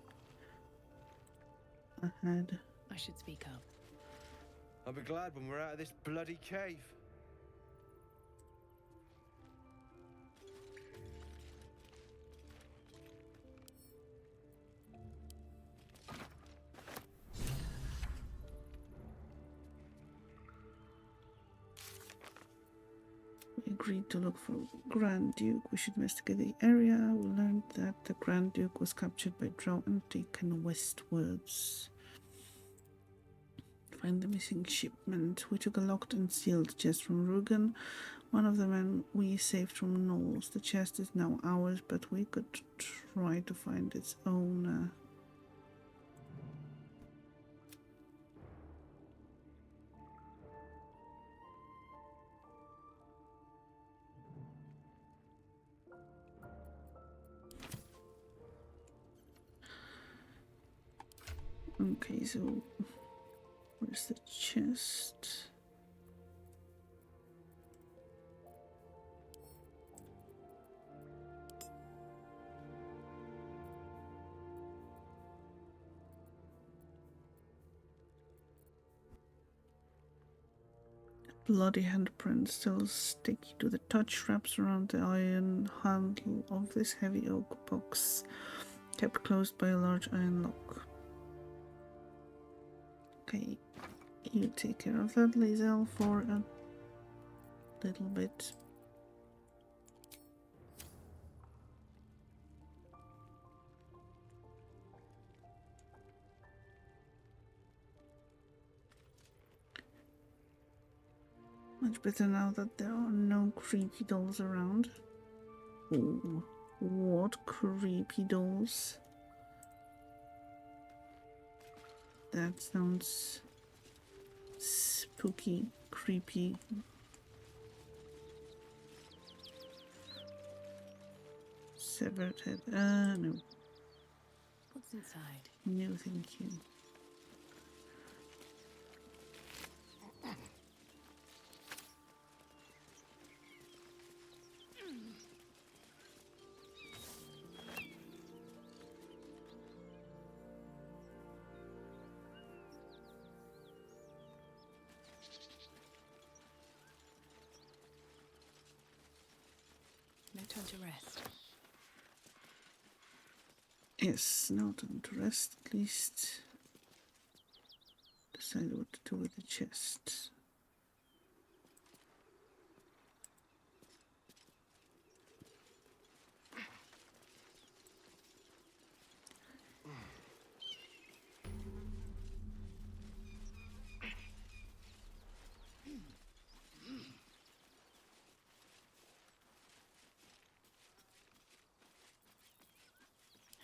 ahead. I should speak up. I'll be glad when we're out of this bloody cave. We agreed to look for Grand Duke. We should investigate the area. We learned that the Grand Duke was captured by Drow and taken westwards. Find the missing shipment. We took a locked and sealed chest from Rugen, one of the men we saved from Knowles. The chest is now ours, but we could try to find its owner. Okay, so where's the chest? bloody handprint still sticky to the touch, wraps around the iron handle of this heavy oak box, kept closed by a large iron lock. Okay, you take care of that, Lae'zel, for a little bit. Much better now that there are no creepy dolls around. Ooh, what creepy dolls? That sounds spooky, creepy. Severed head. No. What's inside? No, thank you. No time to rest. Yes, no time to rest, at least. Decide what to do with the chest.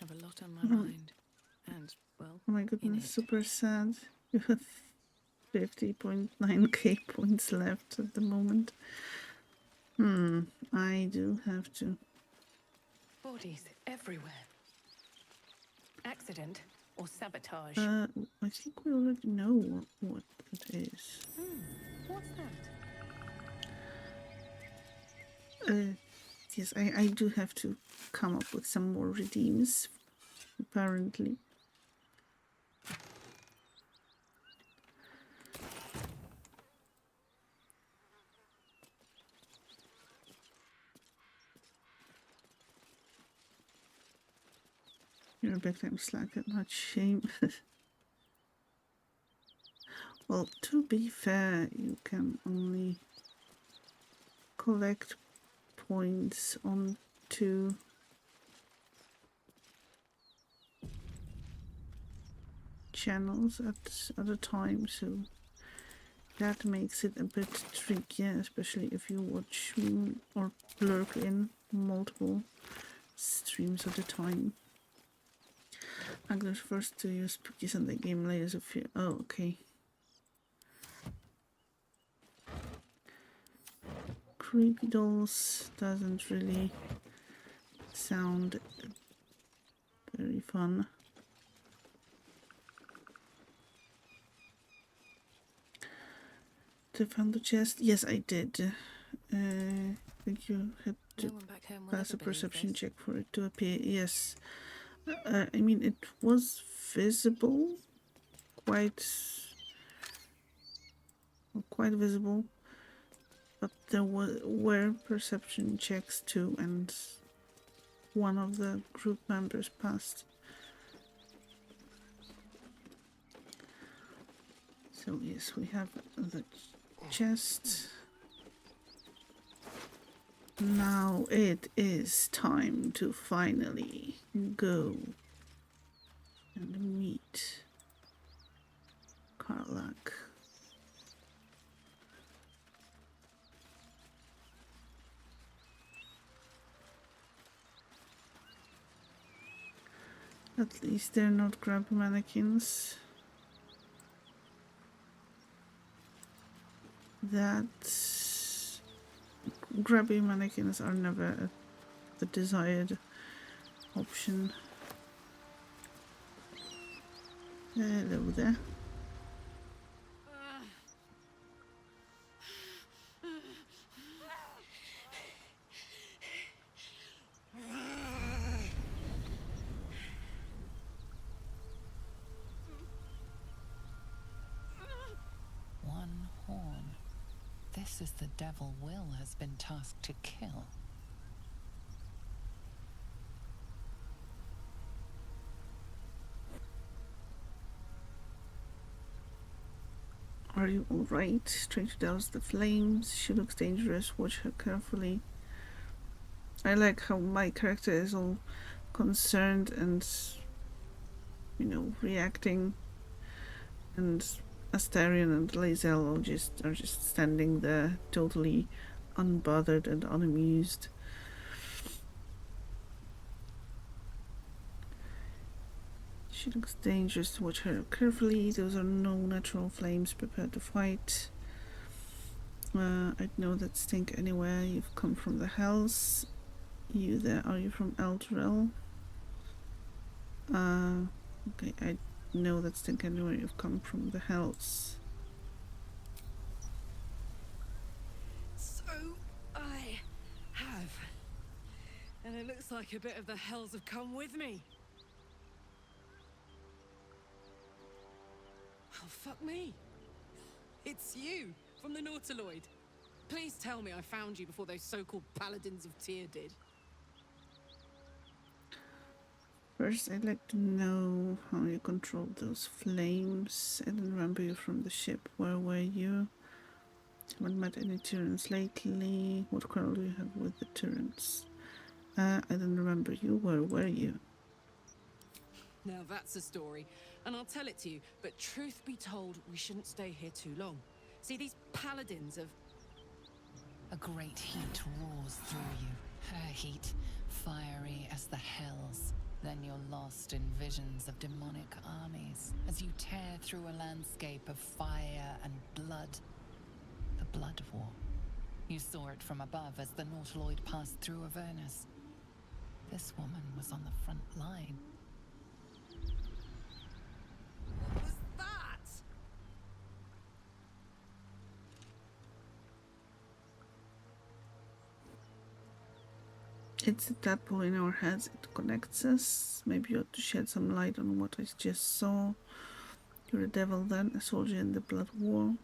Have a lot on my mind. And, well, Oh my goodness, super sad. You have 50.9k points left at the moment. I do have to. Bodies everywhere. Accident or sabotage? I think we already know what it is. What's that? Yes, I do have to come up with some more redeems, apparently. You're a big time slacker, not shame. Well, to be fair, you can only collect points on 2 channels at a time, so that makes it a bit tricky, especially if you watch or lurk in multiple streams at a time. Angler's first to use Spooky Sunday game layers of fear. Oh, okay. Creepy dolls doesn't really sound very fun. To find the chest? Yes, I did. I think you had to pass a perception check for it to appear. Yes. I mean, it was visible. Quite visible. But there were perception checks too, and one of the group members passed. So yes, we have the chest. Now it is time to finally go and meet Karlach. At least they're not grab mannequins. That grabby mannequins are never the desired option. Hello there. One horn. Then This is the devil Will has been tasked to kill. Are you alright? Trying to douse the flames. She looks dangerous. Watch her carefully. I like how my character is all concerned and, you know, reacting, and Astarion and Lae'zel are just standing there, totally unbothered and unamused. She looks dangerous. Watch her carefully. Those are no natural flames. Prepare to fight. I'd know that stink anywhere. You've come from the Hells. You there? Are you from Elturel? Okay, I know that stink anywhere. You've come from the Hells. So I have. And it looks like a bit of the Hells have come with me. Oh, fuck me. It's you, from the Nautiloid. Please tell me I found you before those so-called Paladins of Tyr did. First, I'd like to know how you controlled those flames. I didn't remember you from the ship. Where were you? Haven't met any Tyrants lately. What quarrel do you have with the Tyrants? I didn't remember you. Where were you? Now that's a story, and I'll tell it to you, but truth be told, we shouldn't stay here too long. See, these Paladins of... A great heat roars through you. Her heat, fiery as the Hells. Then you're lost in visions of demonic armies as you tear through a landscape of fire and blood. The Blood War. You saw it from above as the Nautiloid passed through Avernus. This woman was on the front line. What was that? It's a tadpole in our heads. It connects us. Maybe you ought to shed some light on what I just saw. You're a devil then, a soldier in the Blood War.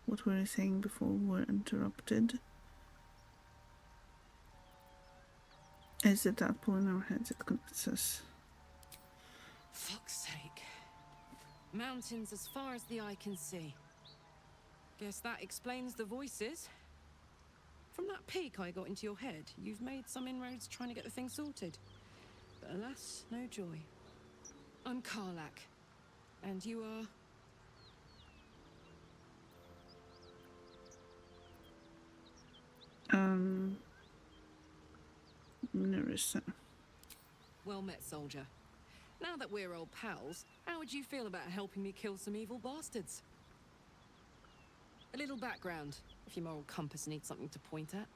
What were you saying before we were interrupted? It's a tadpole in our heads. It connects us. Fuck's sake. Mountains as far as the eye can see. Guess that explains the voices. From that peak I got into your head, you've made some inroads trying to get the thing sorted. But alas, no joy. I'm Karlach. And you are... Nerissa. Well met, soldier. Now that we're old pals, how would you feel about helping me kill some evil bastards? A little background, if your moral compass needs something to point at.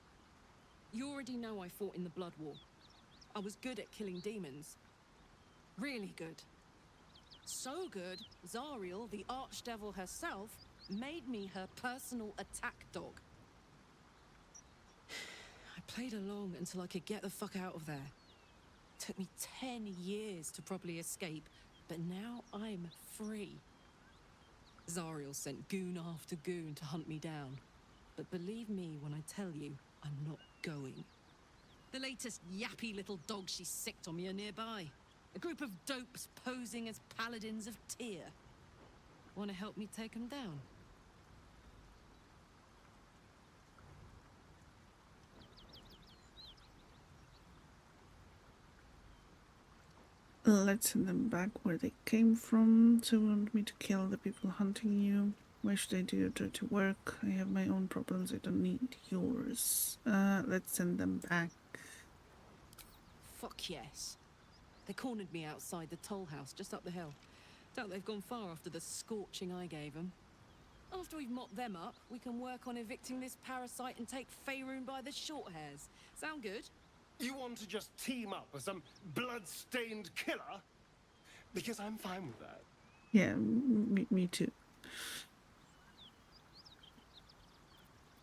You already know I fought in the Blood War. I was good at killing demons. Really good. So good, Zariel, the archdevil herself, made me her personal attack dog. I played along until I could get the fuck out of there. Took me 10 years to properly escape, but now I'm free. Zariel sent goon after goon to hunt me down. But believe me when I tell you, I'm not going. The latest yappy little dog she sicked on me are nearby. A group of dopes posing as Paladins of Tyr. Want to help me take them down? Let's send them back where they came from. So you want me to kill the people hunting you? Why should I do your dirty work? I have my own problems. I don't need yours. Let's send them back. Fuck yes. They cornered me outside the toll house just up the hill. Doubt they've gone far after the scorching I gave them. After we've mopped them up, we can work on evicting this parasite and take Faerun by the short hairs. Sound good? You want to just team up with some blood-stained killer? Because I'm fine with that. Yeah, me too.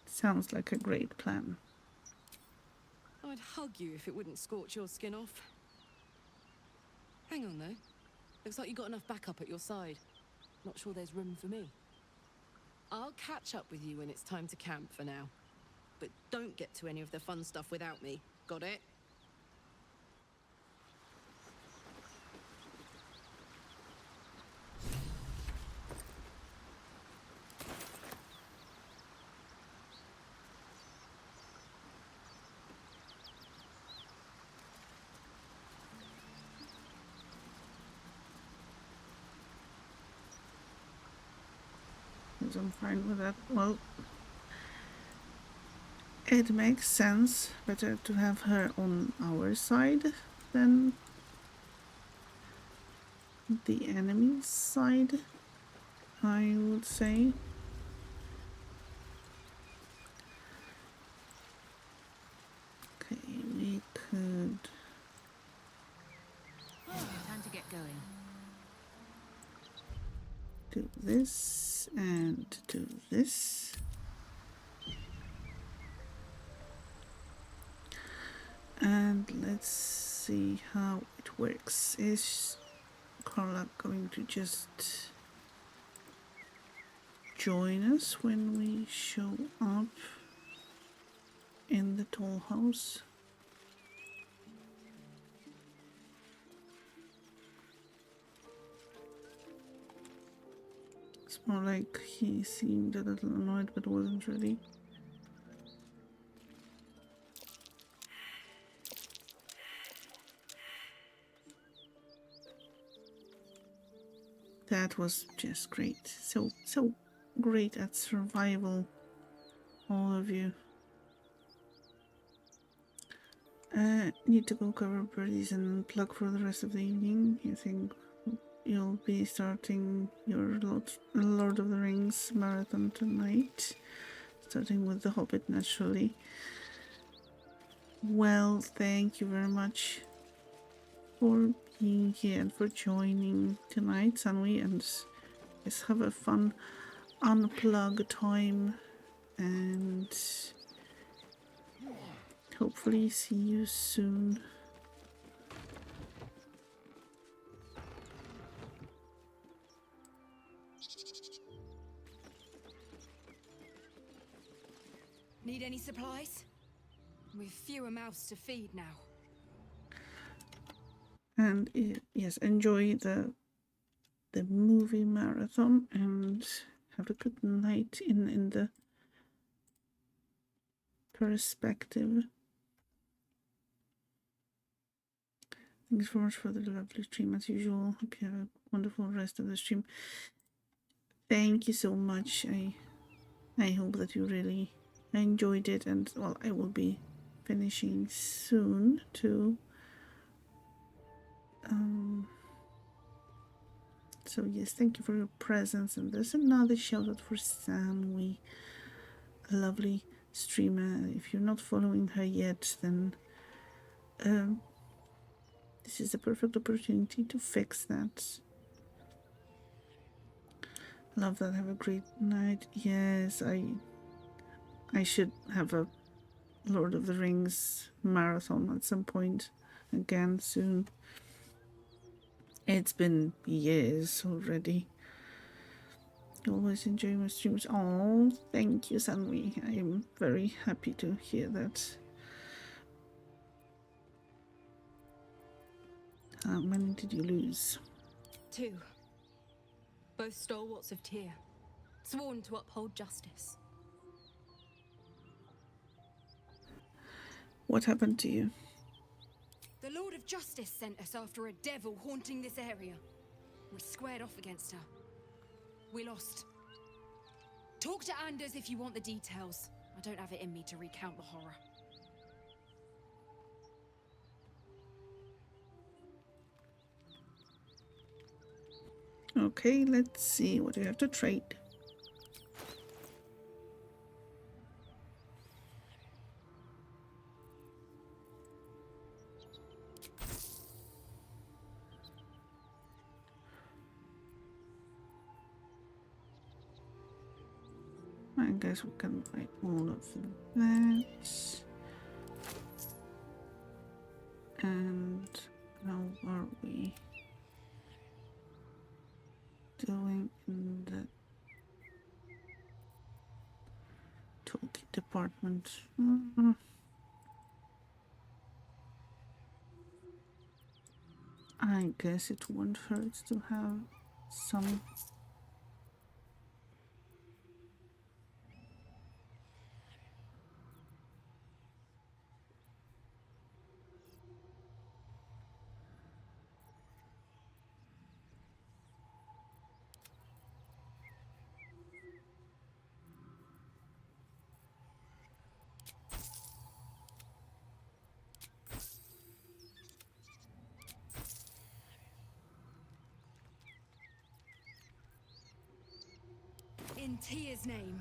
Sounds like a great plan. I'd hug you if it wouldn't scorch your skin off. Hang on though. Looks like you got enough backup at your side. Not sure there's room for me. I'll catch up with you when it's time to camp for now. But don't get to any of the fun stuff without me. Got it? Yes, I'm fine with that. Well, it makes sense. Better to have her on our side than the enemy's side, I would say. Okay, we could... Time to get going. do this and do this. And let's see how it works. Is Karlach going to just join us when we show up in the toll house? It's more like he seemed a little annoyed, but wasn't really. That was just great. So great at survival, all of you. Need to go cover birdies and plug for the rest of the evening. You think you'll be starting your Lord of the Rings marathon tonight, starting with The Hobbit, naturally. Well, thank you very much for being here and for joining tonight, Sunwy, and let's have a fun unplug time and hopefully see you soon. Need any supplies? We've fewer mouths to feed now. And yes, enjoy the movie marathon and have a good night in the perspective. Thanks so much for the lovely stream as usual. Hope you have a wonderful rest of the stream. Thank you so much. I hope that you really enjoyed it, and well, I will be finishing soon too. So yes, thank you for your presence, and there's another shout out for Sanwi, a lovely streamer. If you're not following her yet, then this is the perfect opportunity to fix that. Love that. Have a great night. Yes, I should have a Lord of the Rings marathon at some point again soon. It's been years already. Always enjoy my streams. Oh, thank you, Sanwi. I'm very happy to hear that. How many did you lose? 2. Both stalwarts of Tyr, sworn to uphold justice. What happened to you? The Lord of Justice sent us after a devil haunting this area. We squared off against her. We lost. Talk to Anders if you want the details. I don't have it in me to recount the horror. Okay, let's see what you have to trade. I guess we can buy all of that. And how are we doing in the department. I guess it won't hurt to have some. In Tia's name.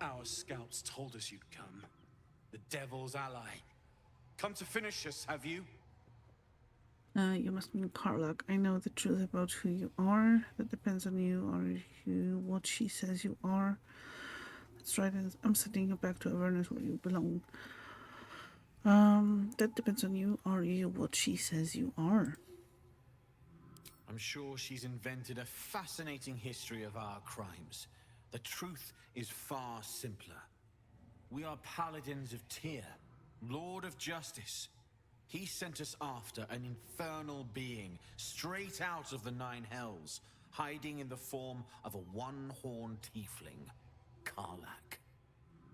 Our scouts told us you'd come. The Devil's ally. Come to finish us, have you? You must mean Karlach. I know the truth about who you are. That depends on you. Are you what she says you are? That's right. I'm sending you back to Avernus where you belong. That depends on you. Are you what she says you are? I'm sure she's invented a fascinating history of our crimes. The truth is far simpler. We are paladins of Tyr, Lord of Justice. He sent us after an infernal being straight out of the Nine Hells, hiding in the form of a one-horned tiefling, Karlach.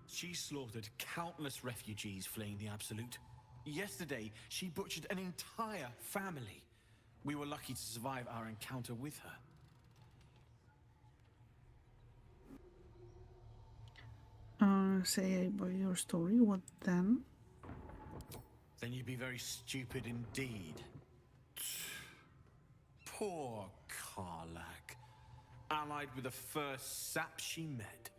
She slaughtered countless refugees fleeing the Absolute. Yesterday, she butchered an entire family. We were lucky to survive our encounter with her. Say by your story, what then? Then you'd be very stupid indeed. Poor Karlach, allied with the first sap she met,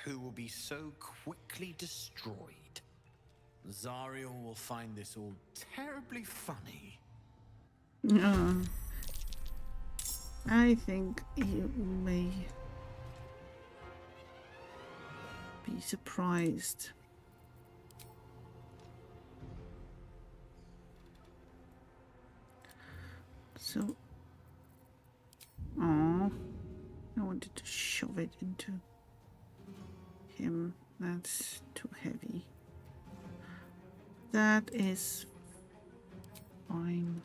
who will be so quickly destroyed. Zariel will find this all terribly funny. I think you may be surprised. So, I wanted to shove it into him. That's too heavy. That is fine.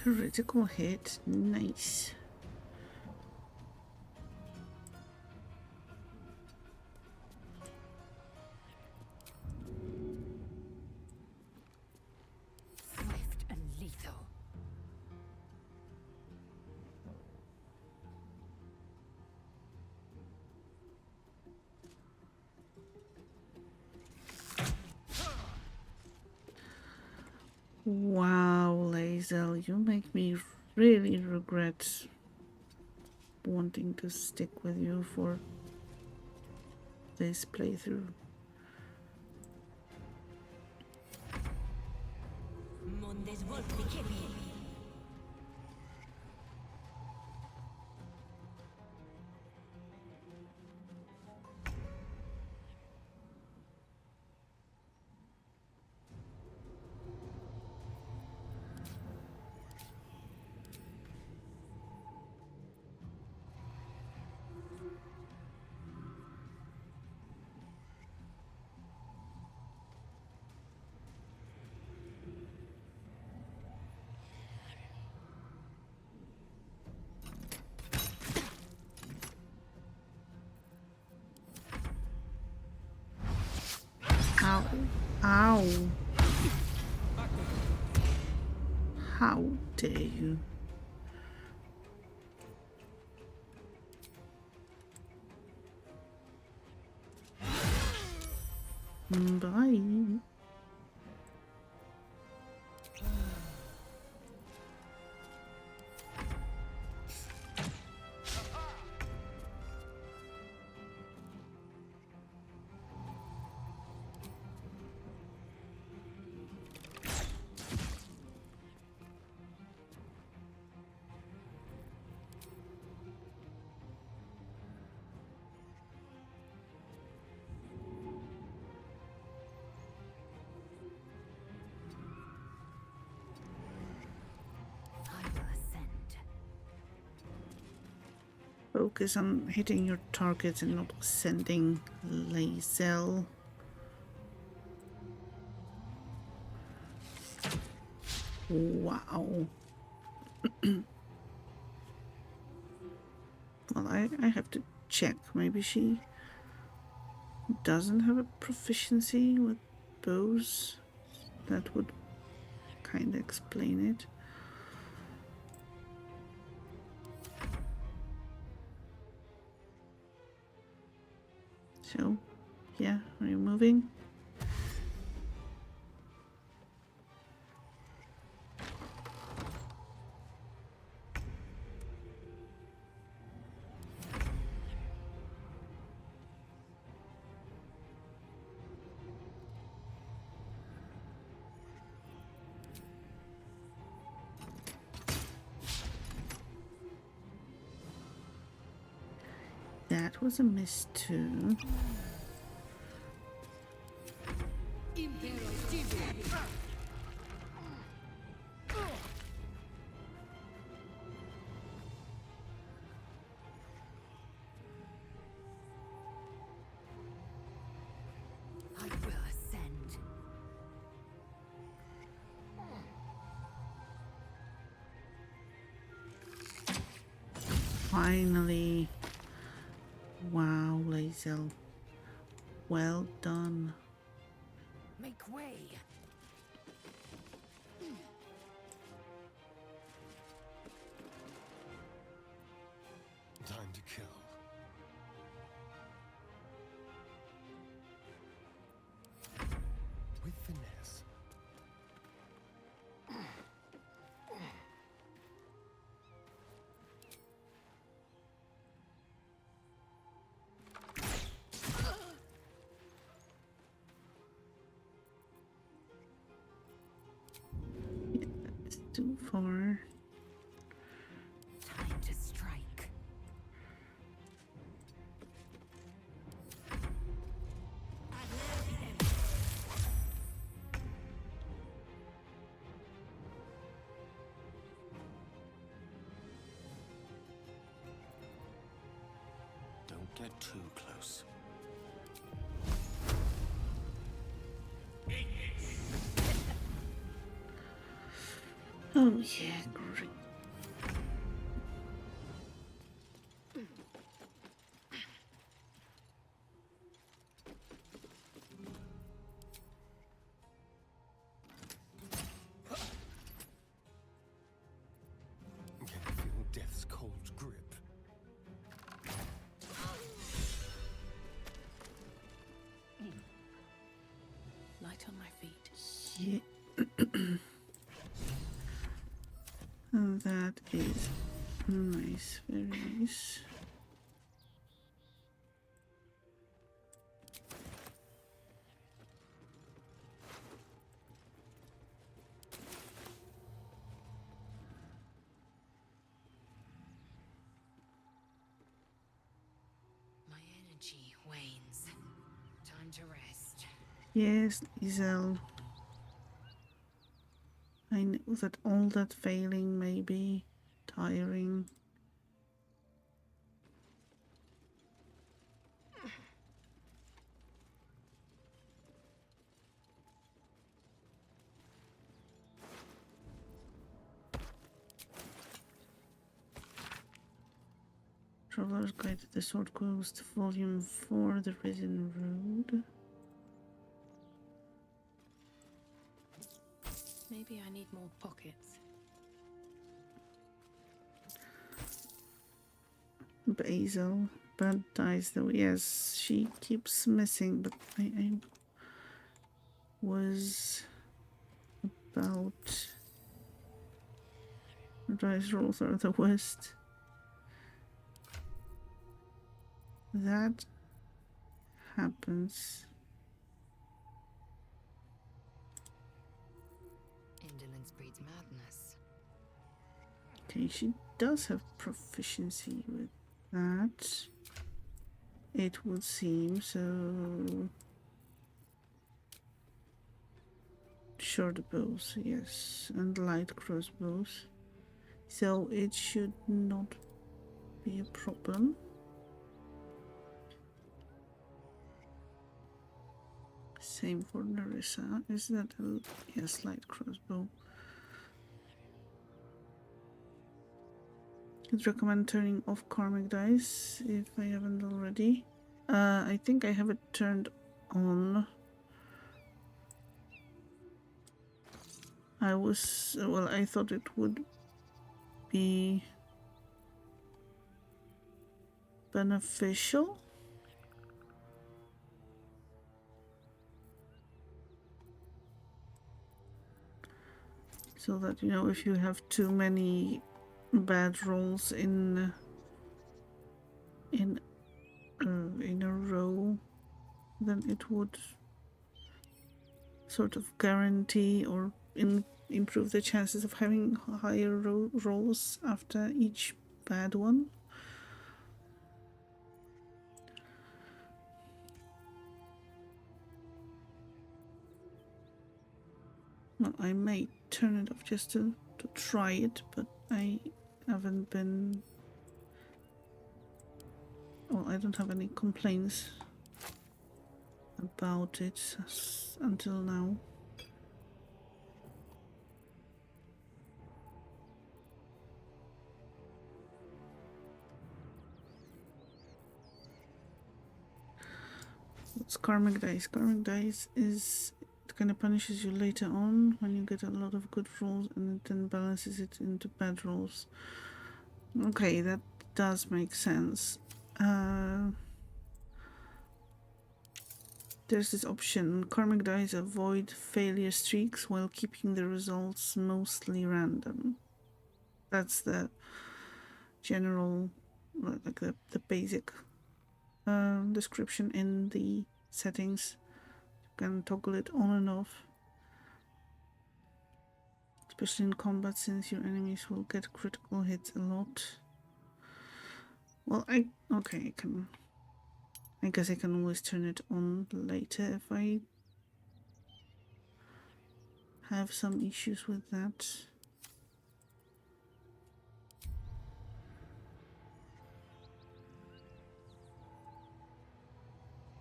Critical hit, nice. Swift and lethal. Wow, Lae'zel, you make me really regret wanting to stick with you for this playthrough. Ow. How dare you? Bye. Focus on hitting your targets and not sending laser. Wow. Well, I have to check. Maybe she doesn't have a proficiency with bows. That would kind of explain it. So, yeah, are you moving? That was a miss too. I will ascend. Finally. Wow, Lazel. Well done. Make way. Time to kill. With finesse. It's too far. Time to strike. Don't get too close. Oh yeah, great. Can you feel death's cold grip? Light on my feet. Yeah. And that is nice, very nice. My energy wanes. Time to rest. Yes, Isel. I know that all that failing may be tiring. Traveler's Guide to the Sword Coast, Volume 4, The Risen Road. Maybe I need more pockets. Basil. Bad dice though. Yes, she keeps missing, but I was about... Dice rolls are the worst. That happens. Indolence breeds madness. Okay, she does have proficiency with that. It would seem so. Short bows, yes, and light crossbows. So it should not be a problem. Same for Narissa. Is that a yes, light crossbow? I'd recommend turning off karmic dice if I haven't already. I think I have it turned on. I thought it would be beneficial. So that, you know, if you have too many bad rolls in a row, then it would sort of guarantee or improve the chances of having higher rolls after each bad one. Well, I may turn it off just to try it, but I haven't been... Well, I don't have any complaints about it until now. What's karmic dice? Karmic dice is... it kind of punishes you later on when you get a lot of good rolls, and it then balances it into bad rolls. Okay, that does make sense. There's this option. Karmic dice avoid failure streaks while keeping the results mostly random. That's the general, like the basic description in the settings. You can toggle it on and off. Especially in combat, since your enemies will get critical hits a lot. Well, I guess I can always turn it on later if I have some issues with that.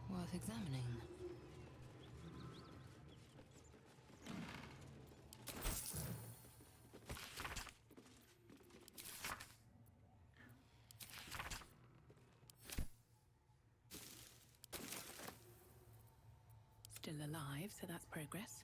Worth examining. Still alive, so that's progress.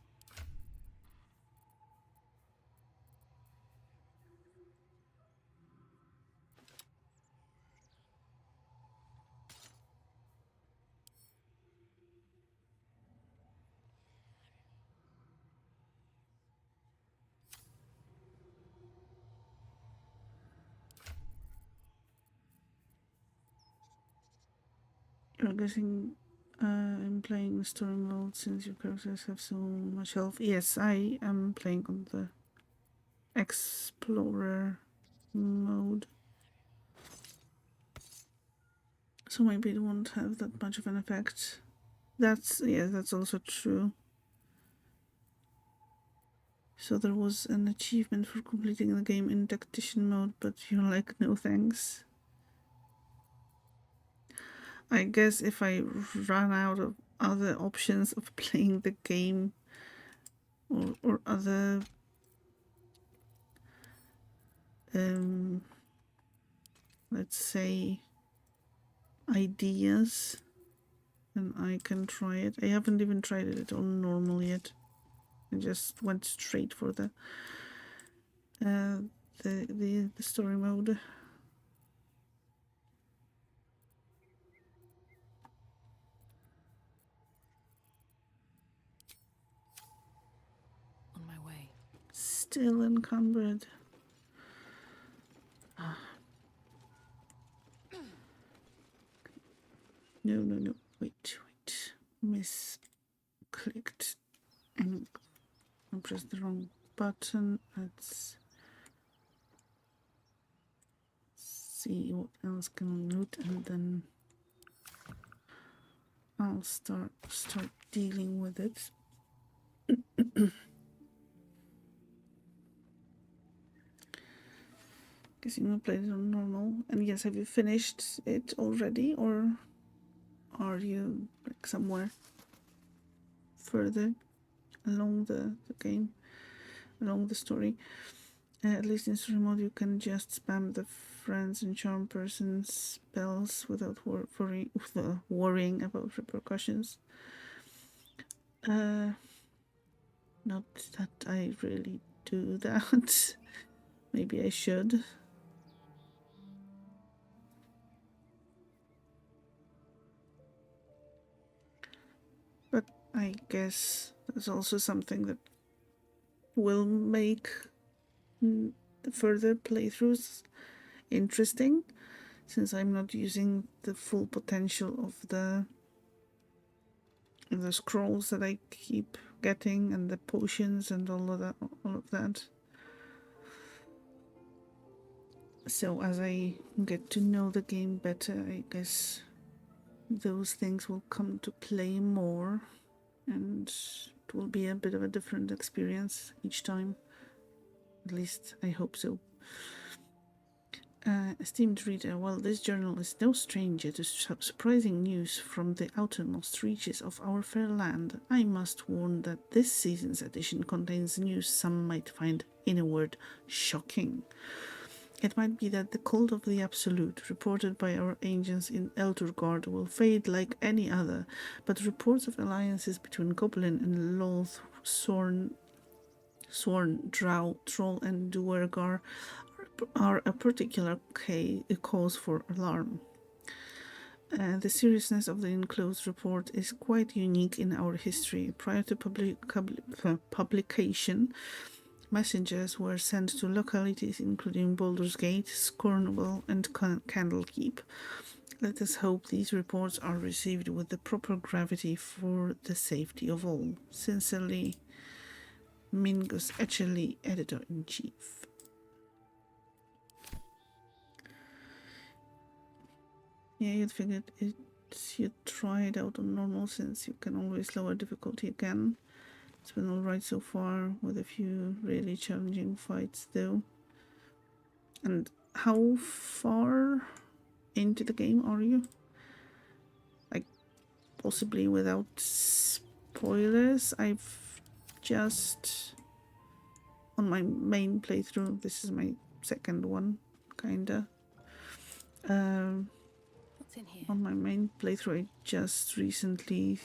I'm guessing I'm playing story mode since your characters have so much health. Yes, I am playing on the Explorer mode. So maybe it won't have that much of an effect. That's also true. So there was an achievement for completing the game in tactician mode, but you're like, no thanks. I guess if I run out of other options of playing the game or other let's say ideas, then I can try it. I haven't even tried it on normal yet. I just went straight for the story mode. On my way. Still encumbered. No. Wait. Misclicked and I pressed the wrong button. Let's see what else can we loot, and then I'll start dealing with it. Guessing we played it on normal. And yes, have you finished it already, or are you like somewhere further along the game, along the story? At least in story mode, you can just spam the friends and charm person spells without worrying about repercussions. Not that I really do that. Maybe I should. But I guess there's also something that will make the further playthroughs interesting, since I'm not using the full potential of the scrolls that I keep getting and the potions and all of that. So as I get to know the game better, I guess those things will come to play more, and it will be a bit of a different experience each time. At least I hope so. Esteemed reader, while this journal is no stranger to surprising news from the outermost reaches of our fair land, I must warn that this season's edition contains news some might find, in a word, shocking. It might be that the cult of the Absolute, reported by our agents in Elturgard, will fade like any other, but reports of alliances between Goblin and Loth, Sworn, Drow, Troll, and Duergar are a particular cause for alarm. The seriousness of the enclosed report is quite unique in our history. Prior to publication, messengers were sent to localities including Baldur's Gate, Scornwall, and Candlekeep. Let us hope these reports are received with the proper gravity for the safety of all. Sincerely, Mingus Etchelly, Editor-in-Chief. Yeah, you'd figured you'd try it out on normal, since you can always lower difficulty again. It's been alright so far, with a few really challenging fights though. And how far into the game are you? Like, possibly without spoilers, I've just... on my main playthrough, this is my second one, kinda. What's in here? On my main playthrough, I just recently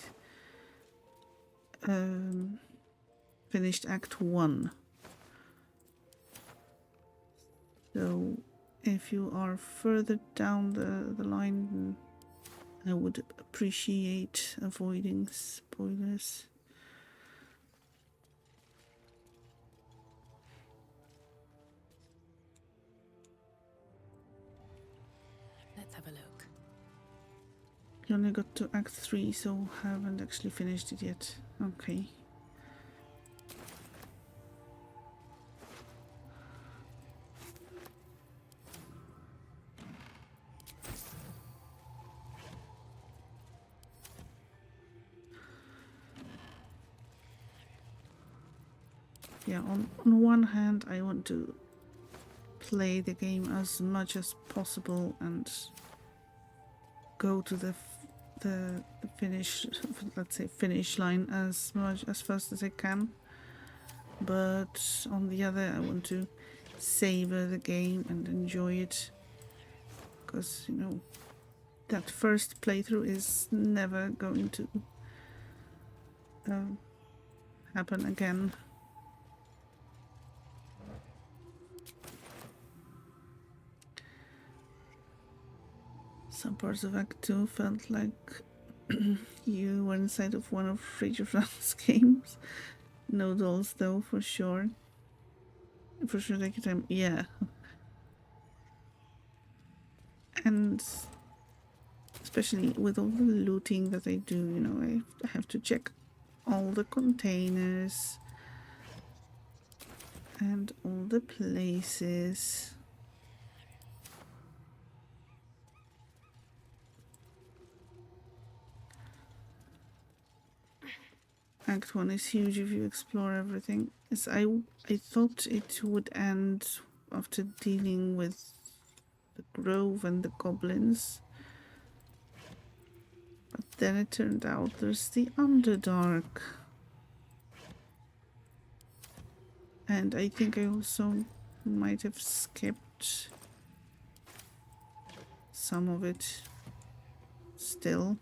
finished Act 1. So if you are further down the line, I would appreciate avoiding spoilers. Let's have a look. You only got to Act 3, so haven't actually finished it yet. Okay. Yeah, on one hand, I want to play the game as much as possible and go to the finish, let's say finish line as fast as I can. But on the other, I want to savor the game and enjoy it, because you know that first playthrough is never going to happen again. Some parts of Act 2 felt like you were inside of one of Rage of Round's games. No dolls though, for sure. For sure take your time. Yeah. And especially with all the looting that I do, you know, I have to check all the containers and all the places. Act 1 is huge if you explore everything. As I thought it would end after dealing with the grove and the goblins. But then it turned out there's the Underdark. And I think I also might have skipped some of it still.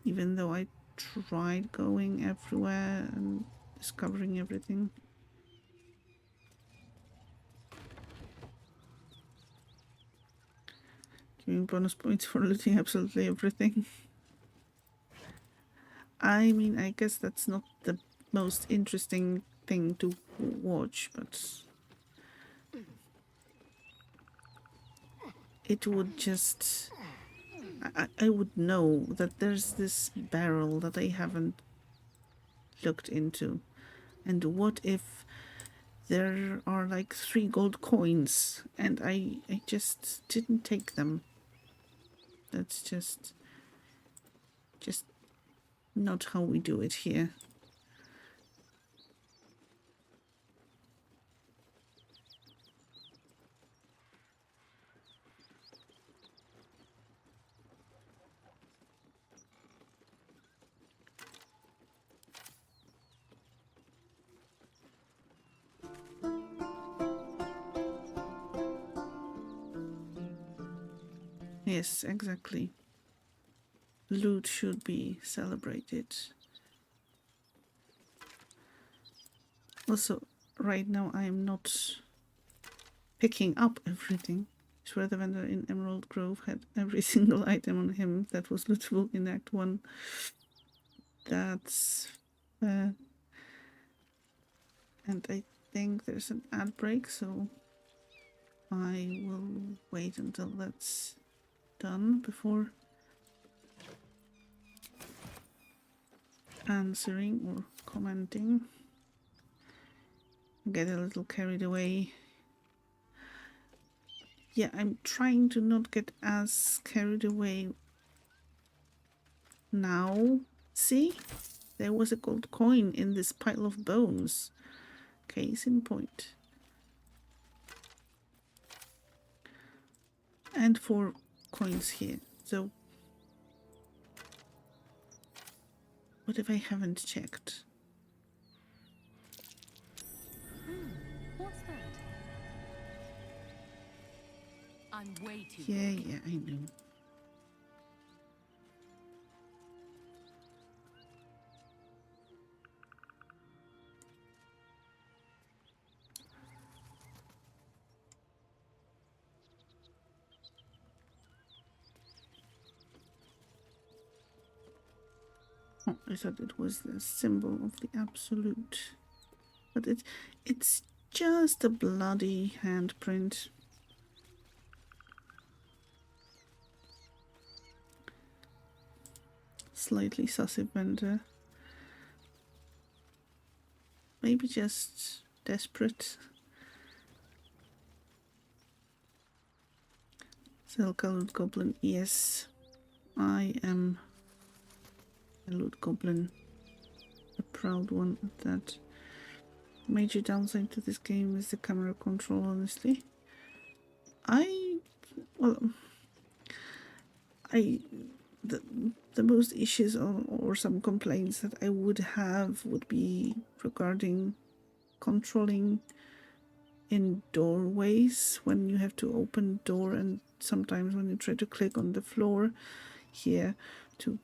Even though I tried going everywhere and discovering everything. Giving bonus points for looting absolutely everything. I mean, I guess that's not the most interesting thing to watch, but it would just... I would know that there's this barrel that I haven't looked into. And what if there are like 3 gold coins and I just didn't take them? That's just not how we do it here. Yes, exactly. Loot should be celebrated. Also, right now I am not picking up everything. I swear the vendor in Emerald Grove had every single item on him that was lootable in Act 1. That's fair. And I think there's an ad break, so I will wait until that's done before answering or commenting. Get a little carried away. Yeah, I'm trying to not get as carried away now. See? There was a gold coin in this pile of bones. Case in point. And 4 coins here. So what if I haven't checked? What's that? I'm way too Yeah, I know. Oh, I thought it was the symbol of the absolute. But it's just a bloody handprint. Slightly sussy vendor. Maybe just desperate. Selka Loot Goblin. Yes, I am a Loot Goblin. A proud one at that. Major downside to this game is the camera control, honestly. The most issues or some complaints that I would have would be regarding controlling in doorways when you have to open door, and sometimes when you try to click on the floor here to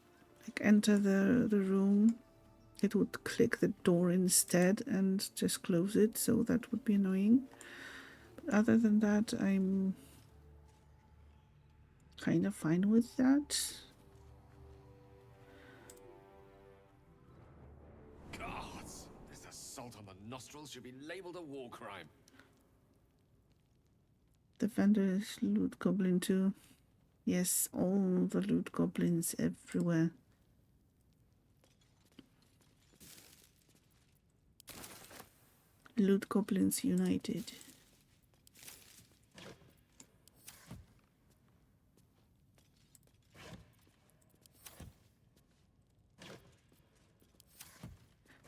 like enter the room, it would click the door instead and just close it, so that would be annoying. But other than that, I'm kind of fine with that. Gods! This assault on the nostrils should be labeled a war crime. The vendor is loot goblin too. Yes, all the loot goblins everywhere. Loot goblins united.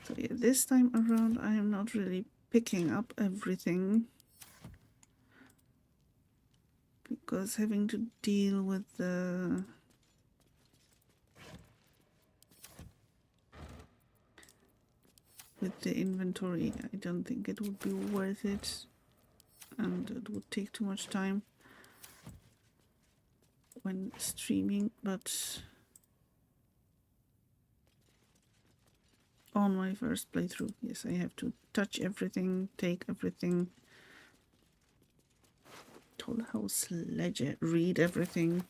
So yeah, this time around I am not really picking up everything, because having to deal with the inventory, I don't think it would be worth it, and it would take too much time when streaming. But on my first playthrough, yes, I have to touch everything, take everything, Toll House Ledger, read everything.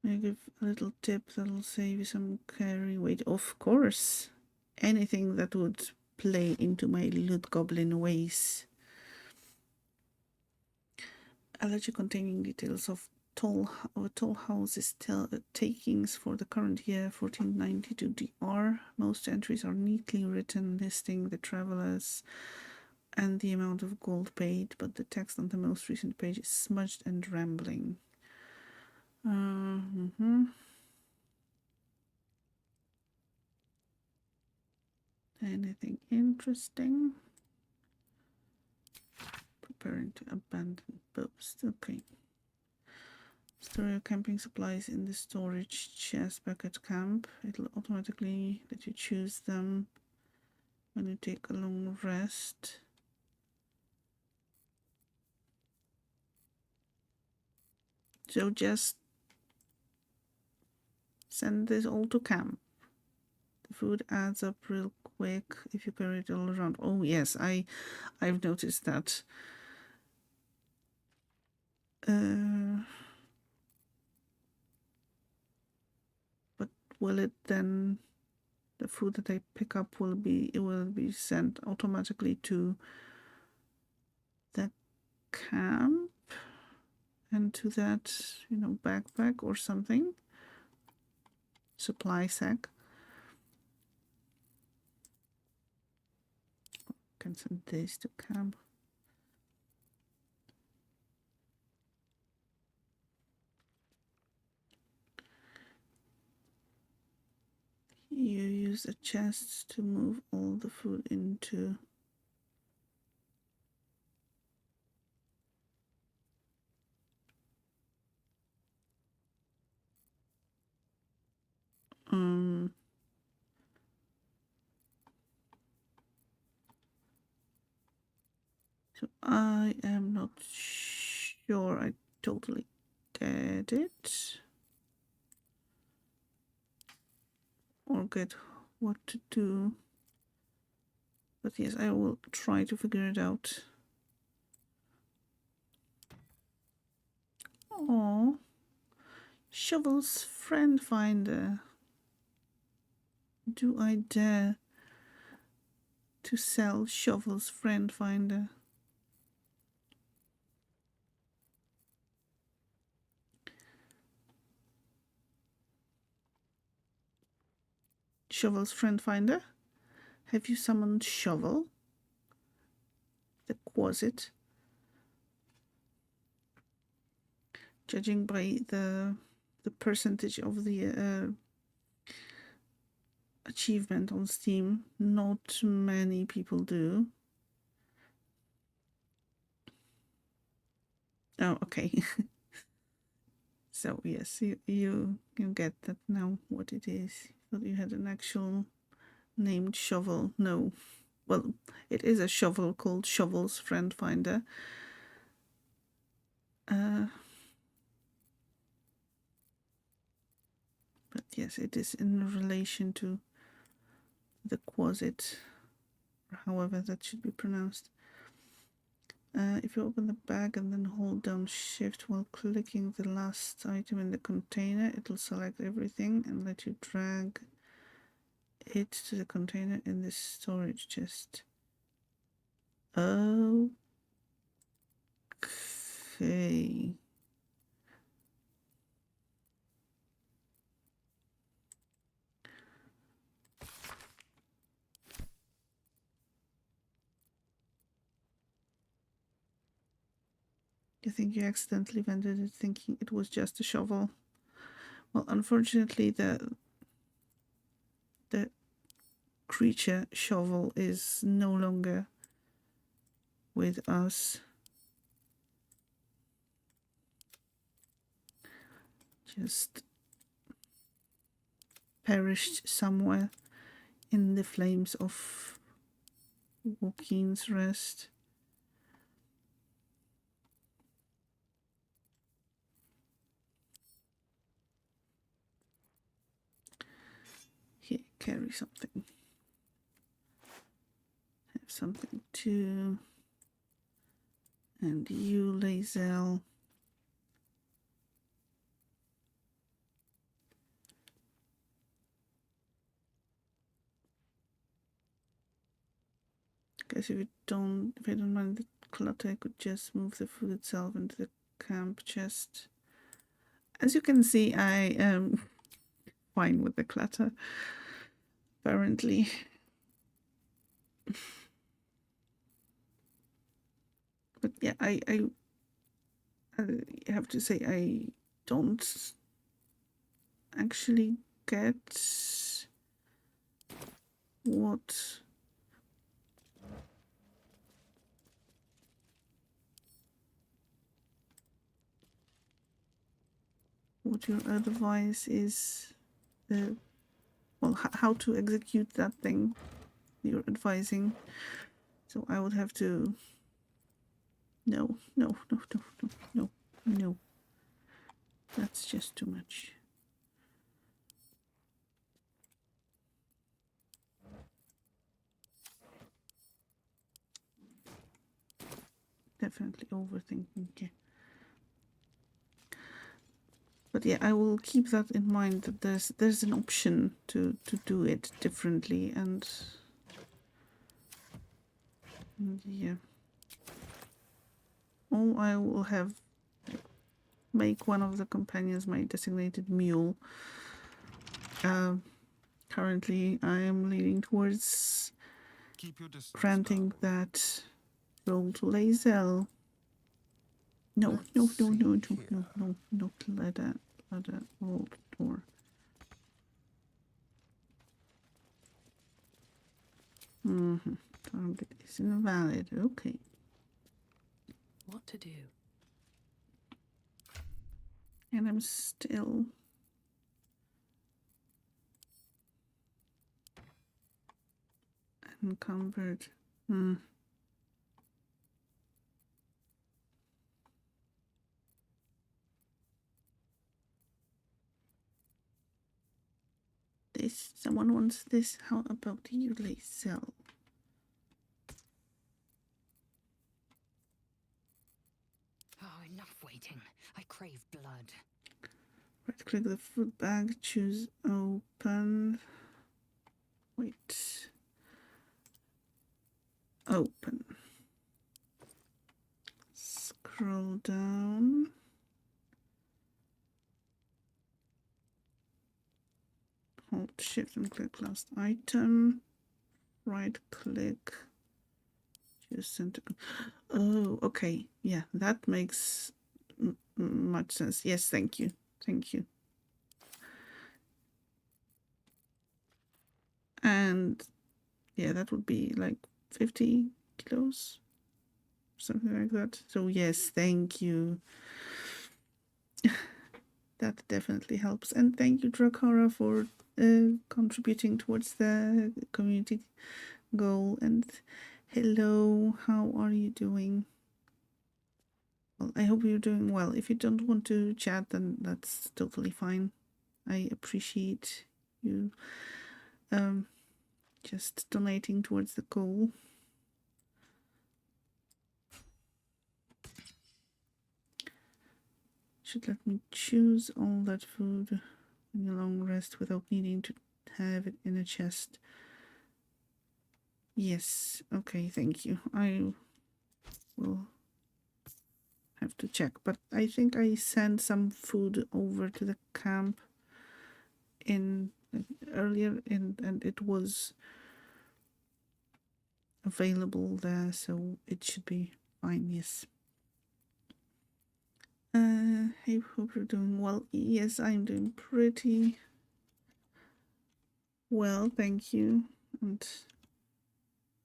I give a little tip that'll save you some carry weight. Of course, anything that would play into my loot goblin ways. A ledger containing details of Toll House's takings for the current year, 1492 DR. Most entries are neatly written, listing the travelers and the amount of gold paid, but the text on the most recent page is smudged and rambling. Anything interesting? Preparing to abandon post. Okay. Store your camping supplies in the storage chest back at camp. It'll automatically let you choose them when you take a long rest. So just send this all to camp. The food adds up real quick if you carry it all around. Oh yes, I've noticed that. But will it then, the food that I pick up will be sent automatically to the camp and to that, backpack or something, supply sack? Can send this to camp. You use the chests to move all the food into so I am not sure I totally get it or get what to do, but yes, I will try to figure it out. Oh, Shovel's friend finder. Do I dare to sell Shovel's friend finder? Shovel's friend finder? Have you summoned Shovel? The Quasit? Judging by the percentage of the achievement on Steam, not many people do. Oh, okay. So yes, you get that now what it is. Thought you had an actual named shovel. No. Well, it is a shovel called Shovel's Friend Finder. But yes, it is in relation to the quasit, or however that should be pronounced. If you open the bag and then hold down shift while clicking the last item in the container, it will select everything and let you drag it to the container in the storage chest. Okay. You think you accidentally vented it thinking it was just a shovel? Well, unfortunately, the creature shovel is no longer with us. Just perished somewhere in the flames of Wookeen's Rest. Here, carry something. Have something too. And you, Lae'zel. Guess if I don't mind the clutter, I could just move the food itself into the camp chest. As you can see, I am fine with the clutter, apparently. But yeah, I have to say I don't actually get what your advice is, well, how to execute that thing you're advising. So I would have to... No. That's just too much. Definitely overthinking. Okay. But yeah, I will keep that in mind, that there's an option to do it differently, and yeah. Or I will have make one of the companions my designated mule. Currently, I am leaning towards granting that role to Lae'zel. No, not ladder vault door. Target is invalid. Okay. What to do? And I'm still... encumbered. This, someone wants this. How about you, Lae'zel? Oh, enough waiting. I crave blood. Right click the food bag, choose open. Wait. Open. Scroll down. Hold shift and click last item. Right click. Choose center. Oh, okay. Yeah, that makes much sense. Yes, thank you. Thank you. And yeah, that would be like 50 kilos, something like that. So yes, thank you. That definitely helps. And thank you, Drakara, for contributing towards the community goal. And hello, how are you doing? Well, I hope you're doing well. If you don't want to chat, then that's totally fine. I appreciate you just donating towards the goal. Should let me choose all that food in a long rest without needing to have it in a chest. Yes, okay, thank you. I will have to check, but I think I sent some food over to the camp in earlier and it was available there, so it should be fine. Yes. I hope you're doing well. Yes, I'm doing pretty well, thank you. And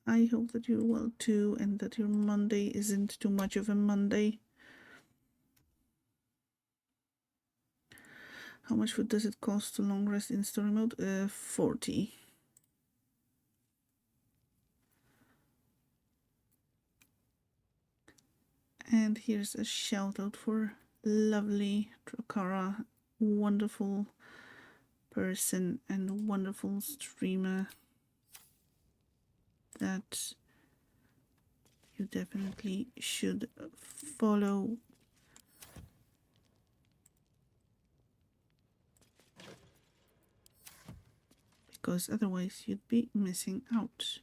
I hope that you're well too, and that your Monday isn't too much of a Monday. How much food does it cost to long rest in story mode? 40. And here's a shout out for lovely Drakara, wonderful person and wonderful streamer that you definitely should follow. Because otherwise you'd be missing out.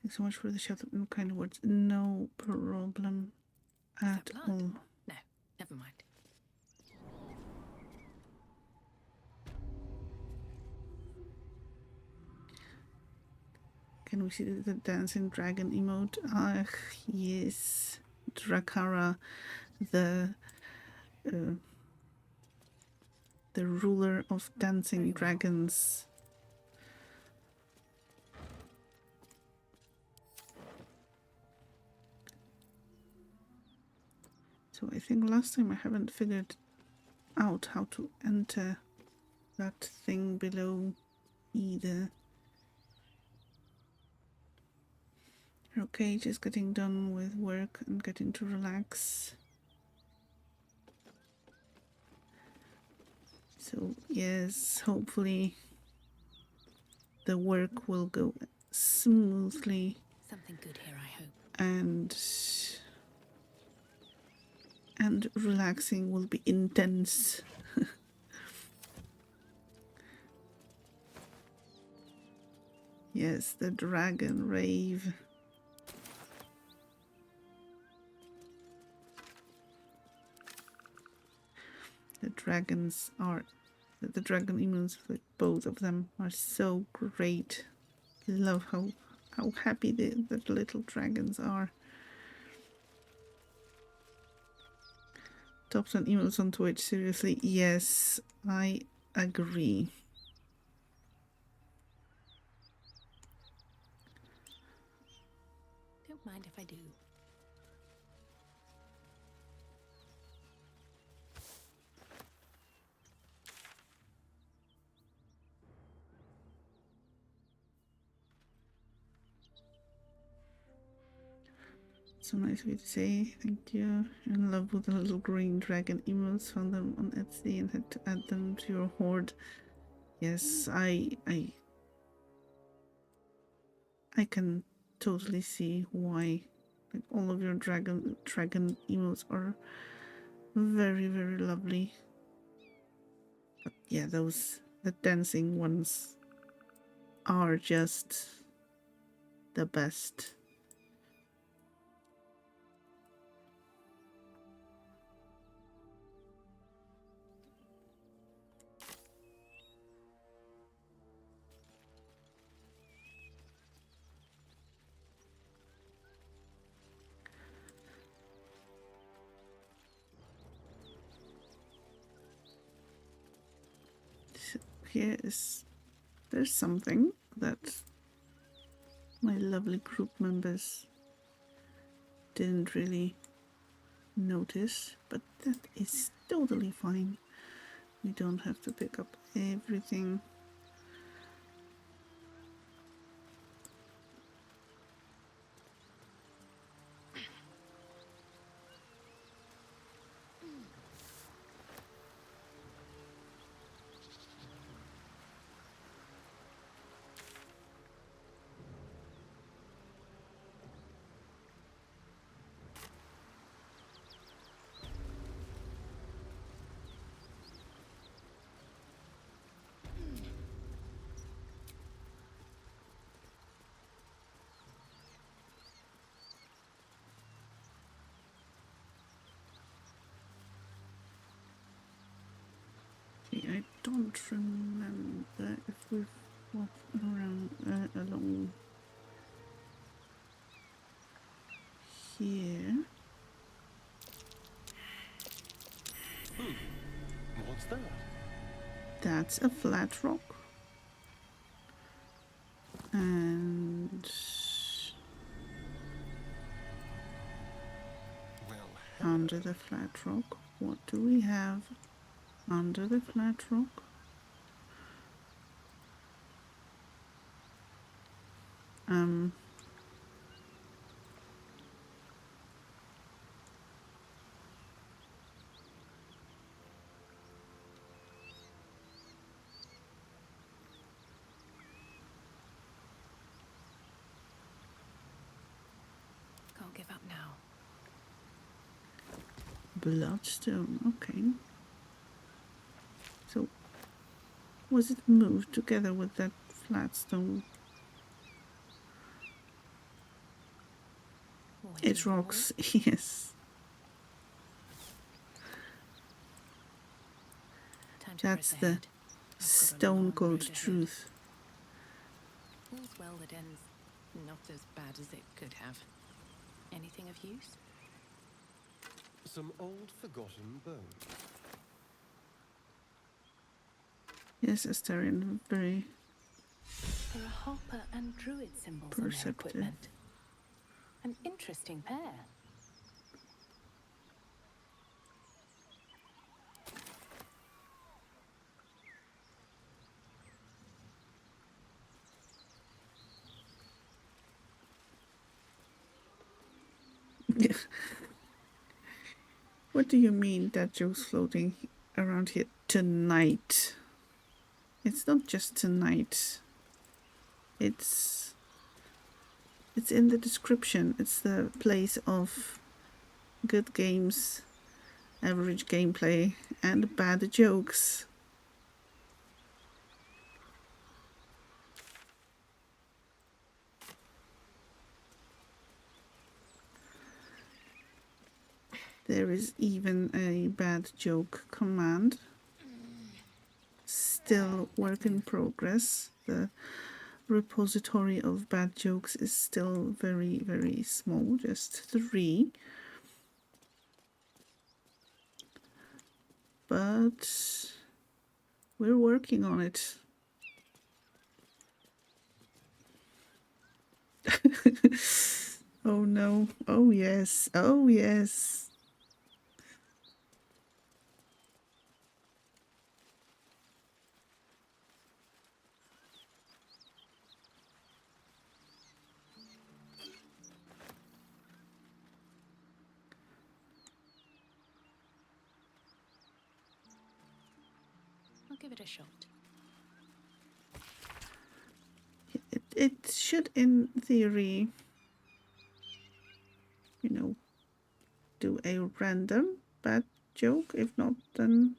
Thanks so much for the shout out and kind words. No problem at all. No, never mind. Can we see the dancing dragon emote? Ah, yes. Drakara, the ruler of dancing dragons. So I think last time I haven't figured out how to enter that thing below either. Okay, just getting done with work and getting to relax. So yes, hopefully the work will go smoothly. Something good here, I hope. And relaxing will be intense. Yes, the dragon rave. The dragons are, the dragon emotes, like both of them, are so great. I love how happy the little dragons are. Top 10 emotes on Twitch, seriously? Yes, I agree. Don't mind if I do. So nice of you to say. Thank you. You're in love with the little green dragon emotes. Found them on Etsy and had to add them to your hoard. Yes, I can totally see why. Like, all of your dragon emotes are very, very lovely. But yeah, the dancing ones are just the best. So there's something that my lovely group members didn't really notice, but that is totally fine. We don't have to pick up everything. I don't remember if we've walked around along here. What's that? That's a flat rock. And Well, under the flat rock, what do we have under the flat rock? Can't give up now. Bloodstone, okay. So, was it moved together with that flat stone? It rocks, yes. That's the stone cold truth. All's well that ends not as bad as it could have. Anything of use? some old forgotten bones. Yes, Astarion, very There are Harper and Druid symbols on their perceptive. equipment. An interesting pair. What do you mean that Joe's floating around here tonight? It's not just tonight. It's in the description. It's the place of good games, average gameplay, and bad jokes. There is even a bad joke command. Still work in progress. The repository of bad jokes is still very, very small, just 3. But we're working on it. Oh no. Oh yes. Oh yes. I'll give it a shot. It should, in theory, you know, do a random bad joke. If not, then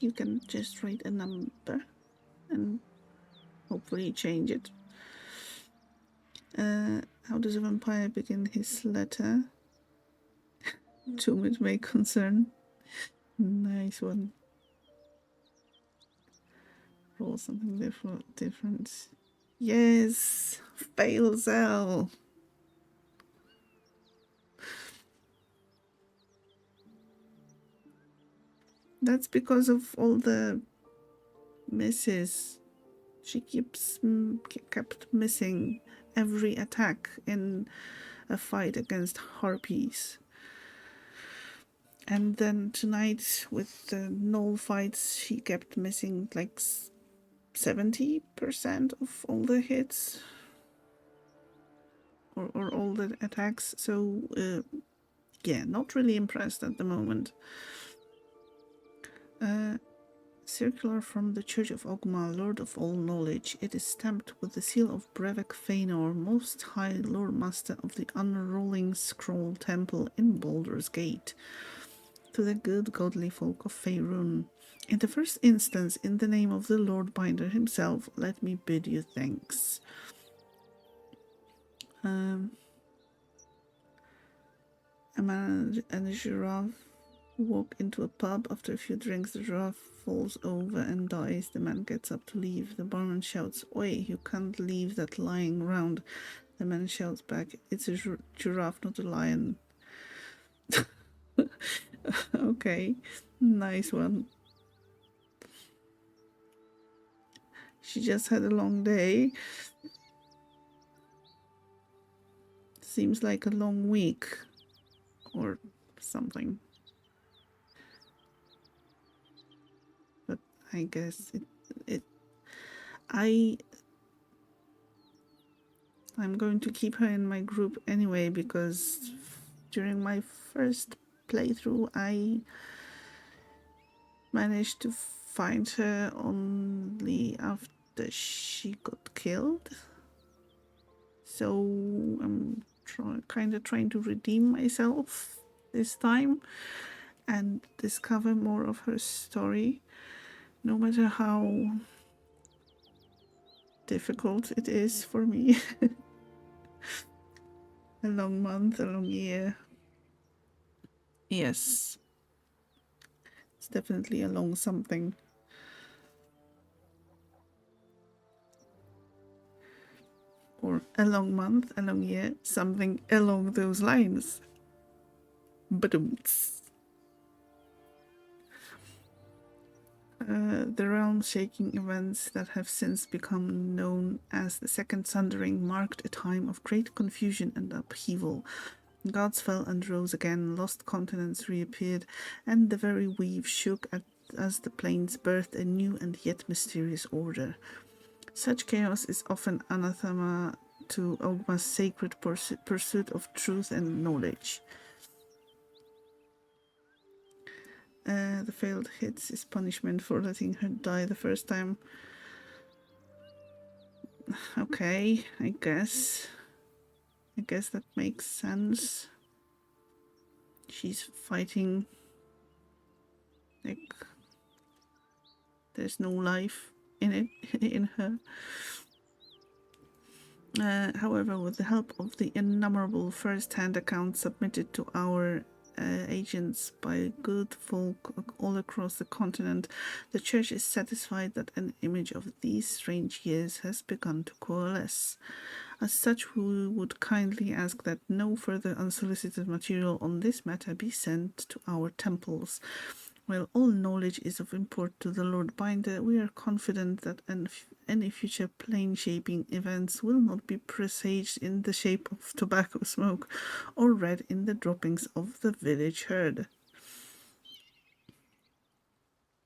you can just write a number and hopefully change it. How does a vampire begin his letter? To whom it may concern. Nice one. Roll something different. Yes! Fail Zell! That's because of all the misses. She kept missing every attack in a fight against harpies. And then tonight, with the null fights, she kept missing like 70% of all the hits. Or all the attacks. So, yeah, not really impressed at the moment. Circular from the Church of Ogma, Lord of all knowledge. It is stamped with the seal of Brevek Feanor, Most High Lord Master of the Unrolling Scroll Temple in Baldur's Gate. To the good godly folk of Faerun. In the first instance, in the name of the Lord Binder himself, let me bid you thanks. A man and a giraffe walk into a pub. After a few drinks, the giraffe falls over and dies. The man gets up to leave. The barman shouts, "Oi, you can't leave that lying around." The man shouts back, "It's a giraffe, not a lion." Okay, nice one. She just had a long day. Seems like a long week or something. But I guess I'm going to keep her in my group anyway, because during my first playthrough I managed to find her only after she got killed. So I'm kind of trying to redeem myself this time and discover more of her story, no matter how difficult it is for me. A long month, a long year. Yes, it's definitely a long something. Or a long month, a long year, something along those lines. Badumts. The realm-shaking events that have since become known as the Second Sundering marked a time of great confusion and upheaval. Gods fell and rose again, lost continents reappeared, and the very weave shook as the plains birthed a new and yet mysterious order. Such chaos is often anathema to Ogma's sacred pursuit of truth and knowledge. The failed hits is punishment for letting her die the first time. Okay, I guess that makes sense. She's fighting like there's no life in it, in her. However, with the help of the innumerable first-hand accounts submitted to our agents by good folk all across the continent, the Church is satisfied that an image of these strange years has begun to coalesce. As such, we would kindly ask that no further unsolicited material on this matter be sent to our temples. While all knowledge is of import to the Lord Binder, we are confident that any future plane-shaping events will not be presaged in the shape of tobacco smoke or read in the droppings of the village herd.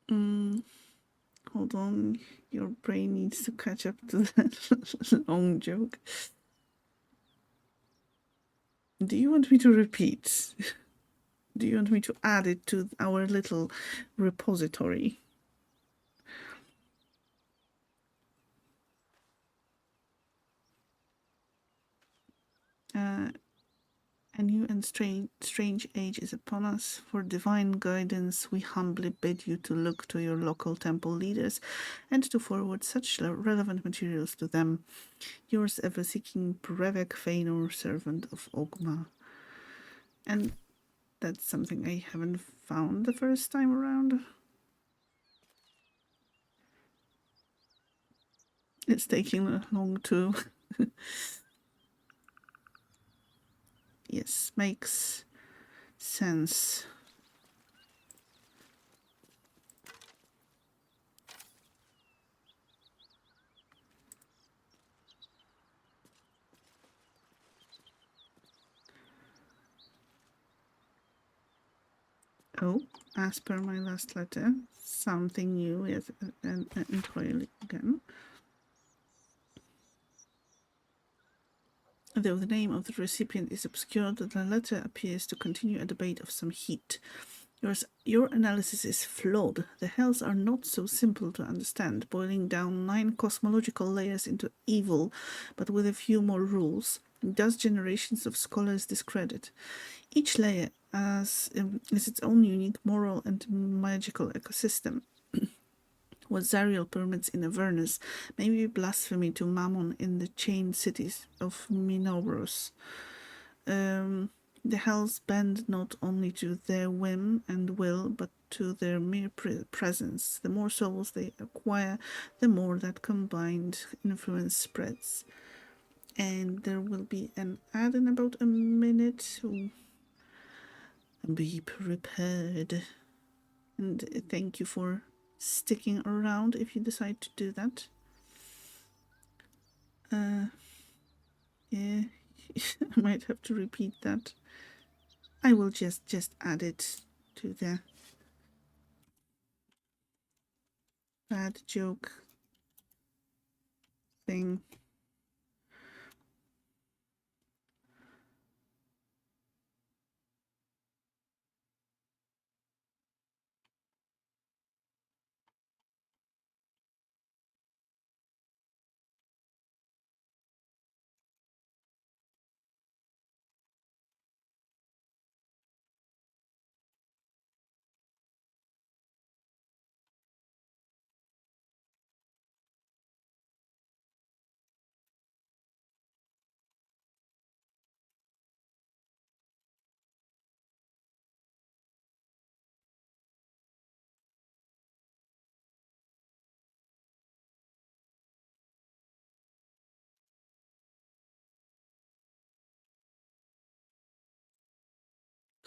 Hold on, your brain needs to catch up to that long joke. Do you want me to repeat? Do you want me to add it to our little repository? A new and strange age is upon us. For divine guidance, we humbly bid you to look to your local temple leaders and to forward such relevant materials to them. Yours ever seeking Brevek Feanor, servant of Ogma. And that's something I haven't found the first time around. It's taking long too. Yes, makes sense. Oh, as per my last letter, something new is entirely again. Though the name of the recipient is obscured, the letter appears to continue a debate of some heat. Your analysis is flawed. The hells are not so simple to understand, boiling down 9 cosmological layers into evil, but with a few more rules, does generations of scholars discredit. Each layer is its own unique moral and magical ecosystem. what Zariel permits in Avernus may be blasphemy to Mammon in the chained cities of Minoros. The hells bend not only to their whim and will, but to their mere presence. The more souls they acquire, the more that combined influence spreads. And there will be an ad in about a minute, so be prepared. And thank you for sticking around if you decide to do that. Yeah, I might have to repeat that. I will just add it to the bad joke thing.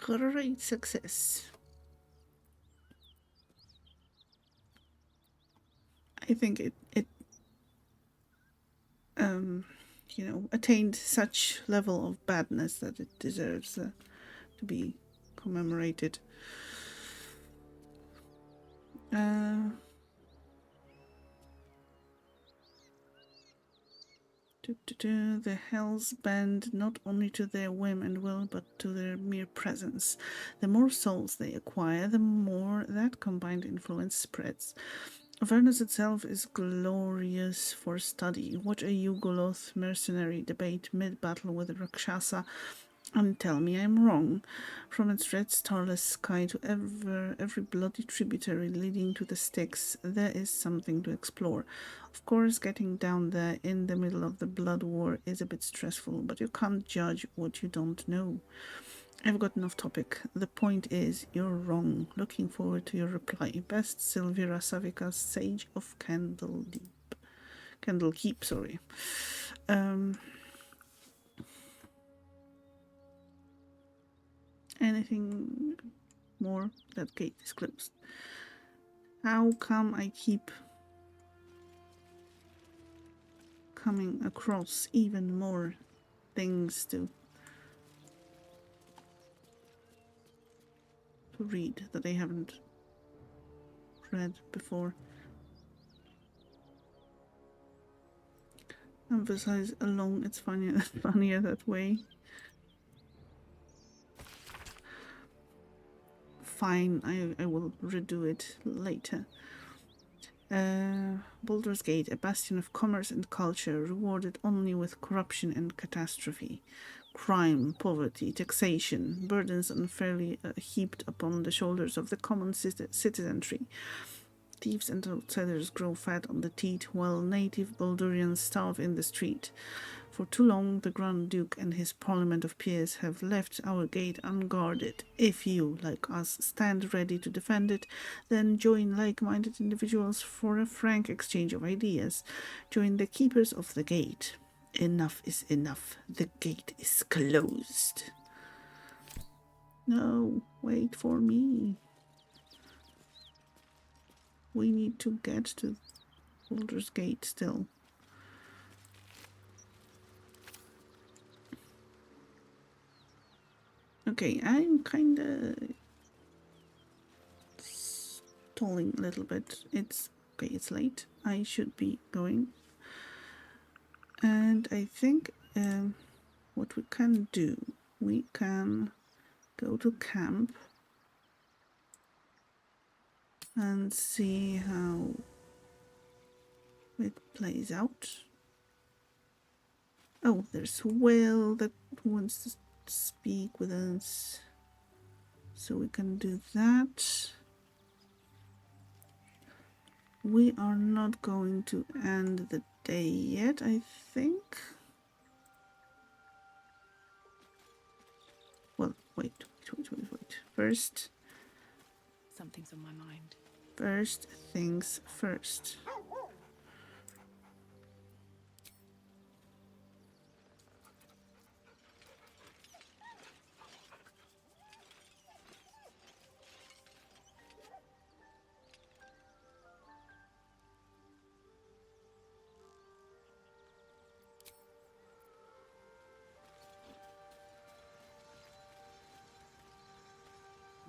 Great success. I think it attained such level of badness that it deserves to be commemorated. The hells bend not only to their whim and will, but to their mere presence. The more souls they acquire, the more that combined influence spreads. Avernus itself is glorious for study. Watch a Yugoloth mercenary debate mid-battle with a Rakshasa and tell me I'm wrong. From its red starless sky to every bloody tributary leading to the Styx, there is something to explore. Of course, getting down there in the middle of the blood war is a bit stressful, but you can't judge what you don't know. I've gotten off topic. The point is, you're wrong. Looking forward to your reply. Best, Silvira Savika, Sage of Candlekeep, sorry. Anything more? That gate is closed. How come I keep coming across even more things to read that I haven't read before? Emphasize alone, it's funnier that way. Fine, I will redo it later. Baldur's Gate, a bastion of commerce and culture, rewarded only with corruption and catastrophe. Crime, poverty, taxation, burdens unfairly heaped upon the shoulders of the common citizenry. Thieves and outsiders grow fat on the teat, while native Baldurians starve in the street. For too long, the Grand Duke and his parliament of peers have left our gate unguarded. If you, like us, stand ready to defend it, then join like-minded individuals for a frank exchange of ideas. Join the keepers of the gate. Enough is enough. The gate is closed. No, wait for me. We need to get to Baldur's Gate still. Okay, I'm kinda stalling a little bit. It's late. I should be going. And I think what we can do, we can go to camp and see how it plays out. Oh, there's Will that wants to speak with us, so we can do that. We are not going to end the day yet, I think. Well, wait. First Something's on my mind. things first.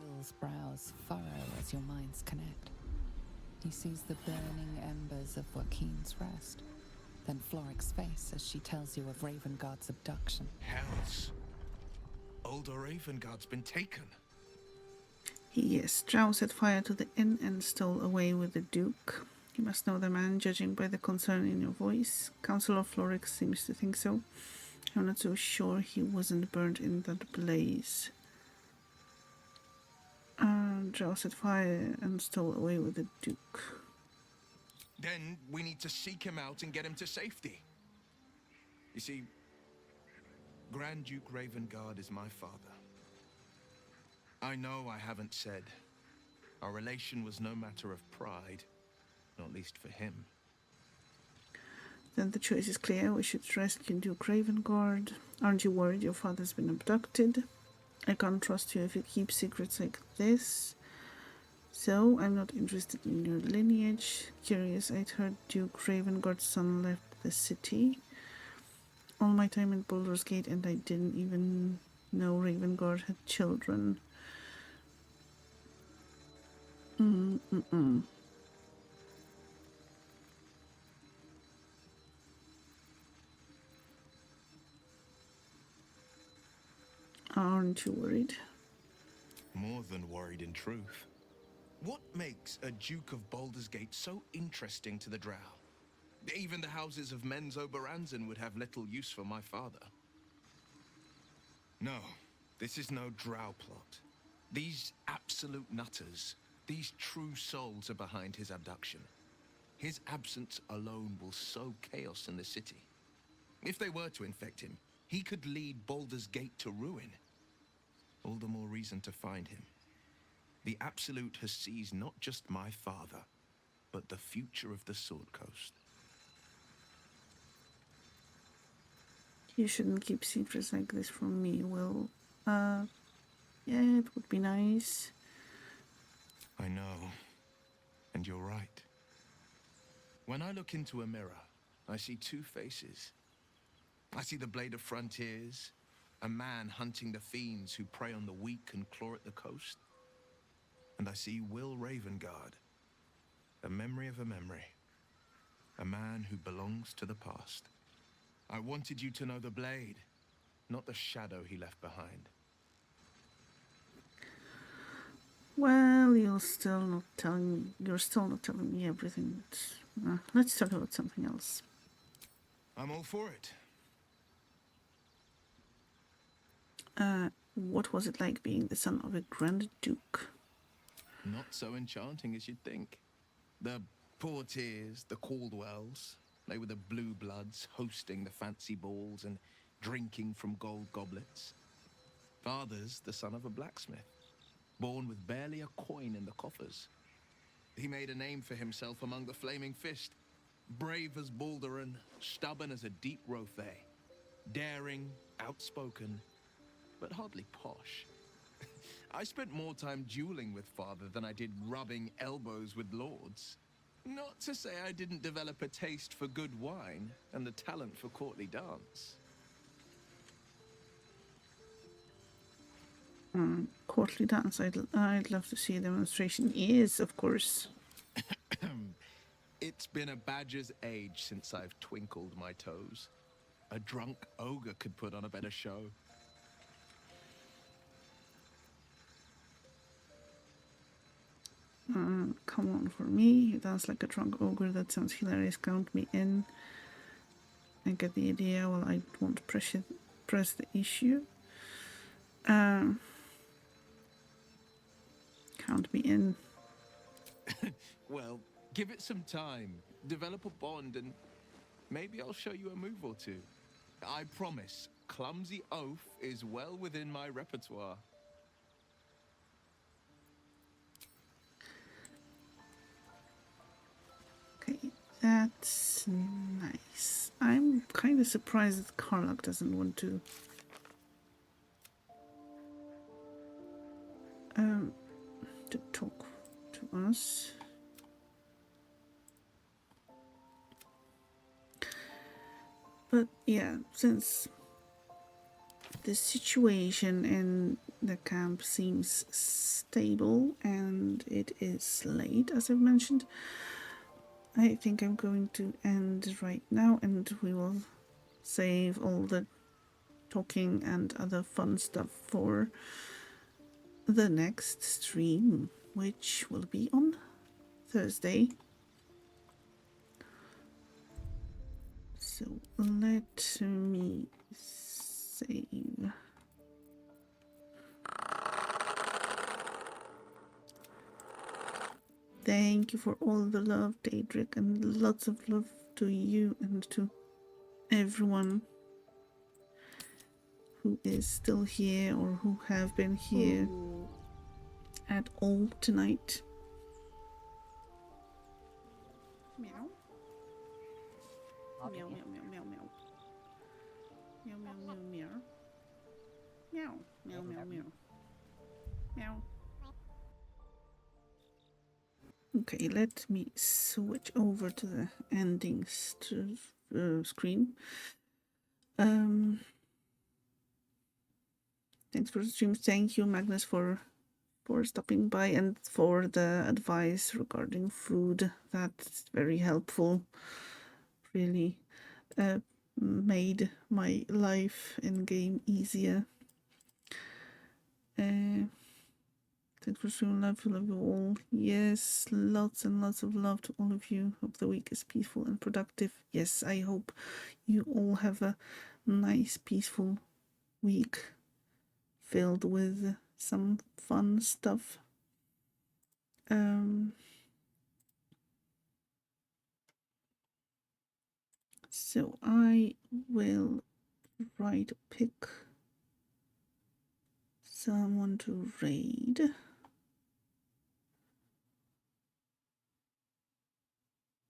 Will's brows furrow as your minds connect. He sees the burning embers of Joaquin's rest, then Floric's face as she tells you of Ravengard's abduction. Hells. Older Ravengard's been taken. Yes, Strauss set fire to the inn and stole away with the Duke. You must know the man, judging by the concern in your voice. Councillor Florix seems to think so. I'm not so sure he wasn't burned in that blaze. Strauss set fire and stole away with the Duke. Then we need to seek him out and get him to safety. You see, Grand Duke Ravengard is my father. I know I haven't said. Our relation was no matter of pride, not least for him. Then the choice is clear. We should rescue Duke Ravengard. Aren't you worried your father's been abducted? I can't trust you if you keep secrets like this. So, I'm not interested in your lineage. Curious, I'd heard Duke Ravengard's son left the city. All my time in Baldur's Gate, and I didn't even know Ravengard had children. Aren't you worried? More than worried in truth. What makes a Duke of Baldur's Gate so interesting to the Drow? Even the houses of Men's Oberanzen would have little use for my father. No, this is no Drow plot. These absolute nutters, these true souls are behind his abduction. His absence alone will sow chaos in the city. If they were to infect him, he could lead Baldur's Gate to ruin. All the more reason to find him. The Absolute has seized not just my father, but the future of the Sword Coast. You shouldn't keep secrets like this from me, Will. Yeah, it would be nice. I know, and you're right. When I look into a mirror, I see two faces. I see the Blade of Frontiers, a man hunting the fiends who prey on the weak and claw at the coast. And I see Will Ravengard, a memory of a memory, a man who belongs to the past. I wanted you to know the Blade, not the shadow he left behind. Well, you're still not telling me everything. Let's talk about something else. I'm all for it. What was it like being the son of a Grand Duke? Not so enchanting as you'd think. The Portiers, the Caldwells, they were the blue bloods hosting the fancy balls and drinking from gold goblets. Father's the son of a blacksmith, born with barely a coin in the coffers. He made a name for himself among the Flaming Fist, brave as Balduran, stubborn as a deep Rothay, daring, outspoken, but hardly posh. I spent more time dueling with father than I did rubbing elbows with lords. Not to say I didn't develop a taste for good wine and the talent for courtly dance. Courtly dance. I'd love to see a demonstration. Yes, of course. It's been a badger's age since I've twinkled my toes. A drunk ogre could put on a better show. Come on, for me, you dance like a drunk ogre. That sounds hilarious. Count me in. I get the idea. Well, I won't press the issue. Count me in. Well, Give it some time, develop a bond, and maybe I'll show you a move or two. I promise, clumsy oaf is well within my repertoire. Okay, that's nice. I'm kind of surprised that Karlach doesn't want to talk to us. But yeah, since the situation in the camp seems stable and it is late, as I've mentioned, I think I'm going to end right now, and we will save all the talking and other fun stuff for the next stream, which will be on Thursday. So let me save. Thank you for all the love, Daedric, and lots of love to you and to everyone who is still here or who have been here at all tonight. Meow. Meow, meow, meow, meow, meow. Meow, meow, meow, meow. Meow, meow, meow, meow. Meow. Okay, let me switch over to the ending screen. Thanks for the stream. Thank you, Magnus, for stopping by and for the advice regarding food. That's very helpful. Really made my life in game easier. Thanks for showing love. Love you all. Yes, lots and lots of love to all of you. Hope the week is peaceful and productive. Yes, I hope you all have a nice, peaceful week filled with some fun stuff. So I will try to pick someone to raid.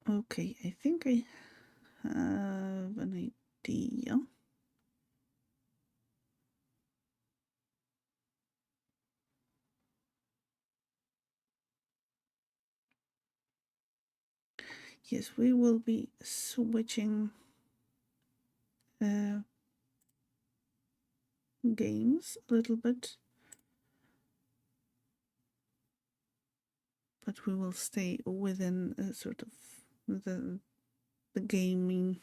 Okay, I think I have an idea. Yes, we will be switching games a little bit, but we will stay within sort of the gaming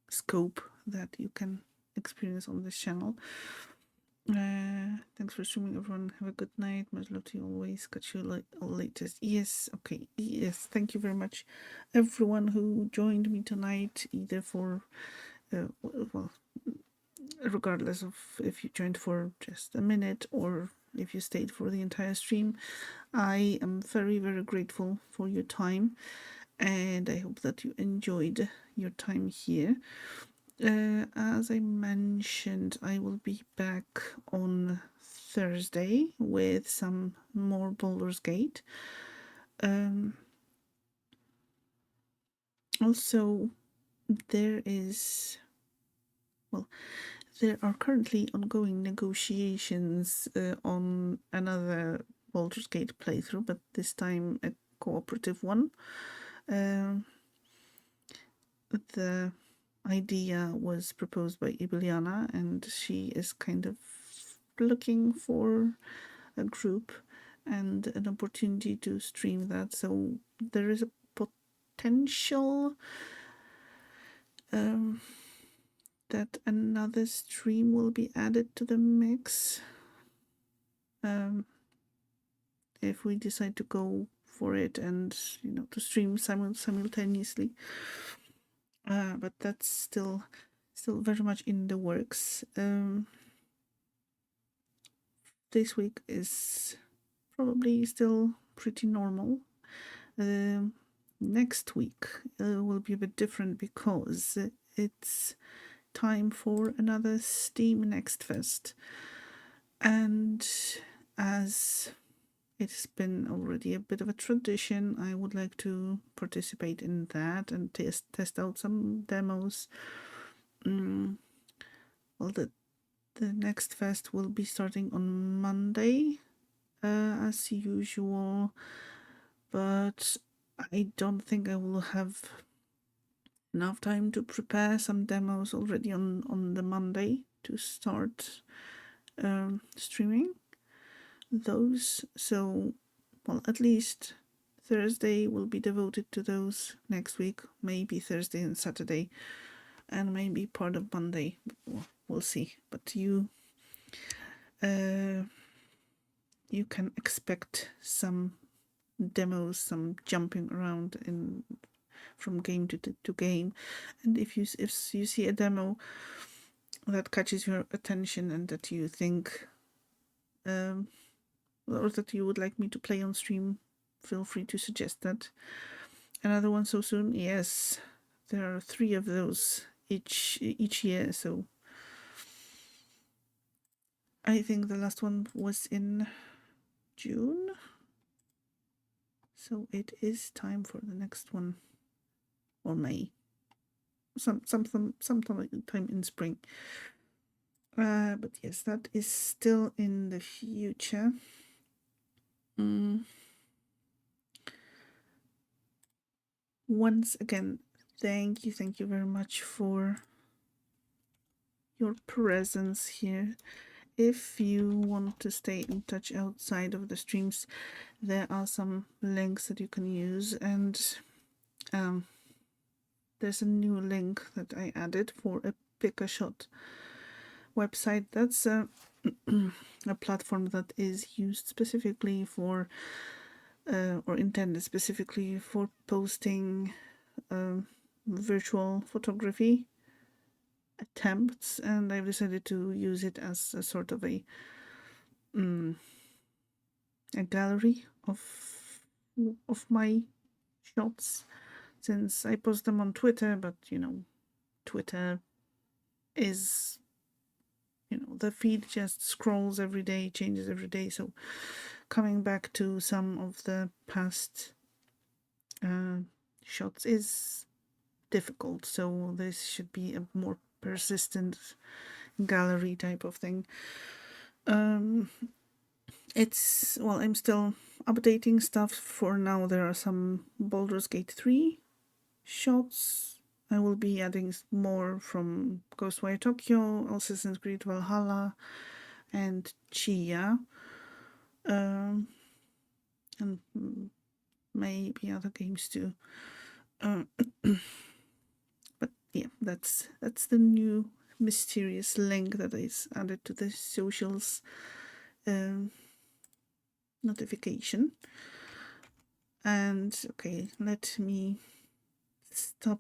scope that you can experience on this channel. Thanks for streaming, everyone. Have a good night. Much love to you always. Catch you latest. Yes, okay. Yes, thank you very much, everyone who joined me tonight, either for well, regardless of if you joined for just a minute or if you stayed for the entire stream. I am very, very grateful for your time, and I hope that you enjoyed your time here. As I mentioned, I will be back on Thursday with some more Baldur's Gate. Also, there are currently ongoing negotiations on another Baldur's Gate playthrough, but this time a cooperative one. The idea was proposed by Ibiliana, and she is kind of looking for a group and an opportunity to stream that. So there is a potential that another stream will be added to the mix if we decide to go for it and to stream simultaneously. But that's still very much in the works. This week is probably still pretty normal. next week will be a bit different because it's time for another Steam Next Fest. And as it's been already a bit of a tradition, I would like to participate in that and test out some demos. Well, the next fest will be starting on Monday, as usual, but I don't think I will have enough time to prepare some demos already on the Monday to start streaming those. So, well, at least Thursday will be devoted to those next week, maybe Thursday and Saturday, and maybe part of Monday. We'll see. But you can expect some demos, some jumping around from game to game, and if you see a demo that catches your attention and that you think or that you would like me to play on stream, feel free to suggest that. Another one so soon? Yes, there are 3 of those each year, so I think the last one was in June, so it is time for the next one, or May, sometime in spring. But yes, that is still in the future. Once again, thank you very much for your presence here. If you want to stay in touch outside of the streams, there are some links that you can use, and there's a new link that I added for a Pick-a-Shot website. That's a platform that is used specifically for or intended specifically for posting virtual photography attempts, and I've decided to use it as a sort of a gallery of my shots, since I post them on Twitter, but Twitter is, the feed just scrolls every day, changes every day, so coming back to some of the past shots is difficult, so this should be a more persistent gallery type of thing. It's, well, I'm still updating stuff. For now there are some Baldur's Gate 3 shots. I will be adding more from Ghostwire Tokyo, Assassin's Creed Valhalla, and Chia, and maybe other games too. But yeah, that's the new mysterious link that is added to the socials notification. And okay, let me stop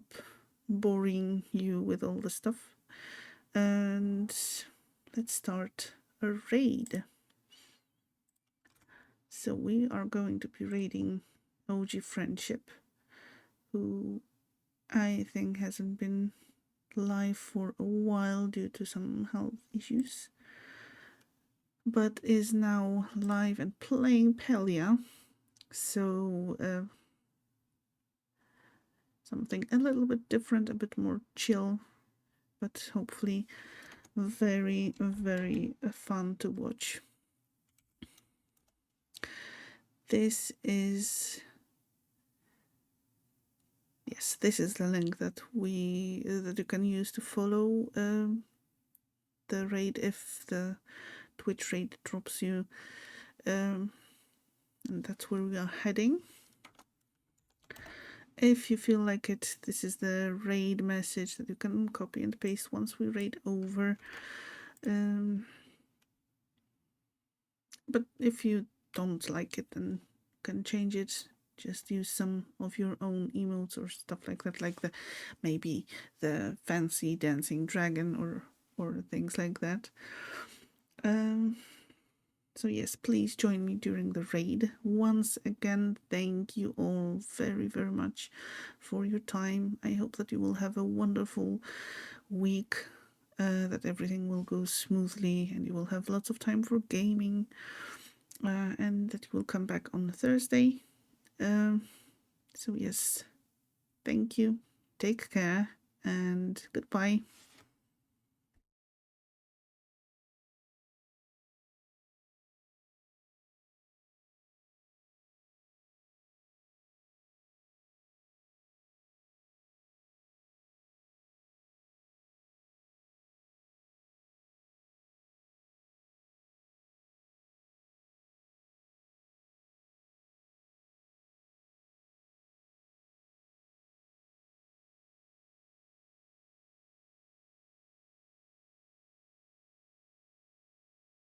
boring you with all the stuff, and let's start a raid. So we are going to be raiding OG Friendship, who I think hasn't been live for a while due to some health issues, but is now live and playing Pelia. So something a little bit different, a bit more chill, but hopefully very, very fun to watch. This is the link that you can use to follow the raid if the Twitch raid drops you, and that's where we are heading. If you feel like it, this is the raid message that you can copy and paste once we raid over. But if you don't like it, then you can change it. Just use some of your own emotes or stuff like that, like maybe the fancy dancing dragon or things like that. So yes, please join me during the raid. Once again, thank you all very, very much for your time. I hope that you will have a wonderful week, that everything will go smoothly and you will have lots of time for gaming, and that you will come back on Thursday. So yes, thank you, take care, and goodbye.